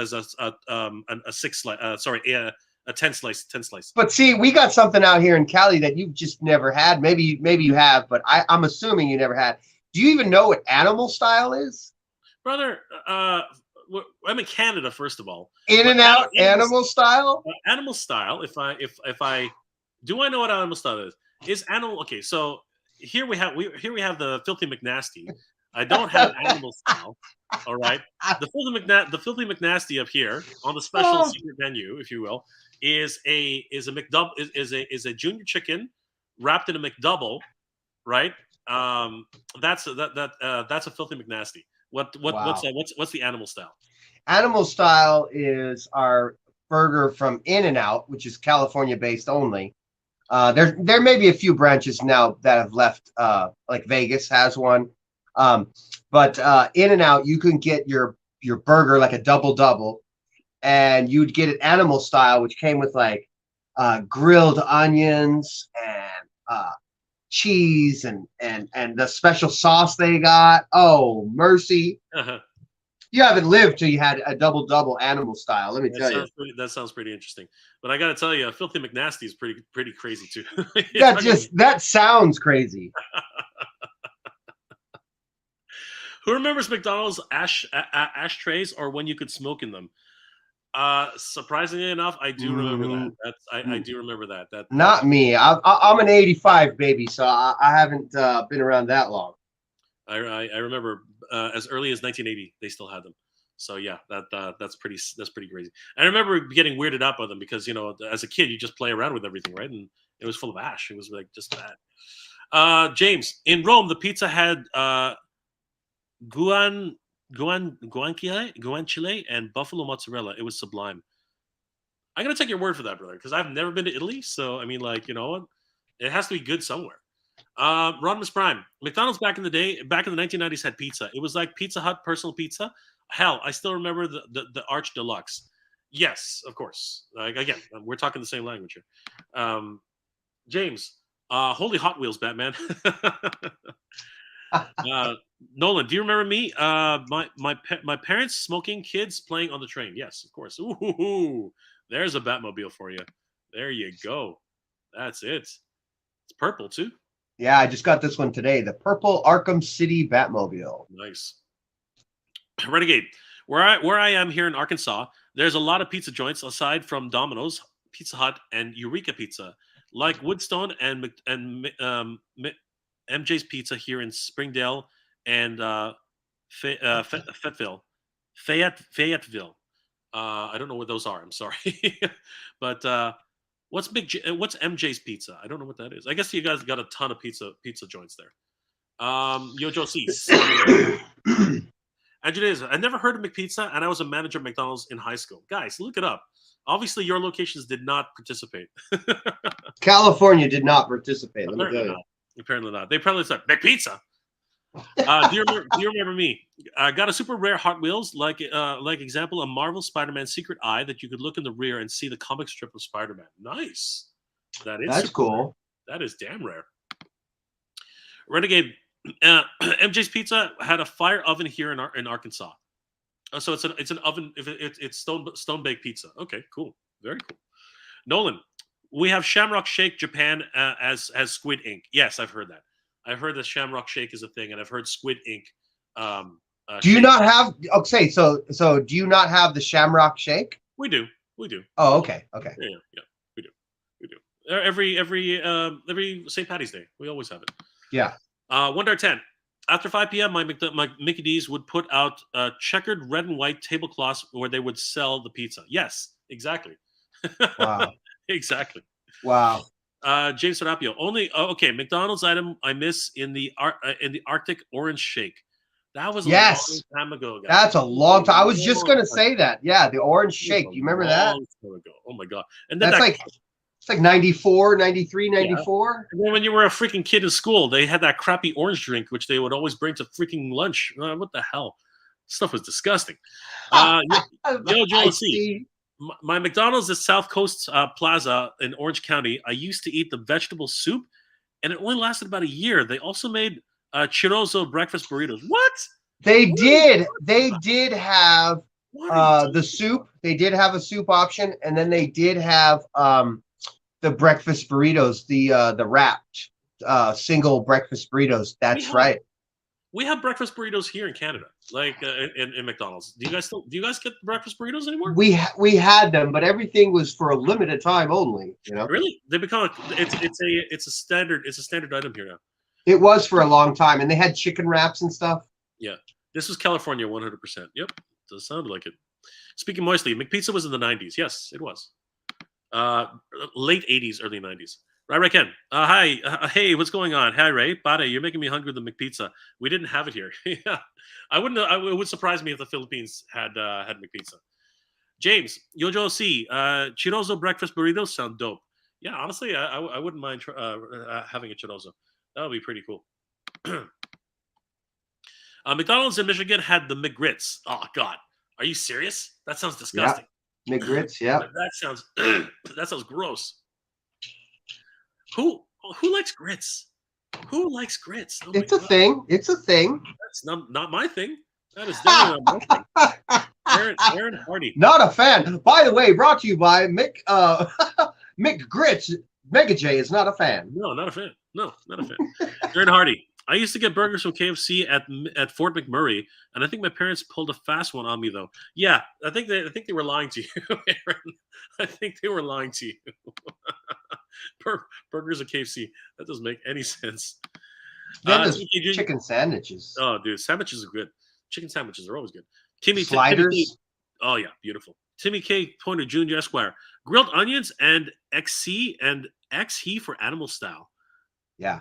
10 slice. But see, we got something out here in Cali that you've just never had. Maybe you have, but I'm assuming you never had. Do you even know what animal style is? Brother, I'm in Canada, first of all. In-N-Out animal style? Animal style, if I do I know what animal style is animal. Okay, so here we have the Filthy McNasty. I don't have animal style. All right. The Filthy McNasty up here on the special secret menu, if you will, is a McDouble is a junior chicken wrapped in a McDouble, right? That's a Filthy McNasty. What's the animal style? Animal style is our burger from In-N-Out, which is California based only. There may be a few branches now that have left, like Vegas has one. But In-N-Out, you can get your burger like a double, and you'd get it animal style, which came with like grilled onions and cheese and the special sauce they got. Oh, mercy. Uh-huh. You haven't lived till you had a double animal style. Let me tell you. That sounds pretty interesting. But I got to tell you, Filthy McNasty is pretty crazy too. that sounds crazy. Who remembers McDonald's ashtrays or when you could smoke in them? Surprisingly enough, I do remember that. I do remember that. Not me. I'm an '85 baby, so I haven't been around that long. I remember as early as 1980, they still had them. So yeah, that's pretty crazy. I remember getting weirded out by them because as a kid you just play around with everything, right? And it was full of ash. It was like just bad. James, in Rome, the pizza had guanciale and buffalo mozzarella. It was sublime. I'm gonna take your word for that, brother, because I've never been to Italy. So I mean, like, it has to be good somewhere. Rodimus Prime, McDonald's back in the 1990s had pizza. It was like Pizza Hut personal pizza. Hell, I still remember the Arch Deluxe. Yes, of course. Like, again, we're talking the same language here. James, holy Hot Wheels, Batman. Nolan, do you remember me? My parents smoking, kids playing on the train. Yes, of course. Ooh, there's a Batmobile for you. There you go. That's it. It's purple too. Yeah, I just got this one today. The purple Arkham City Batmobile. Nice. Renegade, where I am here in Arkansas, there's a lot of pizza joints aside from Domino's, Pizza Hut, and Eureka Pizza, like Woodstone and MJ's Pizza here in Springdale and Fayetteville. I don't know what those are. I'm sorry, but what's MJ's Pizza? I don't know what that is. I guess you guys got a ton of pizza joints there. Yojo Cease. I never heard of McPizza, and I was a manager at McDonald's in high school. Guys, look it up. Obviously, your locations did not participate. California did not participate. Apparently not. They probably said McPizza. Do you remember me? I got a super rare Hot Wheels, like example, a Marvel Spider-Man Secret Eye that you could look in the rear and see the comic strip of Spider-Man. Nice. That's cool. Rare. That is damn rare. Renegade, MJ's Pizza had a fire oven here in Arkansas. So it's an oven. It's stone baked pizza. Okay, cool, very cool. Nolan, we have Shamrock Shake Japan as Squid Ink. Yes, I've heard that. I've heard that Shamrock Shake is a thing, and I've heard Squid Ink. Do you not have? Okay, so do you not have the Shamrock Shake? We do. Oh, okay. Yeah, we do. Every St. Patty's Day, we always have it. Yeah. 1:10. After 5 p.m., my Mickey D's would put out checkered red and white tablecloths where they would sell the pizza. Yes, exactly. Wow. Exactly. Wow. James Serapio. Okay. McDonald's item I miss in the Arctic Orange Shake. That was a long time ago, guys. That's a long time. I was just gonna say that. Yeah, the Orange Shake. Do you remember that? Long time ago. Oh my god. And then it's like 94, 93, 94. Yeah. And then when you were a freaking kid in school, they had that crappy orange drink, which they would always bring to freaking lunch. What the hell? Stuff was disgusting. Joel C. My McDonald's at South Coast Plaza in Orange County, I used to eat the vegetable soup, and it only lasted about a year. They also made chorizo breakfast burritos. What? They did. They did have the soup. They did have a soup option, and then they did have the breakfast burritos, the wrapped single breakfast burritos. That's right. We have breakfast burritos here in Canada, like in McDonald's. Do you guys get breakfast burritos anymore? We had them, but everything was for a limited time only. Really? They become it's a standard item here now. It was for a long time, and they had chicken wraps and stuff. Yeah, this was California, 100%. Yep, does sound like it. Speaking moistly, McPizza was in the 90s. Yes, it was. Late 80s, early 90s. Right, Ken. Hi. Hey, what's going on? Hi, Ray. Bade, you're making me hungry with the McPizza. We didn't have it here. Yeah, it would surprise me if the Philippines had McPizza. James, Yojo C. Chorizo breakfast burritos sound dope. Yeah, honestly, I wouldn't mind having a chorizo. That would be pretty cool. McDonald's in Michigan had the McGrits. Oh God, are you serious? That sounds disgusting. Yeah. McGrits, yeah. That sounds gross. Who likes grits? Who likes grits? Oh it's a thing. It's a thing. That's not my thing. That is definitely not my thing. Aaron Hardy. Not a fan. By the way, brought to you by Mick Mick Grits. Mega J is not a fan. No, not a fan. No, not a fan. Aaron Hardy. I used to get burgers from KFC at Fort McMurray, and I think my parents pulled a fast one on me though. Yeah, I think they were lying to you, Aaron. I think they were lying to you. Burgers at KFC. That doesn't make any sense. Then those TK Jr. chicken sandwiches. Oh, dude, sandwiches are good. Chicken sandwiches are always good. Timmy Sliders. Timmy K, oh yeah, beautiful. Timmy K. Pointer Jr. Esquire. Grilled onions and XC and XE for animal style. Yeah.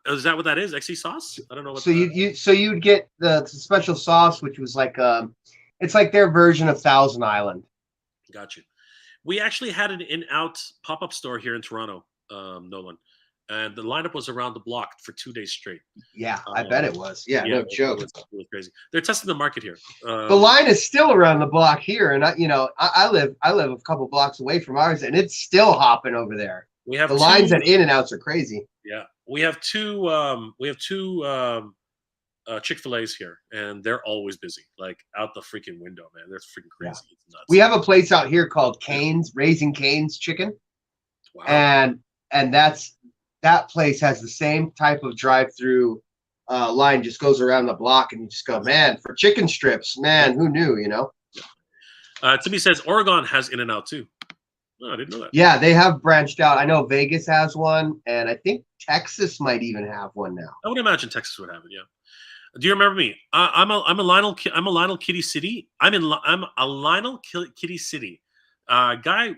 Is that what that is? XE sauce? I don't know what. So you'd get the special sauce, which was like it's like their version of Thousand Island. Got you. We actually had an in-out pop-up store here in Toronto, Nolan, and the lineup was around the block for 2 days straight. Yeah, I bet it was. Yeah, no joke. It was crazy. They're testing the market here. The line is still around the block here, and I live a couple blocks away from ours, and it's still hopping over there. We have the lines at In-N-Outs are crazy. Yeah, we have two Chick-fil-A's here, and they're always busy, like out the freaking window, man. They're freaking crazy. Yeah. It's nuts. We have a place out here called Cane's, Raising Cane's Chicken. Wow. And that place has the same type of drive-through line, just goes around the block, and you just go, man, for chicken strips, man, who knew, you know? Timmy says Oregon has In-N-Out too. No, I didn't know that. Yeah, they have branched out. I know Vegas has one, and I think Texas might even have one now. I would imagine Texas would have it. Yeah. Do you remember me? I'm a Lionel Kitty City. I'm a Lionel Kitty City guy.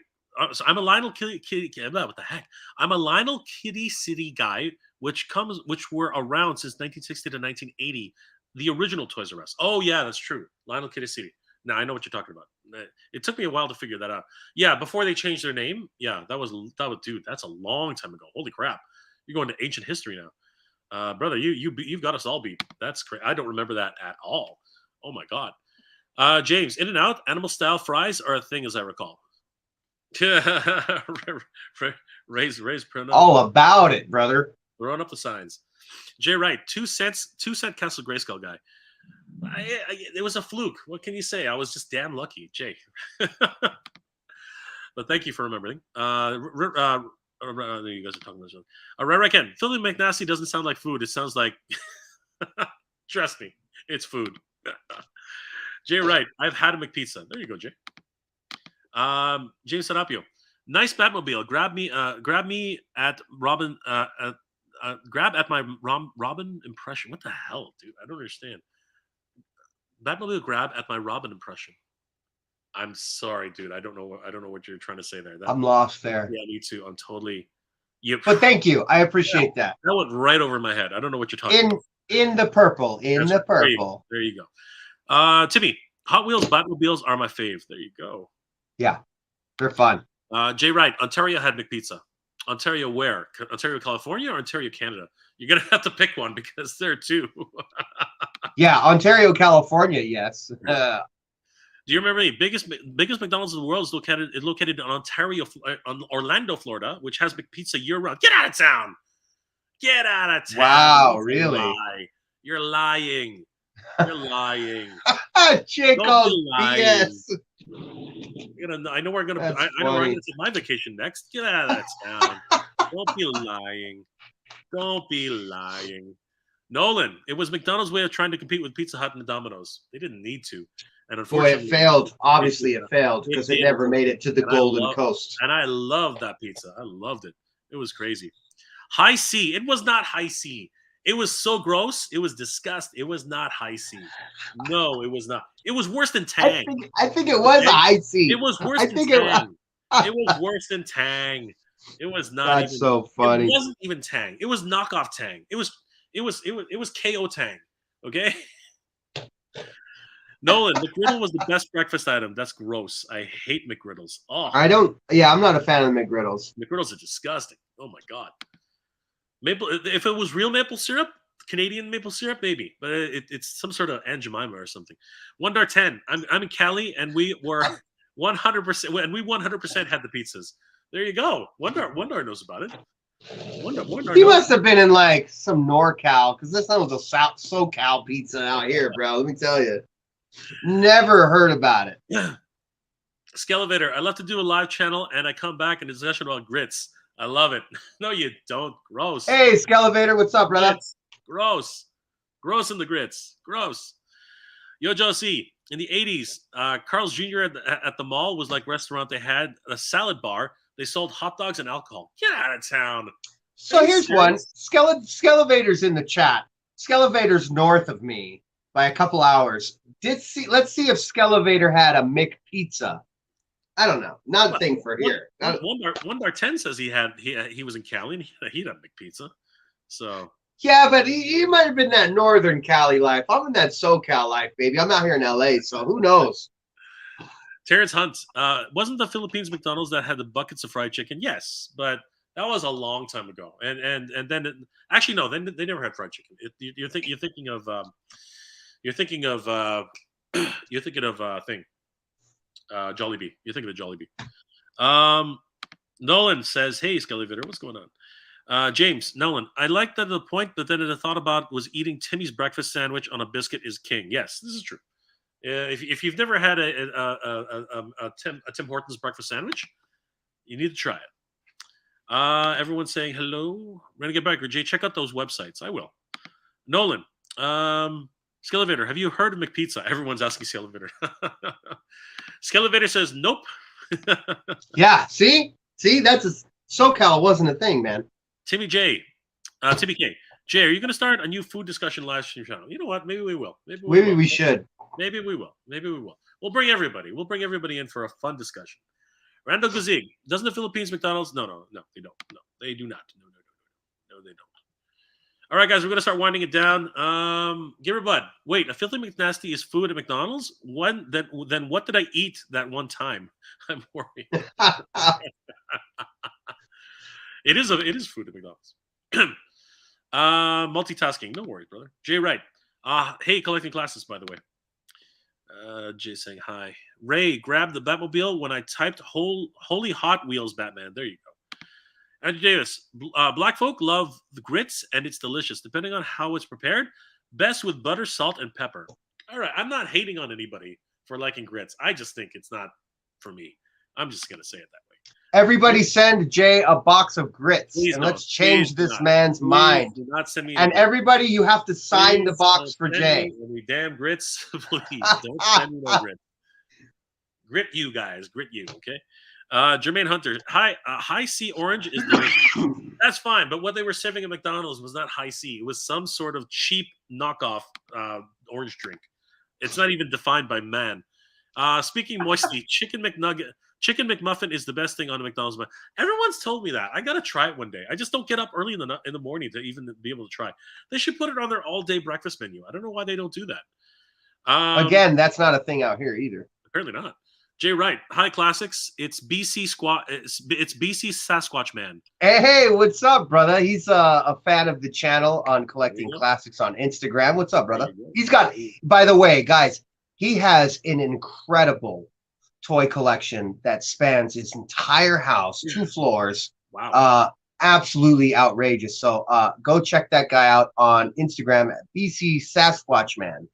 So I'm a Lionel Kitty. What the heck? I'm a Lionel Kitty City guy, which were around since 1960 to 1980. The original Toys R Us. Oh yeah, that's true. Lionel Kitty City. Now I know what you're talking about. It took me a while to figure that out. Yeah, before they changed their name. Yeah, that was dude. That's a long time ago. Holy crap! You're going to ancient history now. Brother, you've got us all beat. That's crazy. I don't remember that at all. Oh my god. James, In-N-Out animal style fries are a thing, as I recall. raise all about it, brother. Throwing up the signs. Jay Wright, 2 cent Castle Grayskull guy. It was a fluke. What can you say? I was just damn lucky, Jay. But thank you for remembering. You guys are talking about this. Rare again. Philly McNasty doesn't sound like food. It sounds like. Trust me, it's food. Jay Wright, I've had a McPizza. There you go, Jay. James Serapio, nice Batmobile. Grab me at Robin. Grab at my Robin impression. What the hell, dude? I don't understand. Batmobile grab at my Robin impression. I'm sorry, dude. I don't know what you're trying to say there. I'm lost there. Yeah, me too. I'm totally. But thank you. I appreciate that. That went right over my head. I don't know what you're talking about. In the purple. In the purple. There you go. Timmy, Hot Wheels Batmobiles are my fave. There you go. Yeah, they're fun. Jay Wright, Ontario had McPizza. Ontario where? Ontario, California or Ontario, Canada? You're going to have to pick one because there are two. Yeah, Ontario, California, yes. Do you remember me? Biggest McDonald's in the world is located in Ontario, on Orlando, Florida, which has McPizza year-round. Get out of town! Get out of town! Wow, really? You're lying. You're lying. Chico, yes. I know where I'm gonna take my vacation next. Get out of that town. Don't be lying. Don't be lying. Nolan, it was McDonald's way of trying to compete with Pizza Hut and Domino's. They didn't need to. And unfortunately, it failed. Obviously, it failed because it never made it to the Golden Coast. And I loved that pizza. I loved it. It was crazy. High C. It was not High C. It was so gross. It was disgusting. It was not High C. No, it was not. It was worse than Tang. I think it was High C. It was worse than Tang. It was worse than Tang. It was not. That's so funny. It wasn't even Tang. It was knockoff Tang. It was KO Tang. Okay. Nolan, McGriddle was the best breakfast item. That's gross. I hate McGriddles. Oh, I'm not a fan of McGriddles. McGriddles are disgusting. Oh my god. If it was real maple syrup, Canadian maple syrup, maybe, but it's some sort of Aunt Jemima or something. 1:10. I'm in Cali, and we were 100%, and we 100% had the pizzas. There you go. Wondar knows about it. Wondar He must have been in like some NorCal, because this one was a SoCal pizza out here, bro. Let me tell you. Never heard about it. Skelevator, I love to do a live channel, and I come back and discussion about grits. I love it. No, you don't. Gross. Hey, Skelevator, what's up, brother? Gross. Gross in the grits. Gross. Yo, Josie, in the 80s, Carl's Jr. At the mall was like restaurant. They had a salad bar. They sold hot dogs and alcohol. Get out of town. So here's one. Skelevator's in the chat. Skelevator's north of me by a couple hours. Let's see if Skelevator had a McPizza. I don't know. Not a thing for here. One bar 10 says he was in Cali and he had McPizza. So yeah, but he might have been that northern Cali life. I'm in that SoCal life, baby. I'm out here in LA, so who knows? Terrence Hunt, wasn't the Philippines McDonald's that had the buckets of fried chicken? Yes, but that was a long time ago. And then actually no, then they never had fried chicken. You're thinking of Jollibee. You're thinking of Jollibee. Nolan says, "Hey, Skelevator, what's going on?" James Nolan, I like that the point that then I thought about was eating Timmy's breakfast sandwich on a biscuit is king. Yes, this is true. If you've never had a Tim Hortons breakfast sandwich, you need to try it. Everyone's saying hello. Renegade Biker, Jay, check out those websites. I will. Nolan, Skelevator, have you heard of McPizza? Everyone's asking Skelevator. Skelevator says nope. Yeah, see, that's SoCal wasn't a thing, man. Timmy K. Jay, are you going to start a new food discussion live stream channel? You know what? Maybe we will. Maybe we should. Maybe we will. We'll bring everybody. We'll bring everybody in for a fun discussion. Randall Gazig, doesn't the Philippines McDonald's? No, they don't. No, they do not. No, they don't. All right, guys, we're going to start winding it down. Give her bud. Wait, a filthy McNasty is food at McDonald's? Then what did I eat that one time? I'm worried. It is food at McDonald's. Multitasking. No worries, brother. Jay Wright. Hey, collecting classes, by the way. Jay saying hi. Ray, grab the Batmobile when I typed Holy Hot Wheels Batman. There you go. Andrew Davis, black folk love the grits, and it's delicious, depending on how it's prepared. Best with butter, salt, and pepper. All right, I'm not hating on anybody for liking grits. I just think it's not for me. I'm just going to say it that way. Everybody send Jay a box of grits, Please and don't. let's change this Please man's mind. Do not send me and everybody, you have to sign the box for Jay. Any damn grits, please don't send me no grits. Grit you guys, grit you, okay? Jermaine Hunter, high C orange is delicious. That's fine, but what they were serving at McDonald's was not high C. It was some sort of cheap knockoff orange drink. It's not even defined by man. Speaking moistly, Chicken McMuffin is the best thing on a McDonald's. Everyone's told me that. I gotta try it one day. I just don't get up early in the morning to even be able to try. They should put it on their all-day breakfast menu. I don't know why they don't do that. Again, that's not a thing out here either. Apparently not. Jay Wright, hi classics. It's BC Sasquatch Man. Hey, what's up, brother? He's a fan of the channel on Collecting Classics on Instagram. What's up, brother? He's got, by the way, guys, he has an incredible toy collection that spans his entire house, 2 floors. Wow. Absolutely outrageous. So go check that guy out on Instagram at BC Sasquatch Man.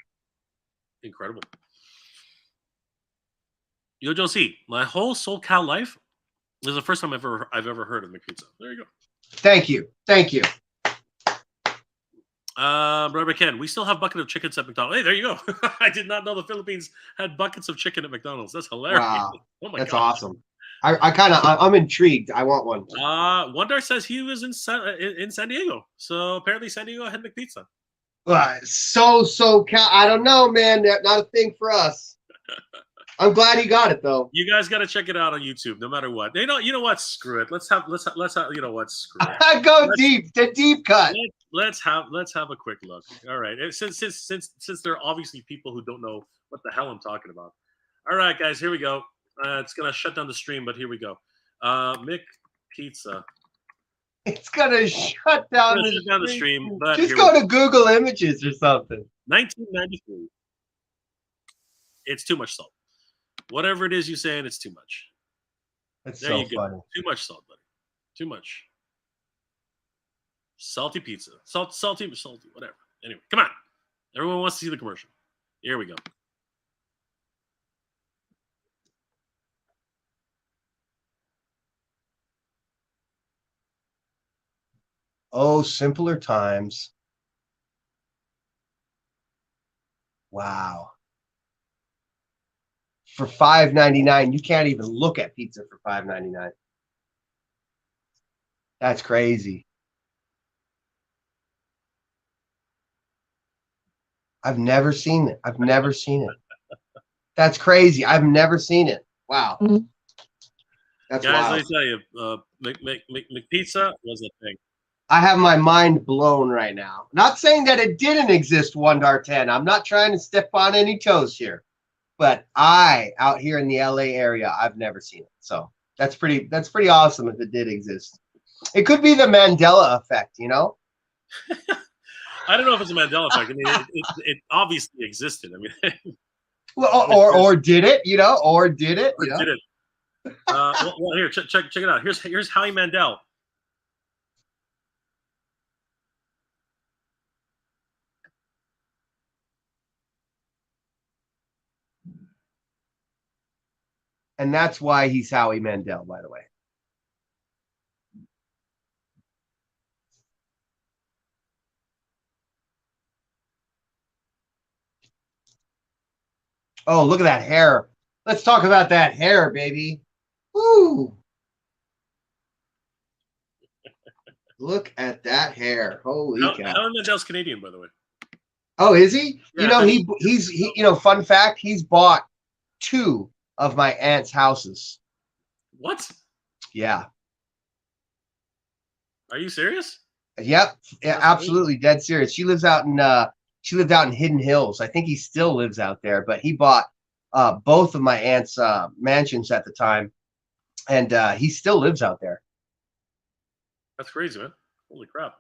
Incredible. Yo, Joe C, my whole SoCal life is the first time I've ever heard of McPizza. There you go. Thank you. Brother Ken, we still have bucket of chickens at McDonald's. Hey, there you go. I did not know the Philippines had buckets of chicken at McDonald's. That's hilarious. Wow. Oh my That's God. awesome. I'm intrigued. I want one. Wondar says he was in San Diego, so apparently San Diego had McPizza. I don't know, man. Not a thing for us. I'm glad he got it though. You guys got to check it out on YouTube, no matter what. You know what? Screw it. Let's have. You know what? Screw it. Go deep. The deep cut. Let's have a quick look. All right. Since there are obviously people who don't know what the hell I'm talking about. All right, guys. Here we go. It's gonna shut down the stream, but here we go. McPizza. It's gonna shut down the stream. But just go to Google Images or something. 1993. It's too much salt. Whatever it is you're saying, it's too much. That's there so you go. funny. Too much salt, buddy. Too much. Salty pizza. Salty, whatever. Anyway, come on. Everyone wants to see the commercial. Here we go. Oh, simpler times. Wow. For $5.99, you can't even look at pizza for $5.99. That's crazy. I've never seen it. I've never seen it. That's crazy. I've never seen it. Wow. That's Guys, wild. let me tell you, McPizza was a thing. I have my mind blown right now. Not saying that it didn't exist 1-10. I'm not trying to step on any toes here. But out here in the LA area, I've never seen it. So that's pretty awesome if it did exist. It could be the Mandela effect, you know? I don't know if it's a Mandela effect. I mean, it obviously existed. I mean, Well, or did it, you know? Or did it? You know? did it? Well, here, check it out. Here's Howie Mandel. And that's why he's Howie Mandel, by the way. Oh, look at that hair. Let's talk about that hair, baby. Woo! Look at that hair. Holy cow. Howie Mandel's Canadian, by the way. Oh, is he? Yeah, you know, he's you know, fun fact, he's bought 2 of my aunt's houses. What? Yeah. Are you serious? Yep. Yeah, absolutely dead serious. She lived out in Hidden Hills. I think he still lives out there, but he bought both of my aunt's mansions at the time, and he still lives out there. That's crazy, man. Holy crap.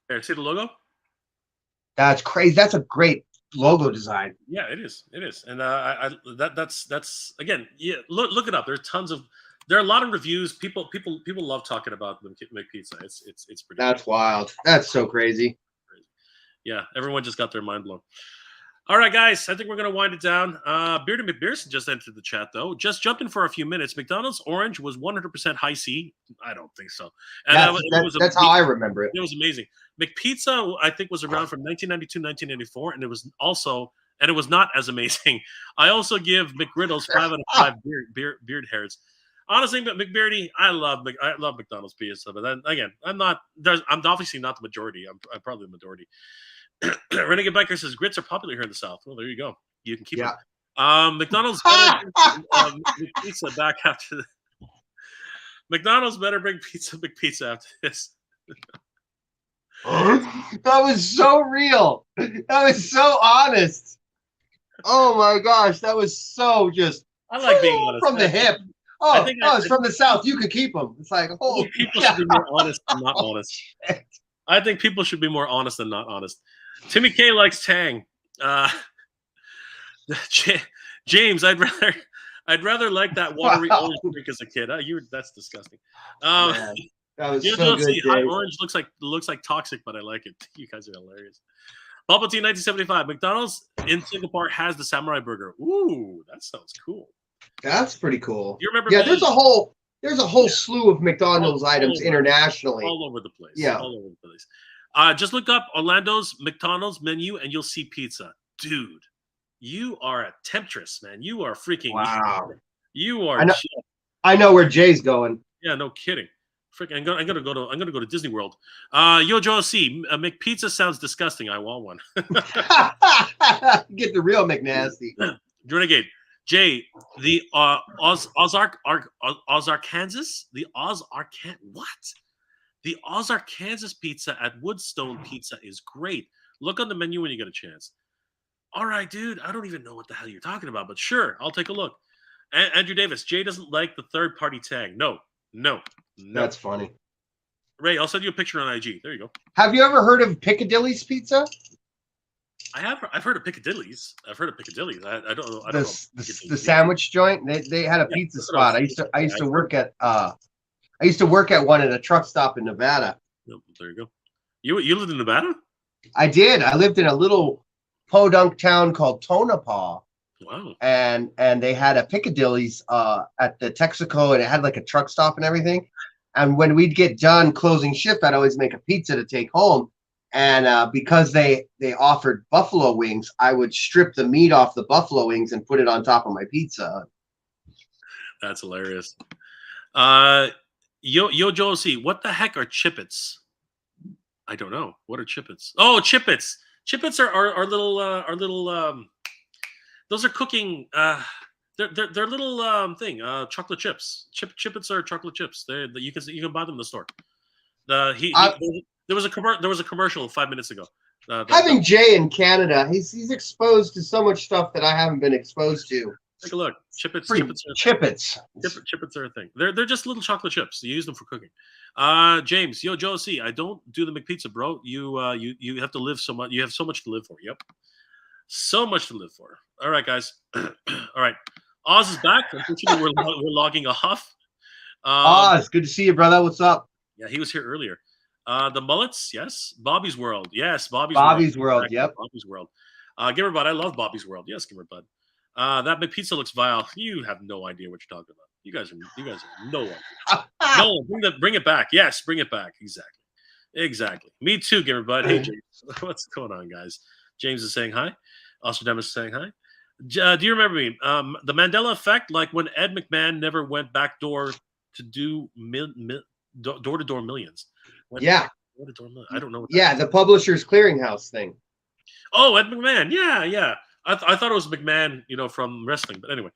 Here, see the logo? That's crazy. That's a great logo design. Yeah, it is. It is. And that's again, yeah, look it up. There are a lot of reviews. People love talking about McPizza. It's pretty That's wild. That's so crazy. Yeah, everyone just got their mind blown. All right, guys, I think we're going to wind it down. Bearded McBearson just entered the chat, though. Just jumped in for a few minutes. McDonald's Orange was 100% high C. I don't think so. And that's how I remember it. It was amazing. McPizza, I think, was around from 1992, 1994, and it was also, and it was not as amazing. I also give McGriddles 5 out of 5 beard hairs. Honestly, McBeardy, I love McDonald's pizza, but then again, I'm obviously not the majority. I'm probably the majority. Renegade Biker says grits are popular here in the South. Well, there you go. You can keep it. McDonald's better pizza back after the McDonald's better bring McPizza after this. That was so real. That was so honest. Oh my gosh, that was so just. I like being honest from the hip. Oh, it's from the South. You could keep them. It's like, oh, people should be more honest than not honest. I think people should be more honest than not honest. Timmy K likes Tang. James, I'd rather like that watery orange drink as a kid. That's disgusting. Man, that was so good. Hot orange looks like toxic, but I like it. You guys are hilarious. Bubble Tea 1975. McDonald's in Singapore has the samurai burger. Ooh, that sounds cool. That's pretty cool. You remember? Yeah, there's a whole slew of McDonald's items internationally. All over the place. Yeah. All over the place. Just look up Orlando's McDonald's menu and you'll see pizza. Dude, you are a temptress, man. You are freaking. Wow. You are. I know where Jay's going. Yeah, no kidding. Freaking, I'm gonna go to Disney World. Yo, Joe C. McPizza sounds disgusting. I want one. Get the real McNasty. Renegade. Jay, the Ozark, Kansas? The what? The Ozark, Kansas pizza at Woodstone Pizza is great. Look on the menu when you get a chance. All right, dude. I don't even know what the hell you're talking about, but sure, I'll take a look. Andrew Davis, Jay doesn't like the third-party tag. No. That's funny. Ray, I'll send you a picture on IG. There you go. Have you ever heard of Piccadilly's Pizza? I've heard of Piccadilly's. I don't know. The sandwich joint. They had a pizza spot. I used to work at one at a truck stop in Nevada. Yep, there you go. You lived in Nevada? I did. I lived in a little podunk town called Tonopah. Wow. And they had a Piccadilly's at the Texaco, and it had like a truck stop and everything. And when we'd get done closing shift, I'd always make a pizza to take home. And because they offered buffalo wings, I would strip the meat off the buffalo wings and put it on top of my pizza. That's hilarious. Yo Josie, what the heck are chippets? I don't know. What are chippets? Oh, chippets. Chippets are little those are cooking they're little thing, chocolate chips. Chippets are chocolate chips. You can buy them in the store. There was a commercial 5 minutes ago. Having Jay in Canada, he's exposed to so much stuff that I haven't been exposed to. Take a look. Chippets are a thing. They're just little chocolate chips. You use them for cooking. James, yo, Joe C. I don't do the McPizza, bro. You have to live so much. You have so much to live for. Yep, so much to live for. All right, guys. All right, Oz is back. Unfortunately, we're logging off. Oz, good to see you, brother. What's up? Yeah, he was here earlier. The mullets, yes. Bobby's World, yes. Bobby's World. Exactly. Yep. Bobby's World. Gimmerbud, I love Bobby's World. Yes, Gimmerbud. That McPizza looks vile. You have no idea what you're talking about. You guys are no idea. No, bring it back. Yes, bring it back. Exactly. Me too, Gimmerbud. Hey, James. What's going on, guys? James is saying hi. Ostradamus is saying hi. Do you remember me? The Mandela effect, like when Ed McMahon never went backdoor to do door-to-door millions. Yeah. Door-to-door millions. I don't know. Yeah, the Publishers Clearinghouse thing. Oh, Ed McMahon. Yeah. I thought it was McMahon, from wrestling. But anyway,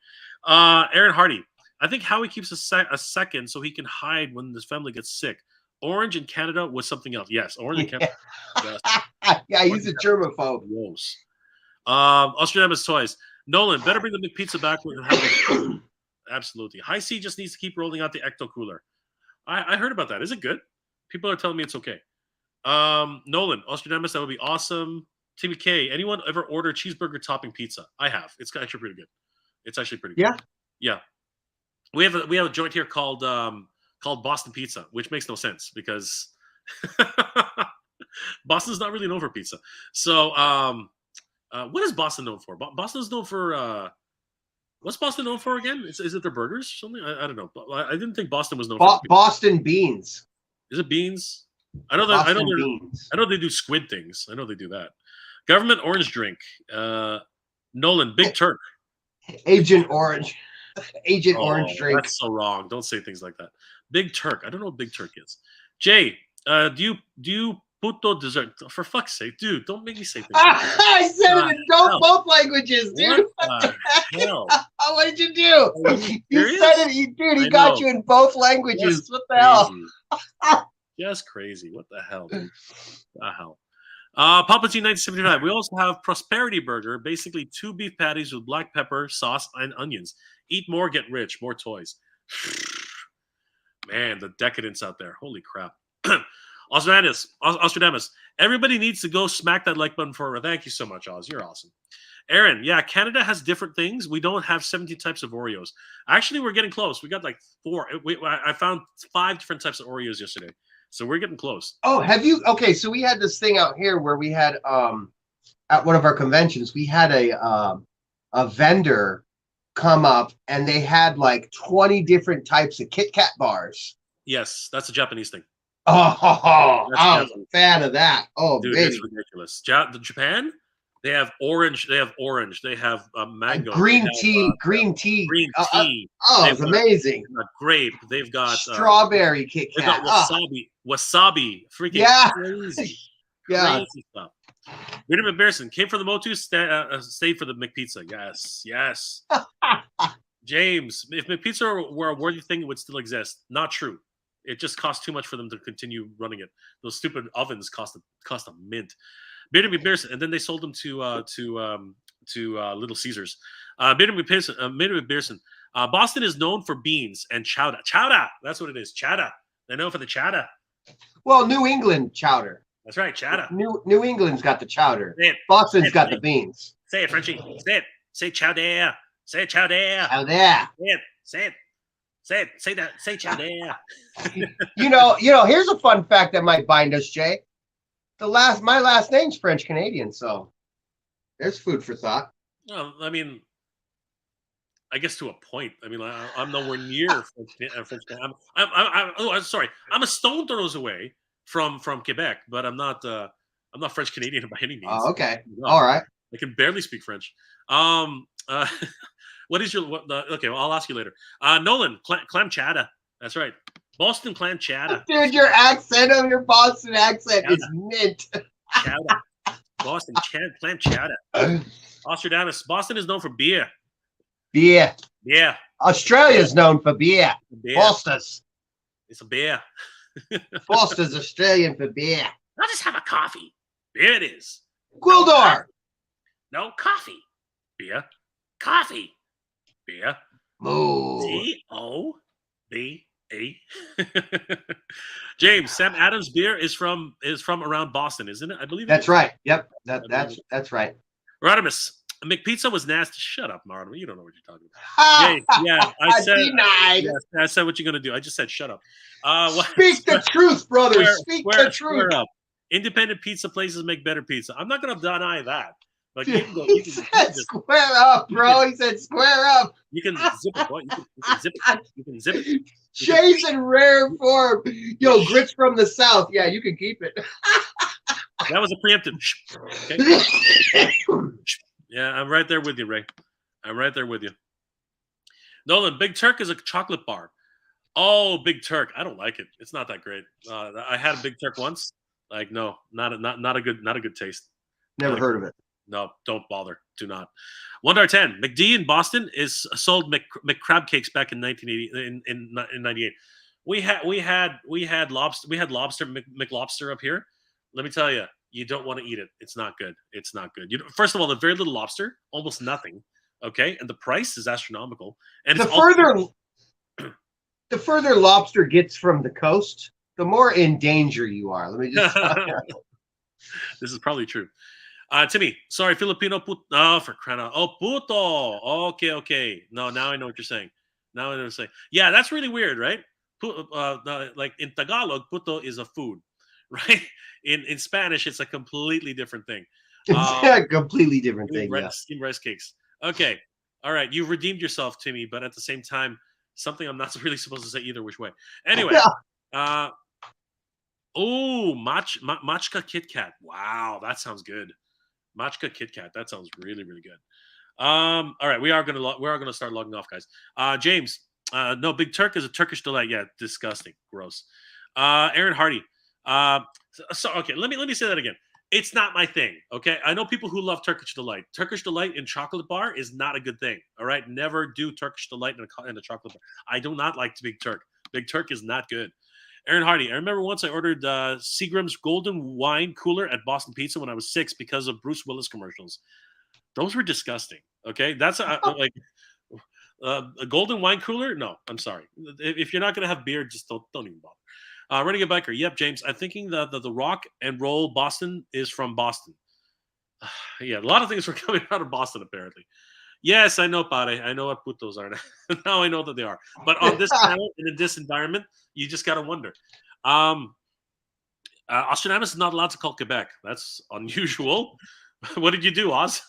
Aaron Hardy. I think Howie keeps a second so he can hide when his family gets sick. Orange in Canada was something else. Yes, Orange in Canada. Yes. Yeah, he's a germaphobe. Gross. Australia's Toys. Nolan, better bring the McPizza back with absolutely. High C just needs to keep rolling out the Ecto Cooler. I heard about that. Is it good? People are telling me it's okay. Nolan, Australiamus, that would be awesome. TBK, anyone ever order cheeseburger topping pizza? I have. It's actually pretty good. It's actually pretty good. Yeah. We have a joint here called Boston Pizza, which makes no sense because Boston's not really known for pizza. So what is Boston known for? Boston's known for what's Boston known for again? Is it their burgers or something? I don't know. I didn't think Boston was known for Boston beans. Is it beans? I know they do squid things. I know they do that. Government orange drink. Nolan, Big Turk. Agent Orange. Orange drink. That's so wrong. Don't say things like that. Big Turk. I don't know what Big Turk is. Jay, do you puto dessert? For fuck's sake, dude, don't make me say things. I said it in both languages, dude. What the hell? What did you do? You said it, dude. He got you in both languages. Just what the hell? Just crazy. What the hell, dude? The hell. Papa T 1975. We also have Prosperity Burger, basically 2 beef patties with black pepper, sauce, and onions. Eat more, get rich. More toys. Man, the decadence out there. Holy crap. Ostradamus. Everybody needs to go smack that like button for her. Thank you so much, Oz. You're awesome. Aaron, yeah, Canada has different things. We don't have 17 types of Oreos. Actually, we're getting close. We got like 4. I found 5 different types of Oreos yesterday. So we're getting close. Oh, have you? Okay, so we had this thing out here where we had at one of our conventions, we had a vendor come up and they had like 20 different types of Kit Kat bars. Yes, that's a Japanese thing. Oh, I was a fan of that. Oh, dude, baby. It's ridiculous. Japan, they have orange. They have mango. Green tea. It's amazing. They've got grape. They've got strawberry Kit Kat. They've got wasabi. Freaking crazy. Yeah. Crazy stuff. William Embarrassing came from the MOTU, stayed for the McPizza. Yes. James, if McPizza were a worthy thing, it would still exist. Not true. It just cost too much for them to continue running it. Those stupid ovens cost a mint. Bearded McPherson, and then they sold them to Little Caesars. Bearded McPherson. Boston is known for beans and chowder. Chowder, that's what it is. Chowder. They're known for the chowder. Well, New England chowder. That's right, chowder. New England's got the chowder. Boston's got the beans. Say it, Frenchie. Say it. Say chowder. Say chowder. Chowder. Say it. Say that. Say chowder. you know. Here's a fun fact that might bind us, Jay. My last name's French Canadian, so there's food for thought. Well, I mean, I guess to a point. I mean, I'm nowhere near French. I'm sorry. I'm a stone throws away from Quebec, but I'm not. I'm not French Canadian by any means. Oh, okay. No, All right. I can barely speak French. What is your okay? Well, I'll ask you later. Nolan, clam chowder. That's right. Boston clam chowder. Dude, your accent of your Boston accent is mint. Chowder. Boston clam chowder. Ostradamus. Boston is known for beer. Beer. Yeah. Australia's known for beer. Foster's. It's a beer. Foster's Australian for beer. I'll just have a coffee. Beer it is. Gwildor. No coffee. Beer. Coffee. Beer. Moo. C-O-B-E. James, Sam Adams beer is from around Boston, isn't it? I believe that's right. Yep. That's right. Rodimus, McPizza was nasty. Shut up, Martin. You don't know what you're talking about. James, yeah, I said denied. Yes, I said what you're gonna do. I just said shut up. Speak the truth, brother. Speak the truth. Up. Independent pizza places make better pizza. I'm not gonna deny that. But He said square up, bro. He said square up. You can zip it, boy. You can zip it. You can zip it. Shay's in rare form. Yo, grits from the South. Yeah, you can keep it. That was a preemptive. Okay. Yeah, I'm right there with you, Ray. I'm right there with you. Nolan, Big Turk is a chocolate bar. Oh, Big Turk. I don't like it. It's not that great. I had a Big Turk once. Like, no, not a good taste. Never heard of it. No, don't bother. Do not. 1-10. McD in Boston is sold McCrab cakes back in 1980 in 98. We had lobster McLobster up here. Let me tell you, you don't want to eat it. It's not good. It's not good. First of all, the very little lobster, almost nothing. Okay, and the price is astronomical. And the further lobster gets from the coast, the more in danger you are. Let me just tell you. This is probably true. Timmy, sorry, Filipino puto. Oh, for crying out. Oh, puto. Okay. No, now I know what you're saying. Now I know what you're saying. Yeah, that's really weird, right? Like in Tagalog, puto is a food, right? In Spanish, it's a completely different thing. It's a completely different thing. Steamed rice cakes. Okay. All right. You've redeemed yourself, Timmy, but at the same time, something I'm not really supposed to say either which way. Anyway. Machka Kit Kat. Wow, that sounds good. Machka Kit Kat. That sounds really, really good. All right, we are gonna start logging off, guys. James, no, Big Turk is a Turkish delight. Yeah, disgusting, gross. Aaron Hardy. Okay, let me say that again. It's not my thing. Okay, I know people who love Turkish delight. Turkish delight in chocolate bar is not a good thing. All right, never do Turkish delight in a chocolate bar. I do not like Big Turk. Big Turk is not good. Aaron Hardy. I remember once I ordered Seagram's Golden Wine Cooler at Boston Pizza when I was 6 because of Bruce Willis commercials. Those were disgusting. Okay, that's like a Golden Wine Cooler. No, I'm sorry. If you're not gonna have beer, just don't even bother. Renegade Biker. Yep, James. I'm thinking that the Rock and Roll Boston is from Boston. Yeah, a lot of things were coming out of Boston apparently. Yes, I know, Pare. I know what putos are. Now I know that they are. But on this channel, in this environment, you just got to wonder. Austradamus is not allowed to call Quebec. That's unusual. What did you do, Oz?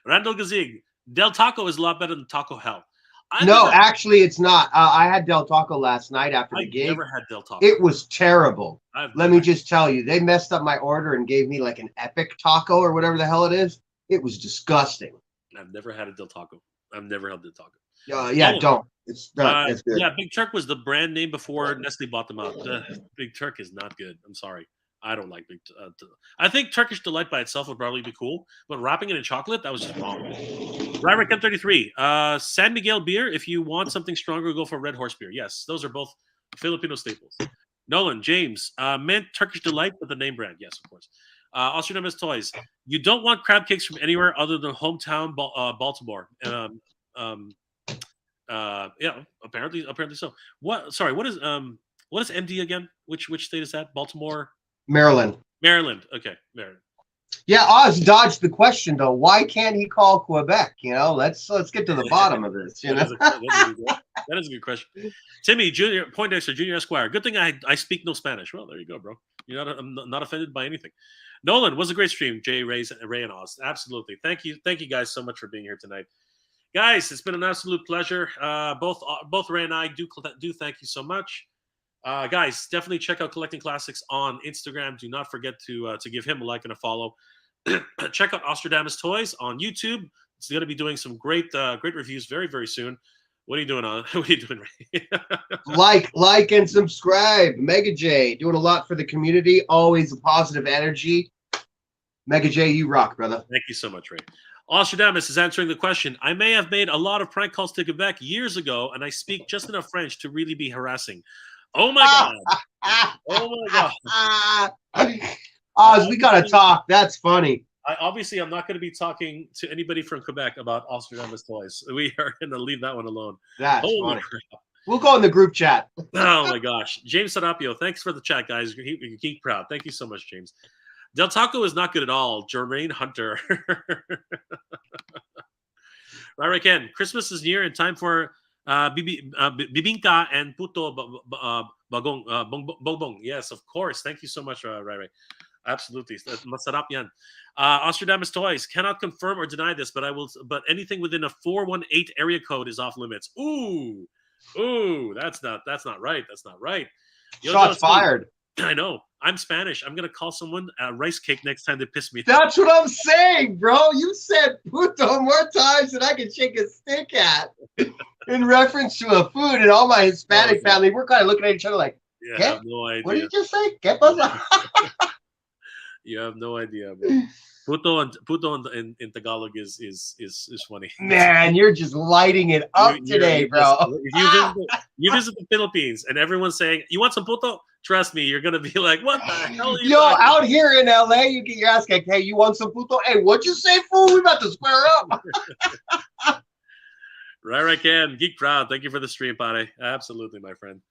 Randall Gazig. Del Taco is a lot better than Taco Hell. Actually, it's not. I had Del Taco last night after the gig. I never had Del Taco. It was terrible. Let me just tell you. They messed up my order and gave me like an epic taco or whatever the hell it is. It was disgusting. I've never had a Del Taco. I've never had Del Taco. Don't. It's not. It's good. Yeah, Big Turk was the brand name before Nestle bought them out. Big Turk is not good. I'm sorry. I don't like Big I think Turkish Delight by itself would probably be cool, but wrapping it in chocolate, that was just wrong. Ryrick M33. San Miguel beer. If you want something stronger, go for Red Horse beer. Yes, those are both Filipino staples. Nolan, James, meant Turkish Delight, but the name brand. Yes, of course. Austradamus Toys. You don't want crab cakes from anywhere other than hometown Baltimore. Yeah, apparently so. What? Sorry, what is MD again? Which state is that? Baltimore, Maryland. Okay, Maryland. Yeah, Oz dodged the question though. Why can't he call Quebec? Let's get to the bottom of this. That is a good question. Timmy Junior Poindexter Junior Esquire. Good thing I speak no Spanish. Well, there you go, bro. I'm not offended by anything. Nolan, was a great stream. Jay, Ray, and Oz. Absolutely. Thank you guys so much for being here tonight. Guys, it's been an absolute pleasure. Both Ray and I do thank you so much. Guys, definitely check out Collecting Classics on Instagram. Do not forget to give him a like and a follow. Check out Ostradamus Toys on YouTube. It's going to be doing some great reviews very, very soon. What are you doing on? What are you doing, Ray? Like, and subscribe. Mega J doing a lot for the community. Always a positive energy. Mega J, you rock, brother. Thank you so much, Ray. Ostradamus is answering the question. I may have made a lot of prank calls to Quebec years ago, and I speak just enough French to really be harassing. Oh my god! Oh my god! Oz, we gotta talk. That's funny. I'm not going to be talking to anybody from Quebec about Ostradamus Toys. We are going to leave that one alone. That's funny. We'll go in the group chat. Oh my gosh. James Serapio, thanks for the chat, guys. You're geek proud. Thank you so much, James. Del Taco is not good at all. Jermaine Hunter. Right, Ken. Christmas is near and time for bibingka and puto bongbong. Yes, of course. Thank you so much, Ray. Absolutely. Masarap yan. Ostradamus Toys cannot confirm or deny this, but but anything within a 418 area code is off limits. Ooh, that's not right. That's not right. Shots fired. I know. I'm Spanish. I'm gonna call someone a rice cake next time they piss me. That's what I'm saying, bro. You said puto more times than I can shake a stick at in reference to a food, and all my Hispanic family, we're kind of looking at each other like, I have no idea. What did you just say? ¿Qué pasa? You have no idea, bro. Puto in Tagalog is funny. Man, you're just lighting it up today, bro. If you visit the Philippines and everyone's saying, "You want some puto?" Trust me, you're gonna be like, "What the hell?" Are you talking out here in LA, you get your ass kicked. Hey, you want some puto? Hey, what'd you say, fool? We about to square up. Right, Ken. Geek proud. Thank you for the stream, Pare. Absolutely, my friend.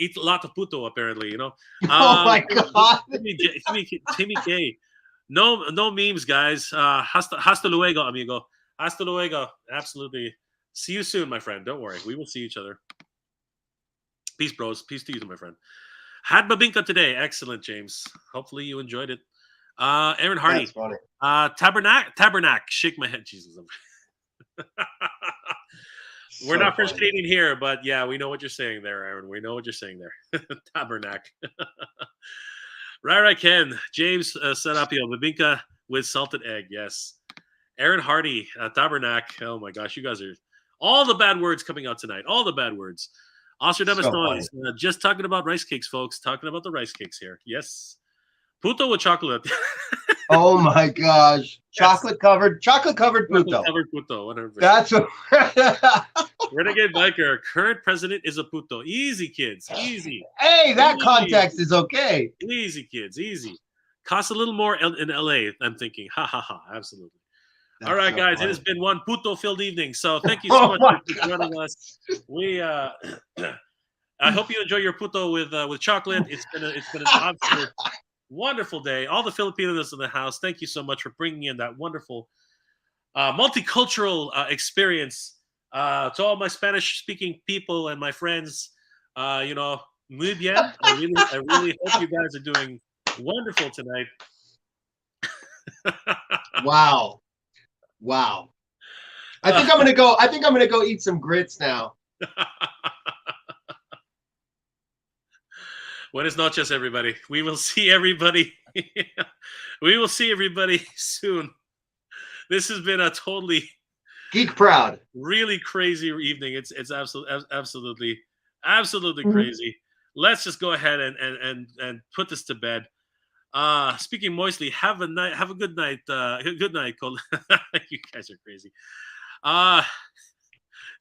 Eat a lot of puto, apparently, you know. Oh my god. Timmy K. No memes, guys. Hasta luego, amigo. Hasta luego. Absolutely. See you soon, my friend. Don't worry. We will see each other. Peace, bros. Peace to you, my friend. Had babinka today. Excellent, James. Hopefully you enjoyed it. Aaron Hardy. Tabernac. Shake my head. Jesus. We're not French Canadian here, but yeah, we know what you're saying there, Aaron. We know what you're saying there. Tabernac. Right, Ken. James Serapio, babinka with salted egg. Yes. Aaron Hardy, Tabernac. Oh my gosh, you guys are all the bad words coming out tonight. All the bad words. Ostradamus Noise. Just talking about rice cakes, folks. Talking about the rice cakes here. Yes. Puto with chocolate. Oh my gosh. Chocolate covered puto. Covered puto, 100%. That's what Renegade Biker. Current president is a puto. Easy, kids. Easy. Hey, that context is okay. Easy, kids. Easy. Costs a little more in LA, I'm thinking. Ha ha ha. Absolutely. That's all right, so guys. funny. It has been one puto-filled evening. So thank you so much for joining us. We I hope you enjoy your puto with chocolate. It's been an absolute wonderful day. All the Filipinos in the house, thank you so much for bringing in that wonderful multicultural experience. To all my Spanish-speaking people and my friends, muy bien. I really hope you guys are doing wonderful tonight. Wow. I think I'm gonna go eat some grits now. Buenas noches, everybody. We will see everybody. We will see everybody soon. This has been a totally geek proud, really crazy evening. It's absolutely crazy. Let's just go ahead and put this to bed. Speaking moistly, have a good night. Good night, Cole. You guys are crazy.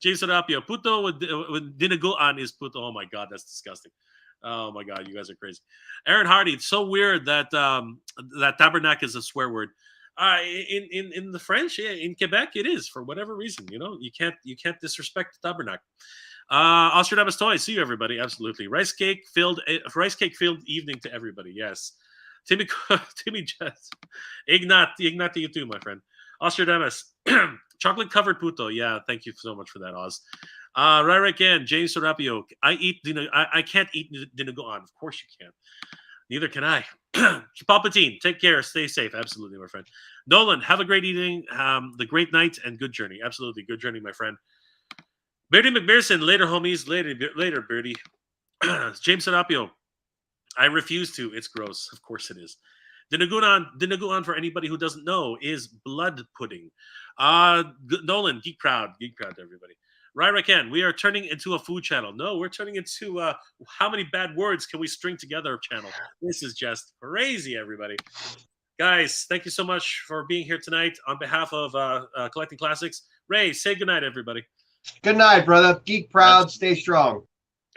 James Serapio, puto with dinaguan is puto. Oh my god, that's disgusting. Oh my god, you guys are crazy. Aaron Hardy, it's so weird that that tabernac is a swear word. In the French, in Quebec, it is for whatever reason. You know, you can't disrespect the tabernac. Ostradamus Toys, see you everybody. Absolutely, rice cake filled evening to everybody. Yes, Timmy, Jess, Ignat to you too, my friend. Ostradamus, chocolate covered puto. Yeah, thank you so much for that, Oz. Right again, James Serapio. I can't eat dinaguan. Of course you can't. Neither can I. Palpatine, take care. Stay safe. Absolutely, my friend. Nolan, have a great evening, the great night, and good journey. Absolutely, good journey, my friend. Beardy McPherson, later, homies. Later, Beardy. James Serapio, I refuse to. It's gross. Of course it is. Dinaguan, for anybody who doesn't know, is blood pudding. Nolan, Geek Proud, everybody. Ryraken, we are turning into a food channel. No, we're turning into how many bad words can we string together channel. This is just crazy, everybody. Guys, thank you so much for being here tonight on behalf of Collecting Classics. Ray, say goodnight, everybody. Good night, brother. Geek proud, stay strong.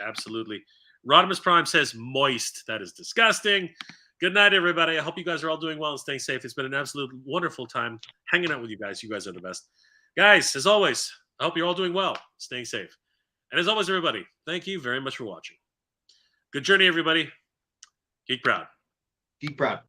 Absolutely. Rodimus Prime says moist. That is disgusting. Good night, everybody. I hope you guys are all doing well and staying safe. It's been an absolute wonderful time hanging out with you guys. You guys are the best. Guys, as always, I hope you're all doing well, staying safe. And as always, everybody, thank you very much for watching. Good journey, everybody. Geek proud. Geek proud.